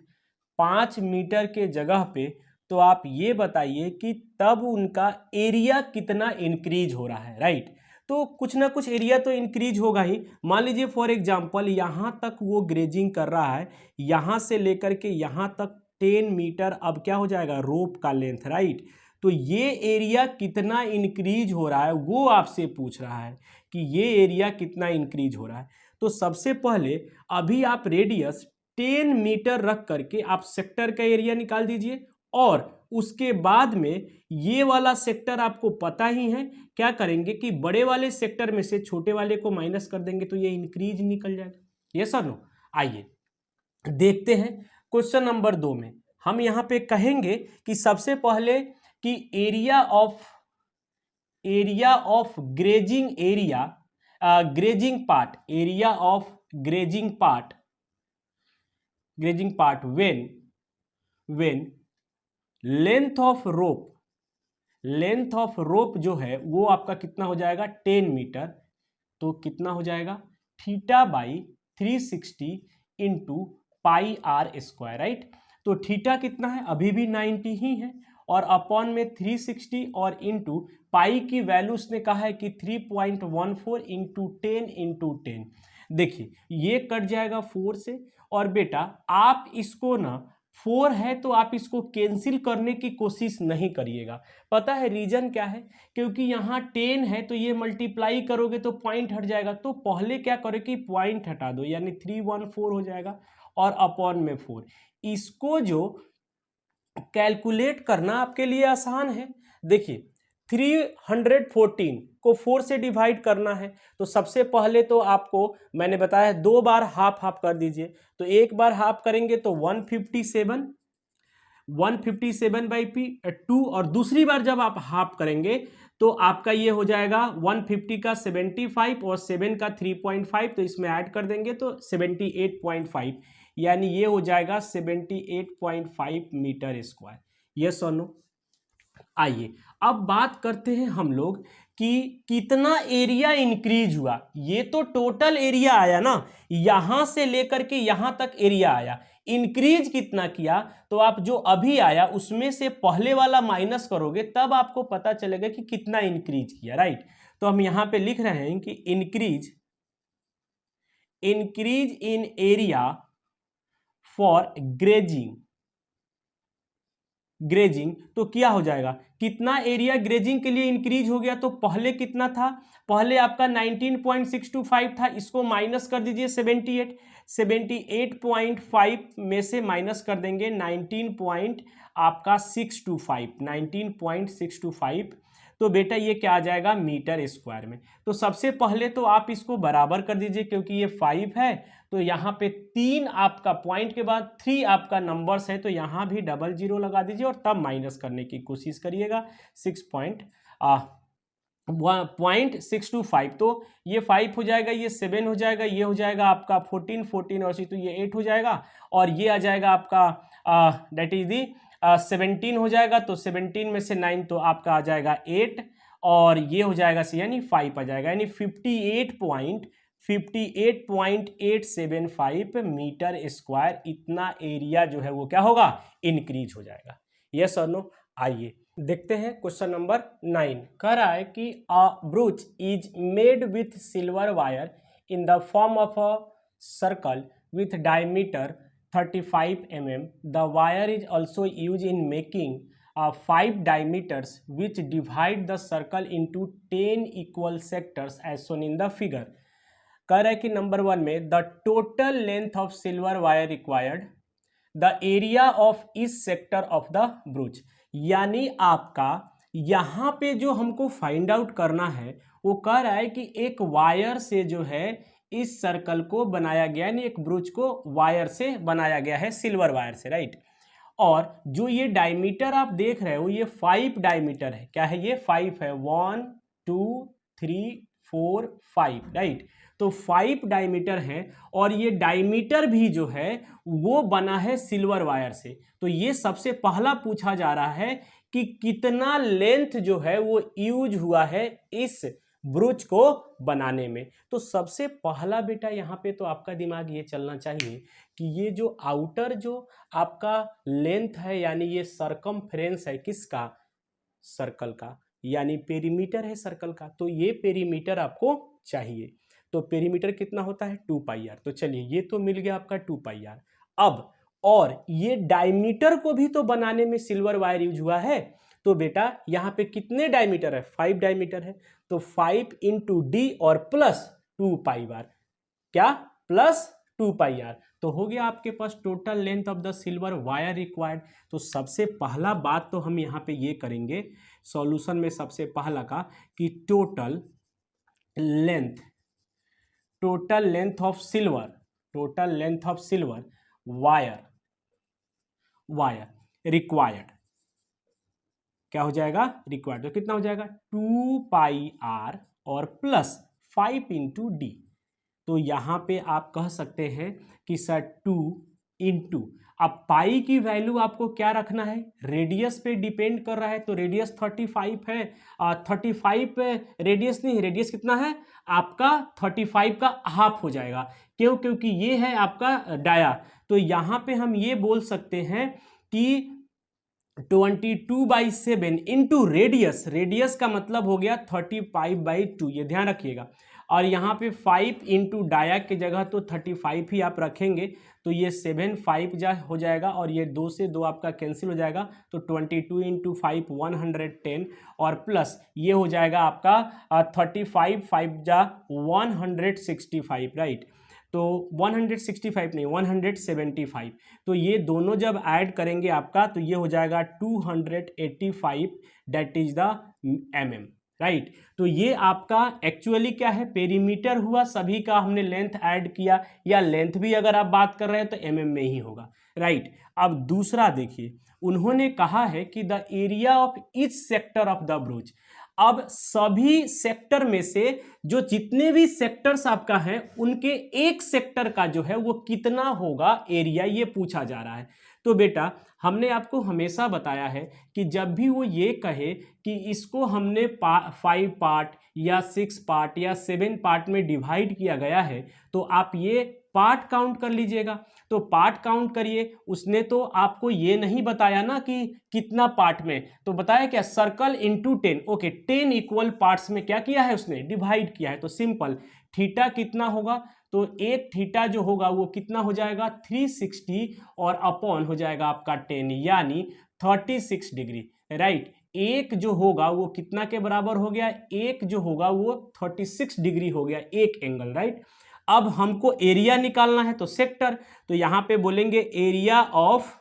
A: 5 मीटर के जगह पे, तो आप ये बताइए कि तब उनका एरिया कितना इंक्रीज हो रहा है, राइट। तो कुछ ना कुछ एरिया तो इंक्रीज होगा ही। मान लीजिए फॉर एग्जांपल यहाँ तक वो ग्रेजिंग कर रहा है, यहाँ से लेकर के यहाँ तक 10 मीटर, अब क्या हो जाएगा रोप का लेंथ, राइट। तो ये एरिया कितना इंक्रीज हो रहा है वो आपसे पूछ रहा है कि ये एरिया कितना इंक्रीज हो रहा है। तो सबसे पहले अभी आप रेडियस 10 मीटर रख करके आप सेक्टर का एरिया निकाल दीजिए और उसके बाद में ये वाला सेक्टर आपको पता ही है, क्या करेंगे कि बड़े वाले सेक्टर में से छोटे वाले को माइनस कर देंगे तो ये इंक्रीज निकल जाएगा। यस और नो। आइए देखते हैं क्वेश्चन नंबर 2 में हम यहाँ पे कहेंगे कि सबसे पहले कि area of grazing area, grazing part, area of grazing part when length of rope जो है वो आपका कितना हो जाएगा 10 मीटर, तो कितना हो जाएगा theta by 360 into pi are square, right. तो थीटा कितना है, अभी भी 90 ही है और अपॉन में 360 और इंटू पाई की वैल्यू उसने कहा है कि 3.14 इंटू 10 इंटू 10। देखिए ये कट जाएगा 4 से और बेटा आप इसको ना 4 है तो आप इसको कैंसिल करने की कोशिश नहीं करिएगा। पता है रीजन क्या है, क्योंकि यहाँ 10 है तो ये मल्टीप्लाई करोगे तो पॉइंट हट जाएगा, तो पहले क्या करो कि पॉइंट हटा दो, यानी 314 हो जाएगा और अपॉन में 4। इसको जो कैलकुलेट करना आपके लिए आसान है। देखिए 314 को 4 से डिवाइड करना है, तो सबसे पहले तो आपको मैंने बताया 2 बार हाफ हाफ कर दीजिए। तो एक बार हाफ करेंगे तो 157 बाई 2 और दूसरी बार जब आप हाफ करेंगे तो आपका ये हो जाएगा 150 का 75 और 7 का 3.5, तो इसमें ऐड कर देंगे तो 78.5, यानी ये हो जाएगा 78.5 मीटर स्क्वायर। यस और नो। आइए अब बात करते हैं हम लोग कि कितना एरिया इंक्रीज हुआ। ये तो टोटल एरिया आया ना, यहां से लेकर के यहां तक एरिया आया, इंक्रीज कितना किया, तो आप जो अभी आया उसमें से पहले वाला माइनस करोगे तब आपको पता चलेगा कि कितना इंक्रीज किया, राइट। तो हम यहाँ पे लिख रहे हैं कि increase in area for grazing तो क्या हो जाएगा, कितना एरिया ग्रेजिंग के लिए इंक्रीज हो गया, तो पहले कितना था, पहले आपका 19.625 था, इसको माइनस कर दीजिए 78.5 में से माइनस कर देंगे 19.625, तो बेटा ये क्या आ जाएगा मीटर स्क्वायर में। तो सबसे पहले तो आप इसको बराबर कर दीजिए, क्योंकि ये 5 है तो यहाँ पे 3 आपका पॉइंट के बाद 3 आपका नंबर्स है, तो यहाँ भी 00 लगा दीजिए और तब माइनस करने की कोशिश करिएगा 6.625, तो ये 5 हो जाएगा, ये 7 हो जाएगा, ये हो जाएगा आपका 14 और तो ये 8 हो जाएगा, और ये आ जाएगा आपका दैट इज दी 17 हो जाएगा, तो 17 में से 9 तो आपका आ जाएगा 8, और ये हो जाएगा यानी 5 आ जाएगा, यानी 58.875 मीटर स्क्वायर इतना एरिया जो है वो क्या होगा, इंक्रीज हो जाएगा। यस और नो। आइए देखते हैं क्वेश्चन नंबर 9। कह रहा है कि a brooch is made with silver wire in the form of a circle with diameter 35 mm. The wire is also used in making 5 diameters which divide the circle into 10 equal sectors as shown in the figure. कह रहा है कि number 1 में the total length of silver wire required, the area of each sector of the ब्रूच, यानी आपका यहाँ पे जो हमको फाइंड आउट करना है वो कह रहा है कि एक वायर से जो है इस सर्कल को बनाया गया, यानी एक ब्रूच को वायर से बनाया गया है, सिल्वर वायर से, राइट। और जो ये डायमीटर आप देख रहे हो ये 5 डायमीटर है, क्या है ये 5 है, 1 2 3 4 5, राइट। तो 5 डायमीटर है और ये डायमीटर भी जो है वो बना है सिल्वर वायर से। तो ये सबसे पहला पूछा जा रहा है कि कितना लेंथ जो है वो यूज हुआ है इस ब्रूच को बनाने में। तो सबसे पहला बेटा यहाँ पे तो आपका दिमाग ये चलना चाहिए कि ये जो आउटर जो आपका लेंथ है, यानी ये सरकमफ्रेंस है किसका, सर्कल का, यानी पेरीमीटर है सर्कल का, तो ये पेरीमीटर आपको चाहिए। तो पेरीमीटर कितना होता है 2πr। तो चलिए ये तो मिल गया आपका 2πr। अब और ये डायमीटर को भी तो बनाने में सिल्वर वायर यूज हुआ है, तो बेटा यहाँ पे कितने डायमीटर है, 5 डायमीटर है, तो 5 इंटू डी और प्लस 2πr, क्या प्लस 2πr, तो हो गया आपके पास total length of the silver wire required. तो सबसे पहला बात तो हम यहाँ पे ये करेंगे सॉल्यूशन में, सबसे पहला का कि total length of silver wire required क्या हो जाएगा, रिक्वायर्ड, तो कितना हो जाएगा 2πr और प्लस 5 इंटू डी। तो यहाँ पे आप कह सकते हैं कि सर 2 इंटू, अब पाई की वैल्यू आपको क्या रखना है, रेडियस पे डिपेंड कर रहा है, तो रेडियस 35 है, 35 रेडियस नहीं, रेडियस कितना है आपका 35 का हाफ हो जाएगा, क्यों, क्योंकि ये है आपका डाया। तो यहाँ पे हम ये बोल सकते हैं कि 22/7 इंटू रेडियस का मतलब हो गया 35/2, ये ध्यान रखिएगा। और यहाँ पे 5 इंटू डाया की जगह तो 35 ही आप रखेंगे, तो ये 7 5 हो जाएगा, और ये 2 से 2 आपका कैंसिल हो जाएगा, तो 22 इंटू 5 110, और प्लस ये हो जाएगा आपका 35 5 165, राइट। तो 165 नहीं 175, तो ये दोनों जब ऐड करेंगे आपका तो ये हो जाएगा 285, that is the mm, right. तो ये आपका एक्चुअली क्या है, पेरीमीटर हुआ, सभी का हमने लेंथ ऐड किया, या लेंथ भी अगर आप बात कर रहे हैं तो mm में ही होगा, राइट। अब दूसरा देखिए, उन्होंने कहा है कि the area of each sector of the ब्रूच, अब सभी सेक्टर में से जो जितने भी सेक्टर्स आपका है उनके एक सेक्टर का जो है वो कितना होगा एरिया, ये पूछा जा रहा है। तो बेटा हमने आपको हमेशा बताया है कि जब भी वो ये कहे कि इसको हमने 5 पार्ट या 6 पार्ट या 7 पार्ट में डिवाइड किया गया है, तो आप ये पार्ट काउंट कर लीजिएगा। तो पार्ट काउंट करिए, उसने तो आपको ये नहीं बताया ना कि कितना पार्ट में, तो बताया क्या, circle into 10। Okay, 10 equal parts में क्या किया है उसने, डिवाइड किया है। तो सिंपल, थीटा कितना होगा, तो एक थीटा जो होगा वो कितना हो जाएगा 360 और अपॉन हो जाएगा आपका 10 यानी 36 डिग्री, राइट। एक जो होगा वो कितना के बराबर हो गया, एक जो होगा वो 36 डिग्री हो गया, एक एंगल, राइट। अब हमको एरिया निकालना है तो सेक्टर, तो यहां पे बोलेंगे area of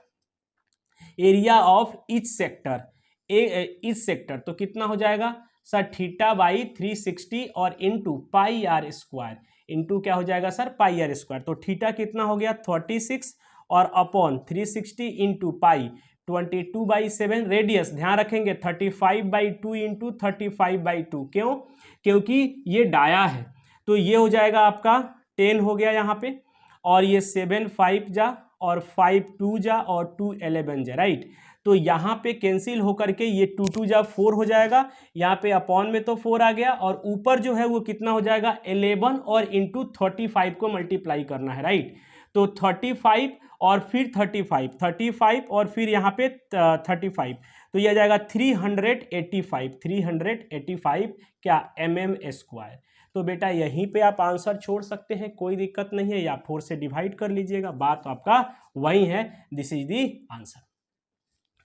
A: each sector, each sector तो कितना हो जाएगा सर, थीटा बाई 360 और into pi are square, into क्या हो जाएगा सर, पाई आर स्क्वायर। तो थीटा कितना हो गया 36 और अपॉन 360 इंटू पाई 22/7, रेडियस ध्यान रखेंगे 35/2 इंटू 35/2, क्यों, क्योंकि ये डाया है। तो ये हो जाएगा आपका 10 हो गया यहाँ पे, और ये 7 5 जा और 5 2 जा और 2 11 जा, राइट। तो यहाँ पे कैंसिल होकर के ये 2 2 जा 4 हो जाएगा, यहाँ पे अपॉन में तो 4 आ गया, और ऊपर जो है वो कितना हो जाएगा 11 और इंटू 35 को मल्टीप्लाई करना है, राइट। तो 35 और फिर 35 और फिर यहाँ पे 35, तो यह जाएगा 385 क्या mm²। तो बेटा यहीं पे आप आंसर छोड़ सकते हैं, कोई दिक्कत नहीं है, या 4 से डिवाइड कर लीजिएगा, बात आपका वही है। This is the answer.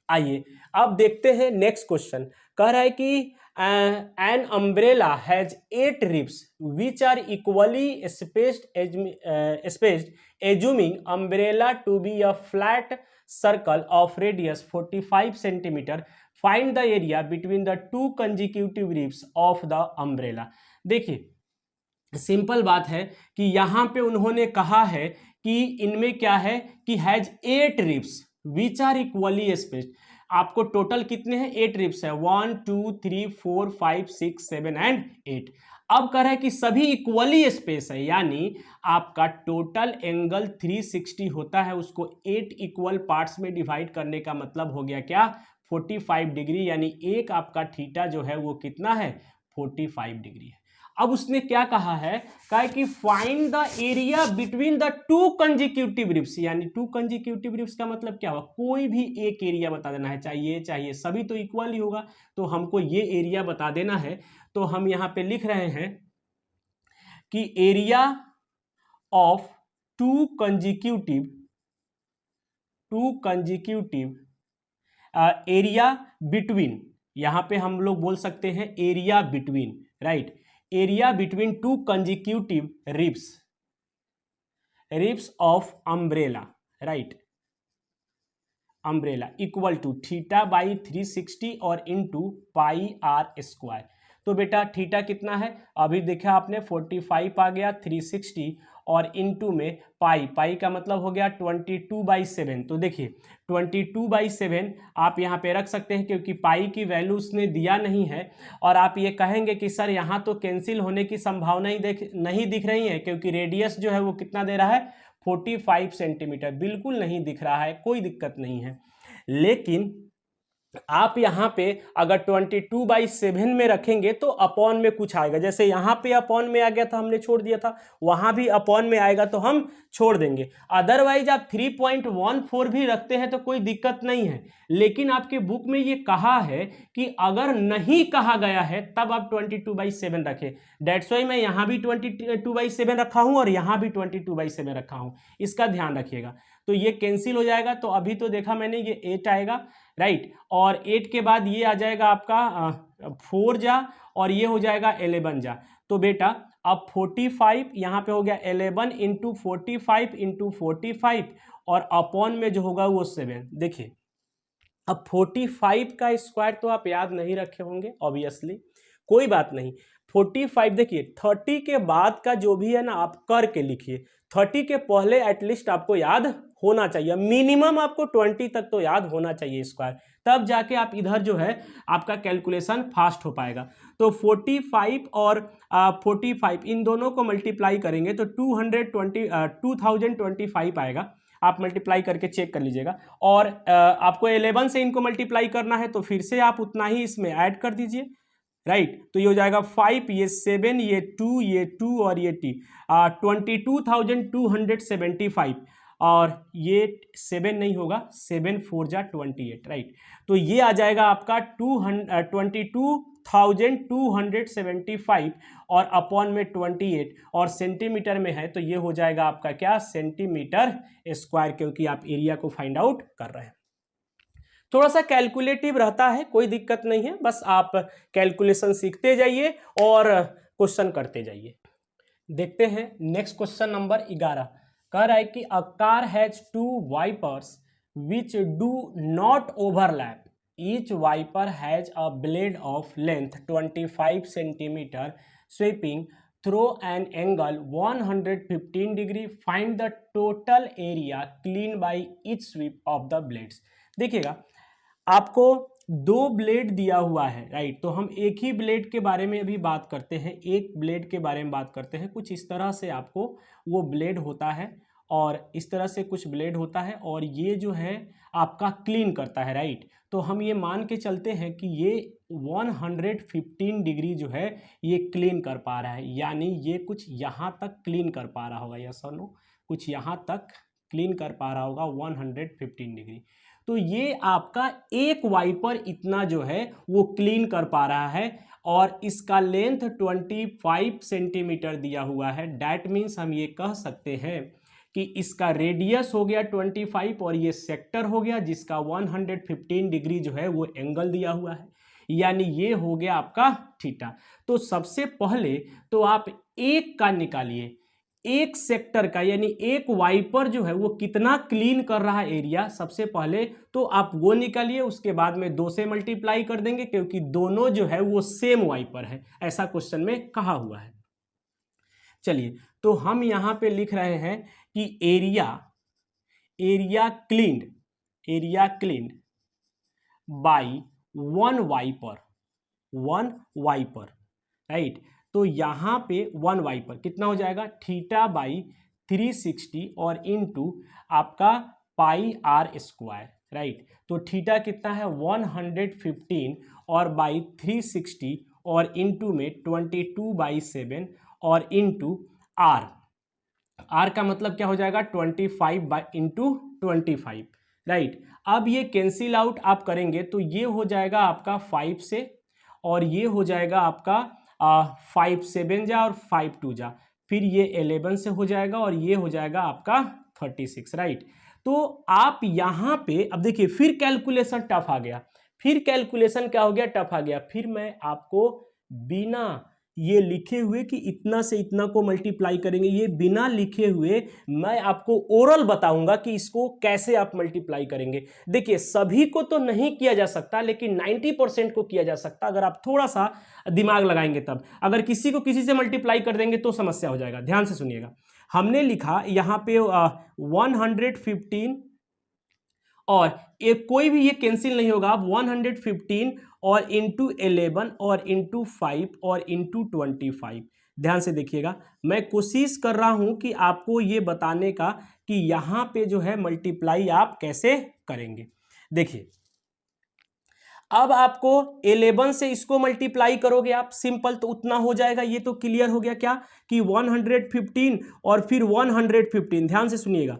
A: आइए अब देखते हैं नेक्स्ट क्वेश्चन। कह रहा है कि an umbrella has 8 ribs which are equally spaced assuming umbrella to be a flat circle of radius 45 centimetre, find the area between the 2 consecutive ribs of the umbrella. देखिए simple बात है कि यहां पे उन्होंने कहा है कि इनमें क्या है कि has 8 ribs which are equally spaced. आपको टोटल कितने हैं, 8 रिब्स है, 1 2 3 4 5 6 7 एंड 8। अब कह रहा है कि सभी इक्वली स्पेस है, यानी आपका टोटल एंगल 360 होता है, उसको 8 इक्वल पार्ट्स में डिवाइड करने का मतलब हो गया क्या 45 डिग्री, यानी एक आपका थीटा जो है वो कितना है 45 डिग्री है। अब उसने क्या कहा है कि find the area between the 2 consecutive ribs, यानी 2 कंजिक्यूटिव रिब्स का मतलब क्या हुआ, कोई भी एक एरिया बता देना है, चाहिए सभी तो इक्वल ही होगा, तो हमको ये एरिया बता देना है। तो हम यहां पे लिख रहे हैं कि area of 2 consecutive area between, यहां पे हम लोग बोल सकते हैं area between, right, area between 2 consecutive ribs of umbrella, right, umbrella equal to theta by 360 और इंटू पाई आर स्क्वायर। तो बेटा थीटा कितना है, अभी देखा आपने 45 आ गया, 360 और इंटू में पाई का मतलब हो गया 22/7। तो देखिए 22/7 आप यहाँ पे रख सकते हैं, क्योंकि पाई की वैल्यू उसने दिया नहीं है। और आप ये कहेंगे कि सर यहाँ तो कैंसिल होने की संभावना ही नहीं दिख रही है, क्योंकि रेडियस जो है वो कितना दे रहा है 45 सेंटीमीटर, बिल्कुल नहीं दिख रहा है, कोई दिक्कत नहीं है। लेकिन आप यहाँ पे अगर 22/7 में रखेंगे तो अपॉन में कुछ आएगा, जैसे यहाँ पे अपॉन में आ गया था हमने छोड़ दिया था, वहां भी अपॉन में आएगा तो हम छोड़ देंगे। अदरवाइज आप 3.14 भी रखते हैं तो कोई दिक्कत नहीं है, लेकिन आपके बुक में ये कहा है कि अगर नहीं कहा गया है तब आप 22/7 रखें। डेट्स वाई मैं यहाँ भी 22/7 रखा हूँ और यहाँ भी 22/7 रखा हूँ, इसका ध्यान रखिएगा। तो ये कैंसिल हो जाएगा, तो अभी तो देखा मैंने ये 8 आएगा, राइट, और 8 के बाद ये आ जाएगा आपका 4 जा और ये हो जाएगा 11 जा। तो बेटा अब 45 यहाँ पे हो गया 11 इंटू 45 और अपॉन में जो होगा वो 7। देखिए अब 45 का स्क्वायर तो आप याद नहीं रखे होंगे ऑब्वियसली, कोई बात नहीं। 45 देखिए 30 के बाद का जो भी है ना आप करके लिखिए, 30 के पहले एटलीस्ट आपको याद होना चाहिए, मिनिमम आपको 20 तक तो याद होना चाहिए स्क्वायर, तब जाके आप इधर जो है आपका कैलकुलेशन फास्ट हो पाएगा। तो 45 और 45 इन दोनों को मल्टीप्लाई करेंगे तो 2025 आएगा, आप मल्टीप्लाई करके चेक कर लीजिएगा। और आपको 11 से इनको मल्टीप्लाई करना है तो फिर से आप उतना ही इसमें ऐड कर दीजिए, राइट। तो ये हो जाएगा 5, ये 7, ये 2, ये 2 और ये 22,275 और ये 7 नहीं होगा, 7 4 जा 28, राइट। तो ये आ जाएगा आपका 22,275 और अपॉन में 28 और सेंटीमीटर में है तो ये हो जाएगा आपका क्या, सेंटीमीटर स्क्वायर, क्योंकि आप एरिया को फाइंड आउट कर रहे हैं। थोड़ा सा कैलकुलेटिव रहता है, कोई दिक्कत नहीं है, बस आप कैलकुलेशन सीखते जाइए और क्वेश्चन करते जाइए। देखते हैं नेक्स्ट क्वेश्चन नंबर 11। कह रहा है कि a car has 2 wipers which do not overlap, each wiper has a blade of length 25 centimetre sweeping through an angle 115 degree, find the total area clean by each sweep of the blades. देखिएगा, आपको 2 blade दिया हुआ है, right. तो हम एक ही blade के बारे में अभी बात करते हैं, एक ब्लेड के बारे में बात करते हैं। कुछ इस तरह से आपको वो ब्लेड होता है और इस तरह से कुछ ब्लेड होता है और ये जो है आपका क्लीन करता है, राइट। तो हम ये मान के चलते हैं कि ये 115 डिग्री जो है ये क्लीन कर पा रहा है, यानी ये कुछ यहाँ तक क्लीन कर पा रहा होगा, यस और नो, कुछ यहाँ तक क्लीन कर पा रहा होगा 115 डिग्री। तो ये आपका एक वाइपर इतना जो है वो क्लीन कर पा रहा है और इसका लेंथ 25 सेंटीमीटर दिया हुआ है। डैट मीन्स हम ये कह सकते हैं कि इसका रेडियस हो गया 25 और ये सेक्टर हो गया जिसका 115 डिग्री जो है वो एंगल दिया हुआ है, यानी ये हो गया आपका थीटा। तो सबसे पहले तो आप एक का निकालिए, एक सेक्टर का, यानी एक वाइपर जो है वो कितना क्लीन कर रहा है एरिया, सबसे पहले तो आप वो निकालिए, उसके बाद में 2 से मल्टीप्लाई कर देंगे क्योंकि दोनों जो है वो सेम वाइपर है, ऐसा क्वेश्चन में कहा हुआ है। चलिए, तो हम यहां पे लिख रहे हैं कि area cleaned by one wiper, right. तो यहाँ पे 1 वाइपर कितना हो जाएगा, थीटा बाई 360 और इनटू आपका पाई आर स्क्वायर, राइट। तो थीटा कितना है 115 और बाई 360 और इनटू में 22/7 और इनटू आर का मतलब क्या हो जाएगा 25/25, राइट। अब ये कैंसिल आउट आप करेंगे तो ये हो जाएगा आपका 5 से और ये हो जाएगा आपका 5 7 जा और 5 2 जा, फिर ये 11 से हो जाएगा और ये हो जाएगा आपका 36, राइट। तो आप यहाँ पे अब देखिए फिर कैलकुलेशन टफ आ गया, फिर कैलकुलेशन क्या हो गया, टफ आ गया। फिर मैं आपको बिना ये लिखे हुए कि इतना से इतना को मल्टीप्लाई करेंगे, ये बिना लिखे हुए मैं आपको ओरल बताऊंगा कि इसको कैसे आप मल्टीप्लाई करेंगे। देखिए, सभी को तो नहीं किया जा सकता लेकिन 90% को किया जा सकता, अगर आप थोड़ा सा दिमाग लगाएंगे तब। अगर किसी को किसी से मल्टीप्लाई कर देंगे तो समस्या हो जाएगा। ध्यान से सुनिएगा, हमने लिखा यहाँ पे 115 और एक कोई भी ये कैंसिल नहीं होगा, आप 115 और इंटू 11 और इंटू 5 और इंटू 25। ध्यान से देखिएगा, मैं कोशिश कर रहा हूं कि आपको ये बताने का कि यहां पे जो है मल्टीप्लाई आप कैसे करेंगे। देखिए, अब आपको 11 से इसको मल्टीप्लाई करोगे आप, सिंपल, तो उतना हो जाएगा। ये तो क्लियर हो गया क्या कि 115 और फिर 115, ध्यान से सुनिएगा,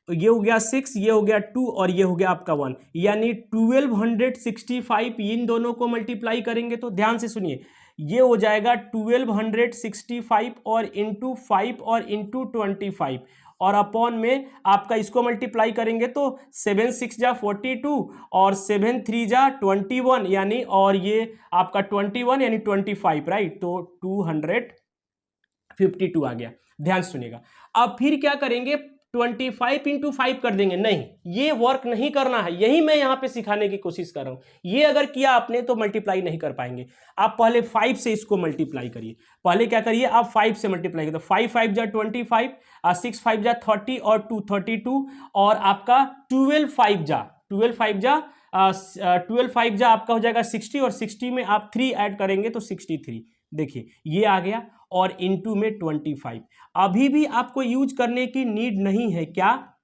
A: ये हो गया 6, ये हो गया 2 और ये हो गया आपका 1, यानी 1265। इन दोनों को मल्टीप्लाई करेंगे तो ध्यान से सुनिए, ये हो जाएगा 1265 और इंटू 5 और इंटू 25 और अपॉन में आपका इसको मल्टीप्लाई करेंगे तो 7 6 जा 42 और 7 3 जा 21, यानी और ये आपका 21 यानी 25, राइट। तो 252 आ गया। ध्यान सुनिएगा, अब फिर क्या करेंगे, 25 इंटू 5 कर देंगे। नहीं, ये वर्क नहीं करना है, यही मैं यहां पे सिखाने की कोशिश कर रहा हूं। ये अगर किया आपने तो मल्टीप्लाई नहीं कर पाएंगे। आप पहले 5 से इसको मल्टीप्लाई करिए। पहले क्या करिए, आप 5 से मल्टीप्लाई करिए तो 5 5 जा 25, 6 5 जा 30 और 2 32 और आपका 12 5 जा 12 5 जा आपका हो जाएगा 60 और 60 में आप 3 ऐड करेंगे तो 63। देखिए, ये आ गया और इनटू में 25। अभी भी आपको यूज करने की नीड नहीं है, क्या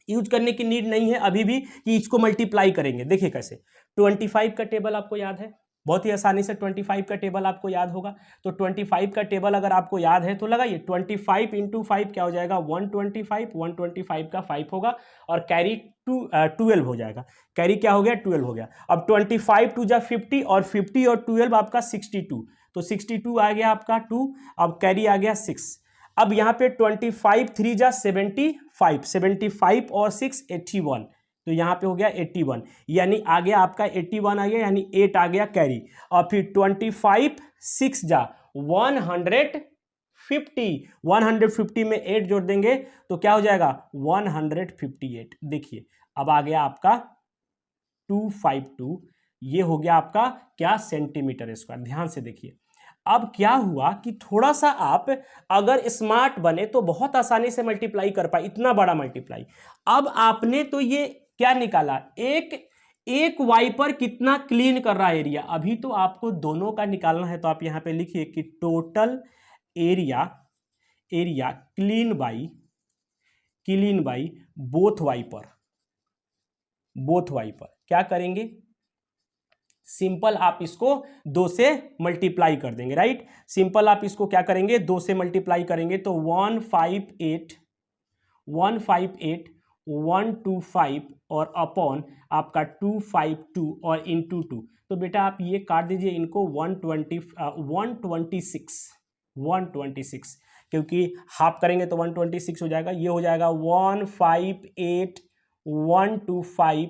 A: यूज करने की नीड नहीं है अभी भी कि इसको मल्टीप्लाई करेंगे। देखिए कैसे, 25 का टेबल आपको याद है, बहुत ही आसानी से 25 का टेबल आपको याद होगा। तो 25 का टेबल अगर आपको याद है तो लगाइए, 25 इंटू 5 क्या हो जाएगा 125, 125 का 5 होगा और कैरी 12 हो जाएगा। कैरी क्या हो गया 12 हो गया। अब 25 टू जा 50 और 50 और 12 आपका 62, तो 62 आ गया आपका 2, अब कैरी आ गया 6। अब यहाँ पे 25 3 जा 75, 75 और 6 81, तो यहाँ पे हो गया 81, यानी आ गया आपका 81 आ गया, यानी 8 आ गया कैरी। और फिर 25 6 जा 150, 150 में 8 जोड़ देंगे तो क्या हो जाएगा 158। देखिए अब आ गया आपका 252, ये हो गया आपका क्या सेंटीमीटर स्क्वायर। ध्यान से देखिए अब क्या हुआ कि थोड़ा सा आप अगर स्मार्ट बने तो बहुत आसानी से मल्टीप्लाई कर पाए, इतना बड़ा मल्टीप्लाई। अब आपने तो ये क्या निकाला, एक वाइपर कितना क्लीन कर रहा है एरिया, अभी तो आपको दोनों का निकालना है। तो आप यहां पे लिखिए कि total area clean by both wiper क्या करेंगे, सिंपल आप इसको 2 से मल्टीप्लाई कर देंगे, राइट। सिंपल आप इसको क्या करेंगे 2 से मल्टीप्लाई करेंगे तो 158 125 और अपॉन आपका 252 और इंटू 2। तो बेटा आप ये काट दीजिए इनको 126, क्योंकि हाफ करेंगे तो 126 हो जाएगा। ये हो जाएगा 158 125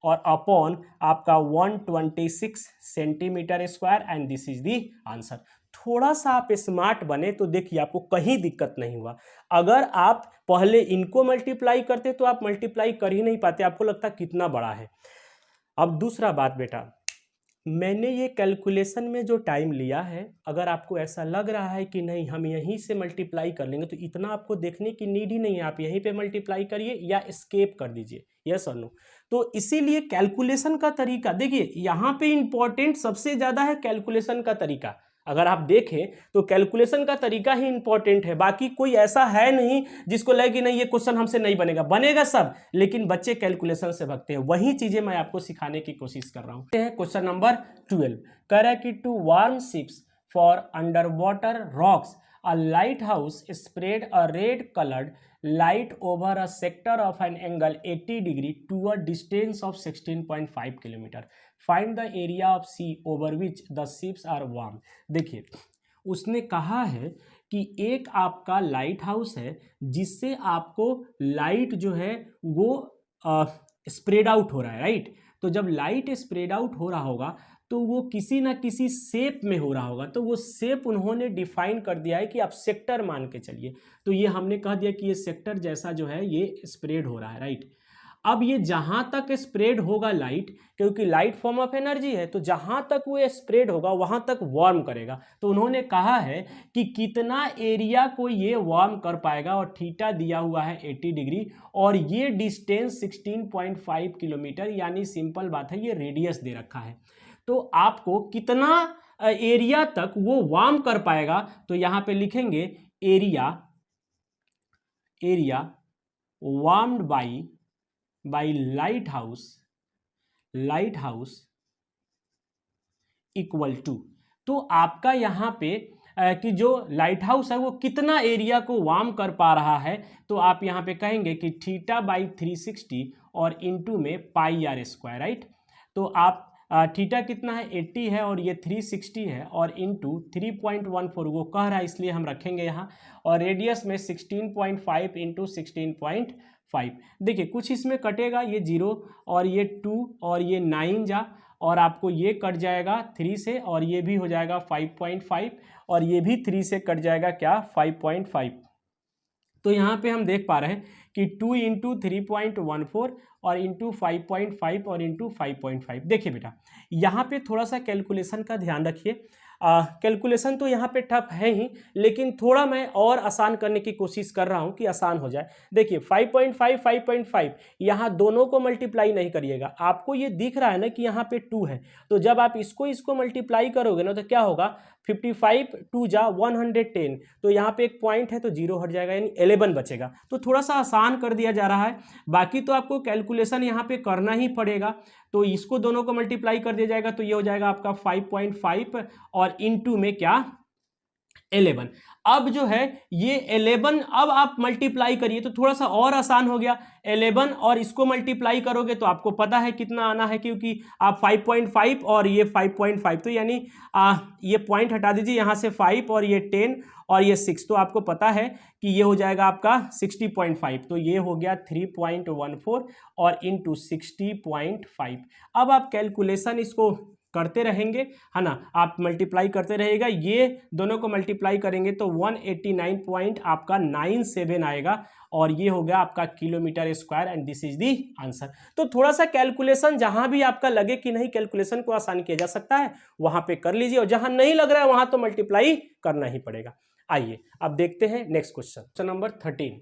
A: और अपॉन आपका 126 centimetre square, and this is the answer. थोड़ा सा आप स्मार्ट बने तो देखिए आपको कहीं दिक्कत नहीं हुआ। अगर आप पहले इनको मल्टीप्लाई करते तो आप मल्टीप्लाई कर ही नहीं पाते, आपको लगता कितना बड़ा है। अब दूसरा बात बेटा, मैंने ये कैलकुलेशन में जो टाइम लिया है, अगर आपको ऐसा लग रहा है कि नहीं हम यहीं से मल्टीप्लाई कर लेंगे तो इतना आपको देखने की नीड ही नहीं है, आप यहीं पे मल्टीप्लाई करिए या एस्केप कर दीजिए, यस और नो। तो इसीलिए कैलकुलेशन का तरीका देखिए, यहाँ पे इंपॉर्टेंट सबसे ज़्यादा है कैलकुलेशन का तरीका। अगर आप देखें तो कैलकुलेशन का तरीका ही इंपॉर्टेंट है, बाकी कोई ऐसा है नहीं जिसको लगे कि नहीं ये क्वेश्चन हमसे नहीं बनेगा, बनेगा सब, लेकिन बच्चे कैलकुलेशन से भागते हैं। वही चीजें मैं आपको सिखाने की कोशिश कर रहा हूं। क्वेश्चन नंबर 12 कह रहा है कि to warn ships for underwater rocks a lighthouse spread a red colored light over a sector of an angle 80 degree to a distance of 16.5 kilometre. Find the area of sea over which the ships are warm। देखिए उसने कहा है कि एक आपका light house है जिससे आपको लाइट जो है वो स्प्रेड आउट हो रहा है, राइट। तो जब लाइट स्प्रेड आउट हो रहा होगा तो वो किसी ना किसी शेप में हो रहा होगा, तो वो शेप उन्होंने डिफाइन कर दिया है कि आप सेक्टर मान के चलिए। तो ये हमने कह दिया कि ये सेक्टर जैसा जो है ये स्प्रेड हो रहा है, राइट। अब ये जहां तक स्प्रेड होगा लाइट, क्योंकि लाइट फॉर्म ऑफ एनर्जी है, तो जहां तक वो स्प्रेड होगा वहां तक वार्म करेगा। तो उन्होंने कहा है कि कितना एरिया को ये वार्म कर पाएगा, और थीटा दिया हुआ है 80 डिग्री और ये डिस्टेंस 16.5 किलोमीटर, यानी सिंपल बात है ये रेडियस दे रखा है। तो आपको कितना एरिया तक वो वार्म कर पाएगा, तो यहां पे लिखेंगे area warned by lighthouse equal to. तो आपका यहां पे कि जो लाइट हाउस है वो कितना एरिया को वार्म कर पा रहा है, तो आप यहां पे कहेंगे कि थीटा बाई 360 और इंटू में पाई आर स्क्वायर, राइट। तो आप थीटा कितना है 80 है और ये 360 है और इंटू 3.14 वो कह रहा है इसलिए हम रखेंगे यहाँ, और रेडियस में 16.5 इंटू 16.5। देखिए कुछ इसमें कटेगा, ये 0 और ये 2 और ये 9 जा, और आपको ये कट जाएगा 3 से, और ये भी हो जाएगा 5.5 और ये भी 3 से कट जाएगा क्या 5.5। तो यहाँ पे हम देख पा रहे हैं कि 2 इंटू 3.14 और इंटू 5.5 और इंटू 5.5। देखिए बेटा यहाँ पे थोड़ा सा कैलकुलेशन का ध्यान रखिए। कैलकुलेशन तो यहाँ पे टफ है ही, लेकिन थोड़ा मैं और आसान करने की कोशिश कर रहा हूँ कि आसान हो जाए। देखिए 5.5 5.5 यहाँ दोनों को मल्टीप्लाई नहीं करिएगा, आपको ये दिख रहा है ना कि यहाँ पे 2 है, तो जब आप इसको मल्टीप्लाई करोगे ना तो क्या होगा, 55 2 जा 110, तो यहाँ पे एक पॉइंट है तो 0 हट जाएगा, यानी 11 बचेगा। तो थोड़ा सा आसान कर दिया जा रहा है, बाकी तो आपको कैलकुलेशन यहाँ पे करना ही पड़ेगा। तो इसको दोनों को मल्टीप्लाई कर दिया जाएगा तो ये हो जाएगा आपका 5.5 और इनटू में क्या 11। अब जो है ये 11 अब आप मल्टीप्लाई करिए तो थोड़ा सा और आसान हो गया। 11 और इसको मल्टीप्लाई करोगे तो आपको पता है कितना आना है, क्योंकि आप 5.5 और ये 5.5, तो यानी ये पॉइंट हटा दीजिए यहाँ से, 5 और ये 10 और ये 6, तो आपको पता है कि ये हो जाएगा आपका 60.5, तो ये हो गया 3.14 और इंटू 60.5। अब आप कैलकुलेशन इसको करते रहेंगे, है ना, आप मल्टीप्लाई करते रहेगा, ये दोनों को मल्टीप्लाई करेंगे तो 189 पॉइंट आपका 97 आएगा, और ये हो गया आपका kilometre square, and this is the answer. तो थोड़ा सा कैलकुलेशन जहां भी आपका लगे कि नहीं कैलकुलेशन को आसान किया जा सकता है वहां पे कर लीजिए, और जहां नहीं लग रहा है वहां तो मल्टीप्लाई करना ही पड़ेगा। आइए अब देखते हैं नेक्स्ट क्वेश्चन। क्वेश्चन नंबर 13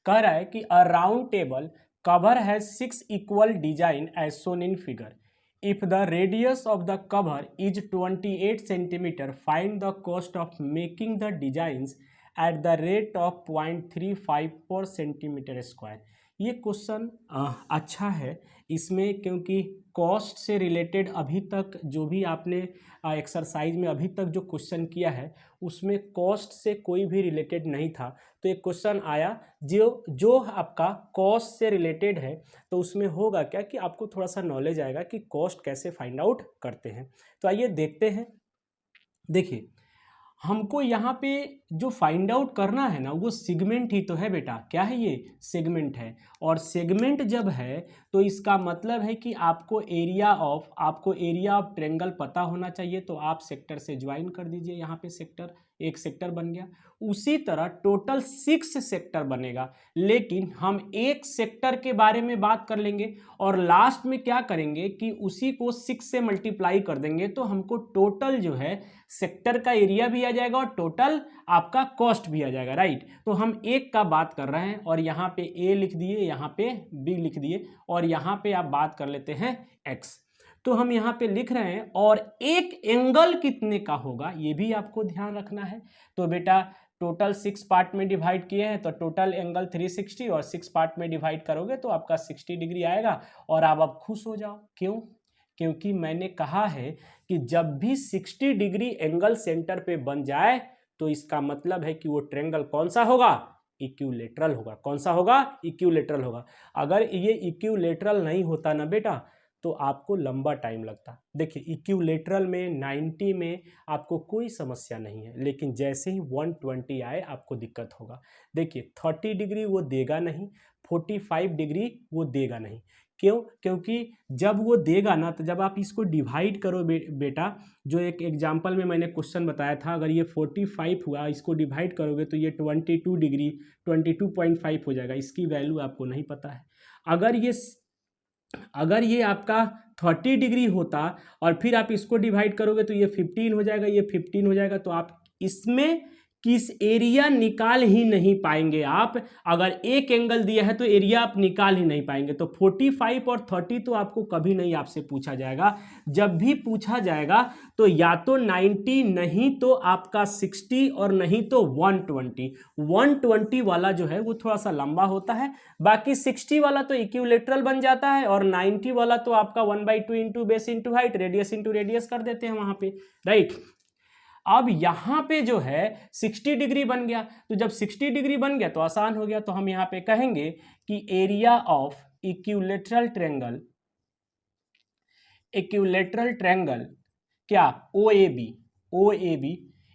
A: कह रहा है कि a round table cover has 6 equal design as shown in figure. If the radius of the cover is 28 centimeter, find the cost of making the designs at the rate of 0.354 centimeter square। ये question अच्छा है इसमें, क्योंकि cost से related अभी तक जो भी आपने एक्सरसाइज में अभी तक जो क्वेश्चन किया है उसमें कॉस्ट से कोई भी रिलेटेड नहीं था। तो एक क्वेश्चन आया जो आपका कॉस्ट से रिलेटेड है, तो उसमें होगा क्या कि आपको थोड़ा सा नॉलेज आएगा कि कॉस्ट कैसे फाइंड आउट करते हैं। तो आइए देखते हैं। देखिए हमको यहाँ पे जो फाइंड आउट करना है ना वो सेगमेंट ही तो है बेटा, क्या है ये सेगमेंट है, और सेगमेंट जब है तो इसका मतलब है कि आपको एरिया ऑफ ट्रायंगल पता होना चाहिए। तो आप सेक्टर से ज्वाइन कर दीजिए, यहाँ पे सेक्टर, एक सेक्टर बन गया। उसी तरह टोटल 6 सेक्टर बनेगा, लेकिन हम एक सेक्टर के बारे में बात कर लेंगे और लास्ट में क्या करेंगे कि उसी को 6 से मल्टीप्लाई कर देंगे, तो हमको टोटल जो है सेक्टर का एरिया भी आ जाएगा और टोटल आपका कॉस्ट भी आ जाएगा, राइट। तो हम एक का बात कर रहे हैं और यहाँ पे ए लिख दिए, यहाँ पे बी लिख दिए, और यहाँ पे आप बात कर लेते हैं एक्स। तो हम यहाँ पे लिख रहे हैं, और एक एंगल कितने का होगा ये भी आपको ध्यान रखना है। तो बेटा टोटल 6 पार्ट में डिवाइड किए हैं तो टोटल एंगल 360, और 6 पार्ट में डिवाइड करोगे तो आपका 60 डिग्री आएगा, और आप अब खुश हो जाओ। क्यों? क्योंकि मैंने कहा है कि जब भी 60 डिग्री एंगल सेंटर पे बन जाए तो इसका मतलब है कि वो ट्रायंगल कौन सा होगा, इक्विलेटरल होगा। कौन सा होगा? इक्विलेटरल होगा। अगर ये इक्विलेटरल नहीं होता ना बेटा तो आपको लंबा टाइम लगता। देखिए इक्विलेटरल में 90 में आपको कोई समस्या नहीं है, लेकिन जैसे ही 120 आए आपको दिक्कत होगा। देखिए 30 डिग्री वो देगा नहीं, 45 डिग्री वो देगा नहीं। क्यों? क्योंकि जब वो देगा ना तो जब आप इसको डिवाइड करो बेटा, जो एक एग्जांपल में मैंने क्वेश्चन बताया था, अगर ये 45 हुआ इसको डिवाइड करोगे तो ये 22 डिग्री 22.5 हो जाएगा। इसकी वैल्यू आपको नहीं पता है। अगर ये आपका 30 डिग्री होता और फिर आप इसको डिवाइड करोगे तो ये 15 हो जाएगा, ये 15 हो जाएगा, तो आप इसमें किस एरिया निकाल ही नहीं पाएंगे। आप अगर एक एंगल दिया है तो एरिया आप निकाल ही नहीं पाएंगे। तो 45 और 30 तो आपको कभी नहीं आपसे पूछा जाएगा। जब भी पूछा जाएगा तो या तो 90 नहीं तो आपका 60 और नहीं तो 120। 120 वाला जो है वो थोड़ा सा लंबा होता है, बाकी 60 वाला तो इक्विलेटरल बन जाता है, और 90 वाला तो आपका 1/2 into base into height, radius into radius कर देते हैं वहां पे, राइट। अब यहां पे जो है 60 डिग्री बन गया, तो जब 60 डिग्री बन गया तो आसान हो गया। तो हम यहां पे कहेंगे कि एरिया ऑफ इक्विलेटरल ट्रायंगल क्या, O A B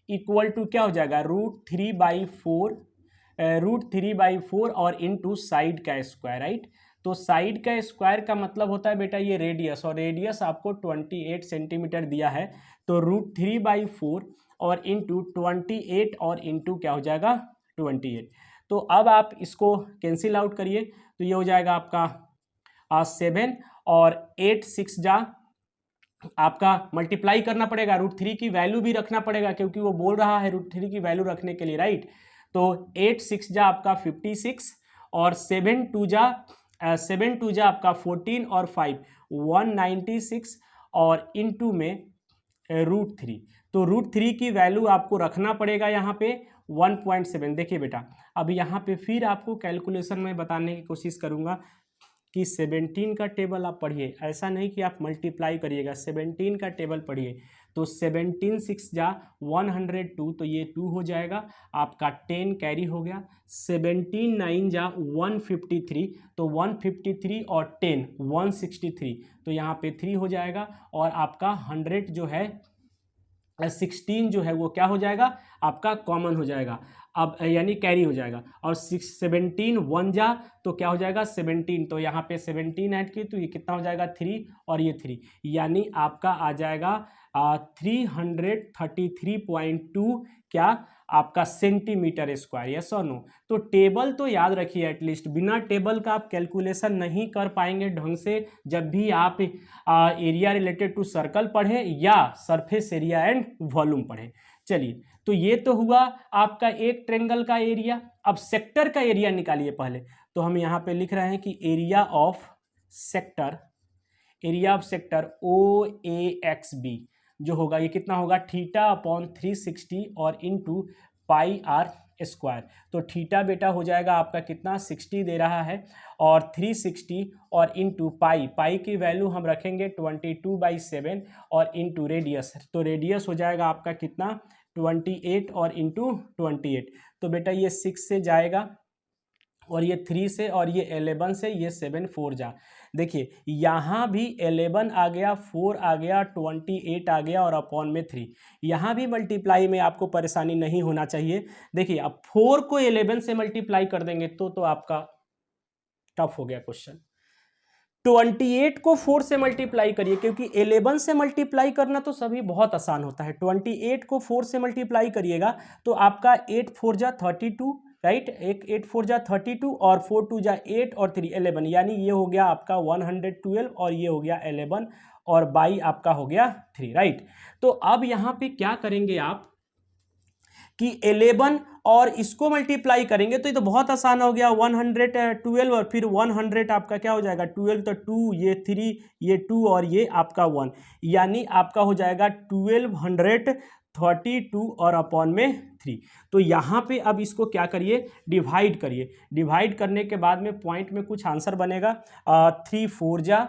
A: equal to क्या हो जाएगा, √3/4 और इंटू साइड का स्क्वायर, राइट। तो साइड का स्क्वायर का मतलब होता है बेटा ये रेडियस, और रेडियस आपको 28 सेंटीमीटर दिया है, तो √3/4 और इंटू 28 और इंटू क्या हो जाएगा 28। तो अब आप इसको कैंसिल आउट करिए तो ये हो जाएगा आपका 7 और 8 6 जा आपका मल्टीप्लाई करना पड़ेगा, √3 की वैल्यू भी रखना पड़ेगा क्योंकि वो बोल रहा है √3 की वैल्यू रखने के लिए, राइट। तो 8 6 जा आपका 56 और 7 2 जा आपका 14 और 5 196 और इनटू में √3। तो √3 की वैल्यू आपको रखना पड़ेगा यहाँ पे 1.7। देखिए बेटा, अब यहाँ पे फिर आपको कैलकुलेशन में बताने की कोशिश करूँगा कि 17 का टेबल आप पढ़िए, ऐसा नहीं कि आप मल्टीप्लाई करिएगा, 17 का टेबल पढ़िए। तो 17 6 जा 102, तो ये 2 हो जाएगा आपका, 10 कैरी हो गया। 17 9 जा 153, तो 153 और 10 163, तो यहाँ पे 3 हो जाएगा और आपका 100 जो है 16 जो है वो क्या हो जाएगा आपका, कॉमन हो जाएगा, अब यानी कैरी हो जाएगा। और 17 1 जा तो क्या हो जाएगा 17, तो यहाँ पे 17 ऐड किए तो ये कितना हो जाएगा 3 और ये 3, यानी आपका आ जाएगा 333.2 क्या आपका सेंटीमीटर स्क्वायर, यस और नो। तो टेबल तो याद रखिए, एटलीस्ट बिना टेबल का आप कैलकुलेशन नहीं कर पाएंगे ढंग से जब भी आप एरिया रिलेटेड टू सर्कल पढ़ें या सरफेस एरिया एंड वॉल्यूम पढ़ें। चलिए, तो ये तो हुआ आपका एक ट्रेंगल का एरिया। अब सेक्टर का एरिया निकालिए पहले। तो हम यहाँ पे लिख रहे हैं कि एरिया ऑफ सेक्टर OAXB जो होगा ये कितना होगा, θ/360 और इंटू πr²। तो थीटा बेटा हो जाएगा आपका कितना, 60 दे रहा है, और 360 और इंटू पाई की वैल्यू हम रखेंगे 22/7 और इंटू रेडियस, तो रेडियस हो जाएगा आपका कितना 28 और इंटू 28। तो बेटा ये 6 से जाएगा और ये 3 से और ये 11 से, ये 7 4 जा। देखिए यहाँ भी 11 आ गया, 4 आ गया, 28 आ गया और अपॉन में 3। यहाँ भी मल्टीप्लाई में आपको परेशानी नहीं होना चाहिए। देखिए अब 4 को 11 से मल्टीप्लाई कर देंगे तो आपका टफ हो गया क्वेश्चन। 28 को 4 से मल्टीप्लाई करिए, क्योंकि 11 से मल्टीप्लाई करना तो सभी बहुत आसान होता है। 28 को 4 से मल्टीप्लाई करिएगा तो आपका 8 4 जा 32, राइट, 8 4 जा 32 और 4 2 जा 8 और 3 11, यानी ये हो गया आपका 112 और ये हो गया 11 और बाई आपका हो गया 3, राइट। तो अब यहाँ पे क्या करेंगे आप कि 11 और इसको मल्टीप्लाई करेंगे तो ये तो बहुत आसान हो गया, 112 और फिर 100 आपका क्या हो जाएगा 12, तो 2 ये 3 ये 2 और ये आपका 1, यानी आपका हो जाएगा 1232 और अपॉन में 3। तो यहाँ पे अब इसको क्या करिए, डिवाइड करिए। डिवाइड करने के बाद में पॉइंट में कुछ आंसर बनेगा, 3 4 जा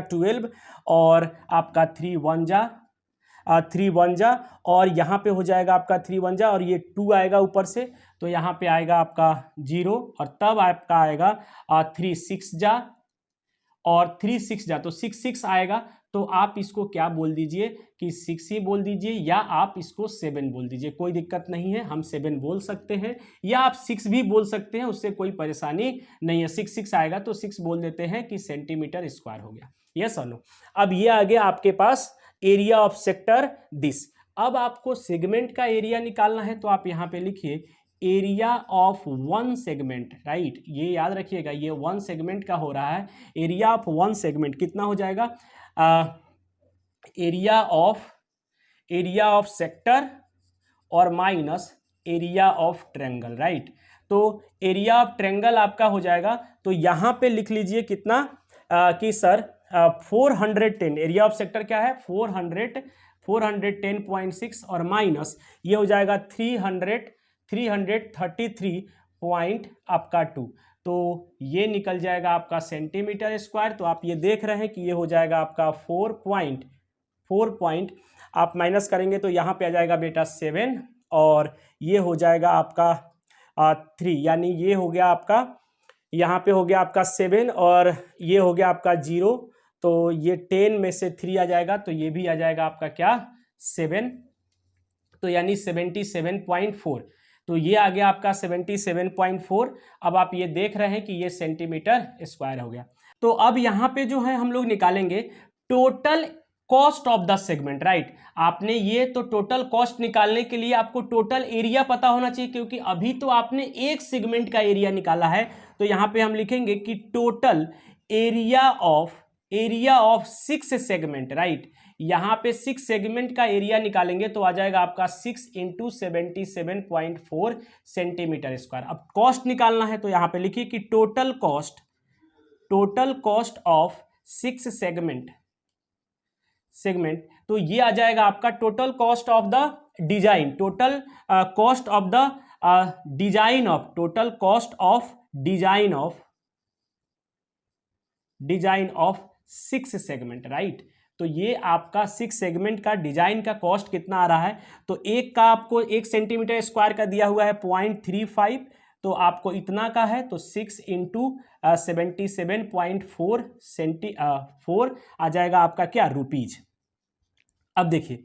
A: 12 और आपका 3 1 जा और यहाँ पे हो जाएगा आपका 3 1 जा और ये 2 आएगा ऊपर से, तो यहाँ पे आएगा आपका 0 और तब आपका आएगा 3 6 जा और 3 6 जा, तो 6 6 आएगा। तो आप इसको क्या बोल दीजिए कि 6 ही बोल दीजिए या आप इसको 7 बोल दीजिए, कोई दिक्कत नहीं है, हम 7 बोल सकते हैं या आप 6 भी बोल सकते हैं, उससे कोई परेशानी नहीं है। 6 6 आएगा तो 6 बोल देते हैं कि सेंटीमीटर स्क्वायर हो गया, यस और नो। अब ये आ गया आपके पास एरिया ऑफ सेक्टर दिस। अब आपको सेगमेंट का एरिया निकालना है, तो आप यहाँ पे लिखिए area of one segment, right, ये याद रखिएगा, ये वन सेगमेंट का हो रहा है। एरिया ऑफ वन सेगमेंट कितना हो जाएगा, एरिया ऑफ सेक्टर और minus area of triangle, right. तो एरिया ऑफ ट्रायंगल आपका हो जाएगा, तो यहाँ पे लिख लीजिए कितना कि सर 410, एरिया ऑफ सेक्टर क्या है 410.6 और माइनस ये हो जाएगा 333 पॉइंट आपका 2, तो ये निकल जाएगा आपका सेंटीमीटर स्क्वायर। तो आप ये देख रहे हैं कि ये हो जाएगा आपका 4 पॉइंट आप माइनस करेंगे तो यहाँ पे आ जाएगा बेटा 7 और ये हो जाएगा आपका 3, यानी ये हो गया आपका, यहाँ पे हो गया आपका 7 और ये हो गया आपका 0, तो ये 10 में से 3 आ जाएगा, तो ये भी आ जाएगा आपका क्या 7, तो यानी 77.4, तो ये आ गया आपका 77.4। अब आप ये देख रहे हैं कि ये सेंटीमीटर स्क्वायर हो गया। तो अब यहाँ पे जो है हम लोग निकालेंगे total cost of the segment, right. आपने ये तो टोटल कॉस्ट निकालने के लिए आपको टोटल एरिया पता होना चाहिए, क्योंकि अभी तो आपने एक सेगमेंट का एरिया निकाला है। तो यहाँ पे हम लिखेंगे कि total area of area of 6 segment, right. यहाँ पे 6 सेगमेंट का एरिया निकालेंगे तो आ जाएगा आपका 6 इंटू 77.4 सेंटीमीटर स्क्वायर। अब कॉस्ट निकालना है तो यहाँ पे लिखिए कि टोटल कॉस्ट ऑफ 6 सेगमेंट, तो ये आ जाएगा आपका total cost of the design, total cost of the design of, total cost of design of 6 segment, right. तो ये आपका 6 सेगमेंट का डिजाइन का कॉस्ट कितना आ रहा है, तो एक का आपको 1 सेंटीमीटर स्क्वायर का दिया हुआ है 0.35, तो आपको इतना का है तो 6 इंटू 77.4 आ जाएगा आपका क्या, रुपीज। अब देखिए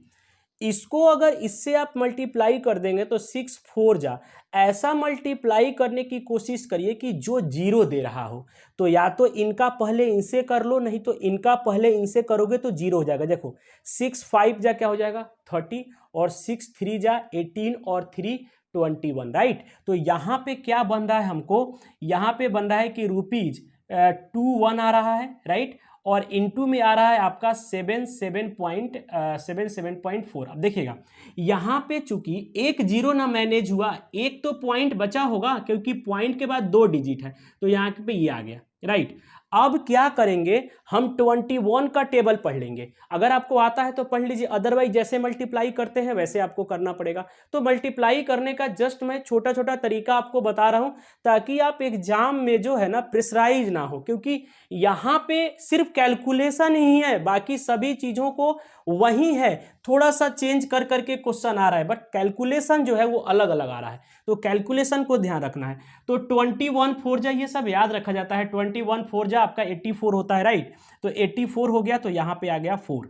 A: इसको अगर इससे आप मल्टीप्लाई कर देंगे तो 6 4 जा, ऐसा मल्टीप्लाई करने की कोशिश करिए कि जो जीरो दे रहा हो, तो या तो इनका पहले इनसे कर लो, नहीं तो इनका पहले इनसे करोगे तो जीरो हो जाएगा। देखो 6 5 जा क्या हो जाएगा 30, और 6 3 जा 18, और 3 21, राइट। तो यहाँ पे क्या बन रहा है हमको, यहाँ पे बन रहा है कि रुपीज 21 आ रहा है, राइट, और इनटू में आ रहा है आपका 77.4। अब देखिएगा यहाँ पे चूंकि एक जीरो ना मैनेज हुआ, एक तो पॉइंट बचा होगा क्योंकि पॉइंट के बाद 2 डिजिट है, तो यहाँ पे ये आ गया, राइट। अब क्या करेंगे, हम 21 का टेबल पढ़ लेंगे। अगर आपको आता है तो पढ़ लीजिए, अदरवाइज जैसे मल्टीप्लाई करते हैं वैसे आपको करना पड़ेगा। तो मल्टीप्लाई करने का जस्ट मैं छोटा छोटा तरीका आपको बता रहा हूं ताकि आप एग्जाम में जो है ना प्रेशराइज ना हो, क्योंकि यहाँ पे सिर्फ कैलकुलेशन ही है, बाकी सभी चीजों को वही है, थोड़ा सा चेंज कर करके क्वेश्चन आ रहा है, बट कैलकुलेशन जो है वो अलग अलग आ रहा है, तो कैलकुलेशन को ध्यान रखना है। तो 21 4 जा, ये सब याद रखा जाता है, 21 4 जा आपका 84 होता है, राइट। तो 84 हो गया, तो यहां पे आ गया 4।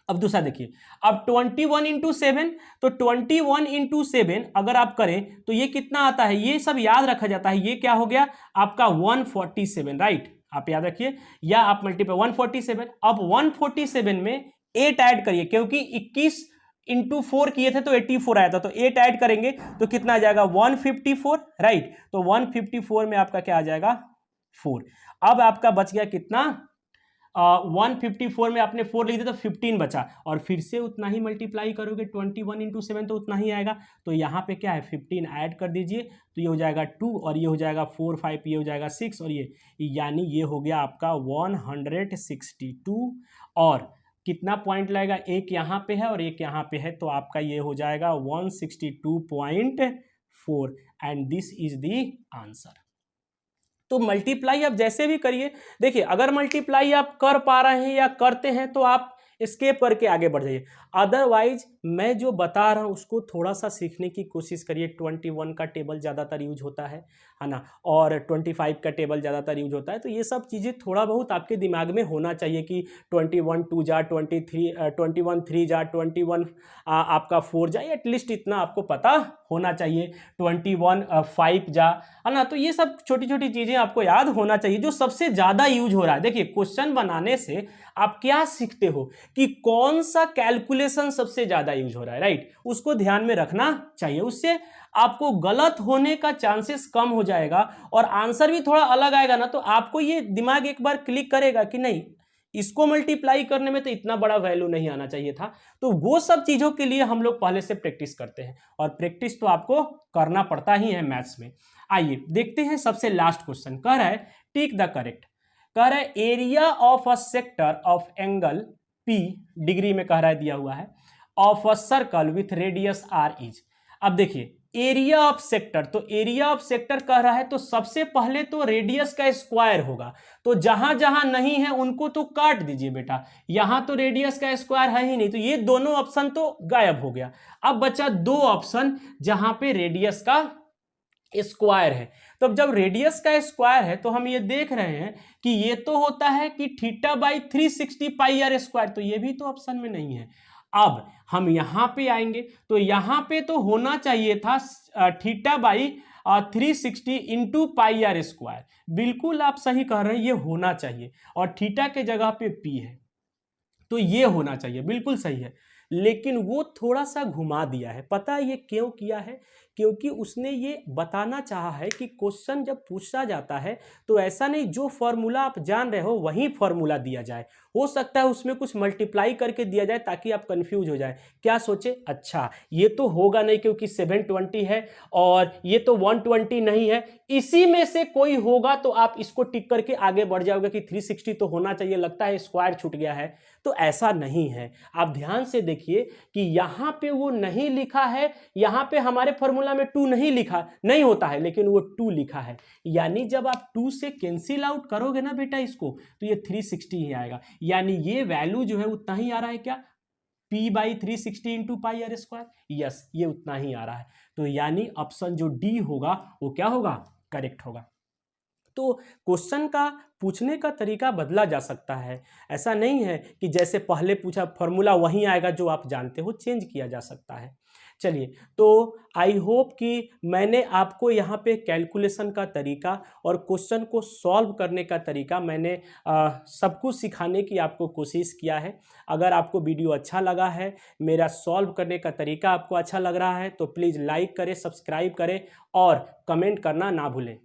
A: अब दूसरा देखिए, अब 21 इंटू 7, तो 21 इंटू 7 अगर आप करें तो ये कितना आता है, ये सब याद रखा जाता है। ये क्या हो गया आपका 147, राइट, आप याद रखिए, या आप मल्टीप्लाई 147। अब 147 में 8 ऐड करिए, क्योंकि 21 इंटू 4 किए थे तो 84 आया था, तो 8 ऐड करेंगे तो कितना आ जाएगा 154, राइट। तो 154 में आपका क्या आ जाएगा 4। अब आपका बच गया कितना 154 में आपने 4 लिख दिया तो 15 बचा, और फिर से उतना ही मल्टीप्लाई करोगे 21 इंटू 7 तो उतना ही आएगा। तो यहाँ पे क्या है 15 ऐड कर दीजिए, तो ये हो जाएगा 2, और ये हो जाएगा 4 5, ये हो जाएगा 6, और ये यानी ये हो गया आपका 162। और कितना पॉइंट लगेगा, एक यहाँ पे है और एक यहाँ पे है, तो आपका ये हो जाएगा 162.4, and this is the answer. तो मल्टीप्लाई आप जैसे भी करिए, देखिए अगर मल्टीप्लाई आप कर पा रहे हैं या करते हैं तो आप स्केप करके आगे बढ़ जाइए, अदरवाइज मैं जो बता रहा हूँ उसको थोड़ा सा सीखने की कोशिश करिए। 21 का टेबल ज़्यादातर यूज होता है ना, और 25 का टेबल ज़्यादातर यूज होता है, तो ये सब चीज़ें थोड़ा बहुत आपके दिमाग में होना चाहिए कि 21 2 जा 21 3 जा 21 आपका 4 जा, एटलीस्ट इतना आपको पता होना चाहिए, 21 5 जा, है ना। तो ये सब छोटी छोटी चीज़ें आपको याद होना चाहिए जो सबसे ज़्यादा यूज हो रहा है। देखिए क्वेश्चन बनाने से आप क्या सीखते हो कि कौन सा कैलकुलेशन सबसे ज़्यादा यूज हो रहा है, राइट, उसको ध्यान में रखना चाहिए। उससे आपको गलत होने का चांसेस कम हो जाएगा और आंसर भी थोड़ा अलग आएगा ना, तो आपको ये दिमाग एक बार क्लिक करेगा कि नहीं, इसको मल्टीप्लाई करने में तो इतना बड़ा वैल्यू नहीं आना चाहिए था। तो वो सब चीज़ों के लिए हम लोग पहले से प्रैक्टिस करते हैं, और प्रैक्टिस तो आपको करना पड़ता ही है मैथ्स में। आइए देखते हैं सबसे लास्ट क्वेश्चन, कह रहा है टिक द करेक्ट, कह रहा है area of a sector of angle P, degree में कह रहा है दिया हुआ है, of a circle with radius R is. अब देखिए एरिया ऑफ सेक्टर, तो एरिया ऑफ सेक्टर कह रहा है तो सबसे पहले तो रेडियस का स्क्वायर होगा, तो जहां जहां नहीं है उनको तो काट दीजिए बेटा, यहां तो रेडियस का स्क्वायर है ही नहीं, तो ये दोनों ऑप्शन तो गायब हो गया। अब बचा 2 ऑप्शन जहां पे रेडियस का स्क्वायर है। तो जब रेडियस का स्क्वायर है तो हम ये देख रहे हैं कि ये तो होता है कि θ/360 πr स्क्वायर, तो ये भी तो ऑप्शन में नहीं है। अब हम यहां पे आएंगे तो यहां पे तो होना चाहिए था θ/360 इंटू πr स्क्वायर, बिल्कुल आप सही कह रहे हैं, ये होना चाहिए, और थीटा के जगह पे p है तो ये होना चाहिए, बिल्कुल सही है। लेकिन वो थोड़ा सा घुमा दिया है। पता है ये क्यों किया है? क्योंकि उसने ये बताना चाहा है कि क्वेश्चन जब पूछा जाता है तो ऐसा नहीं जो फॉर्मूला आप जान रहे हो वही फॉर्मूला दिया जाए, हो सकता है उसमें कुछ मल्टीप्लाई करके दिया जाए ताकि आप कंफ्यूज हो जाए। क्या सोचे, अच्छा ये तो होगा नहीं क्योंकि 720 है और ये तो 120 नहीं है, इसी में से कोई होगा तो आप इसको टिक करके आगे बढ़ जाओगे कि 360 तो होना चाहिए, लगता है स्क्वायर छूट गया है। तो ऐसा नहीं है। आप ध्यान से देखिए कि यहां पे वो नहीं लिखा है, यहां पे हमारे फॉर्मूला में 2 नहीं लिखा नहीं होता है, लेकिन वो 2 लिखा है। यानी जब आप 2 से कैंसिल आउट करोगे ना बेटा इसको, तो ये 360 ही आएगा। यानी ये वैल्यू जो है उतना ही आ रहा है। क्या? p/360 into pi are square. Yes, ये उतना ही आ रहा है। तो यानी ऑप्शन जो डी होगा वो क्या होगा? करेक्ट होगा। तो क्वेश्चन का पूछने का तरीका बदला जा सकता है। ऐसा नहीं है कि जैसे पहले पूछा फॉर्मूला वही आएगा जो आप जानते हो, चेंज किया जा सकता है। चलिए, तो आई होप कि मैंने आपको यहाँ पे कैलकुलेशन का तरीका और क्वेश्चन को सॉल्व करने का तरीका मैंने सब कुछ सिखाने की आपको कोशिश किया है। अगर आपको वीडियो अच्छा लगा है, मेरा सॉल्व करने का तरीका आपको अच्छा लग रहा है, तो प्लीज़ लाइक करें, सब्सक्राइब करें और कमेंट करना ना भूलें।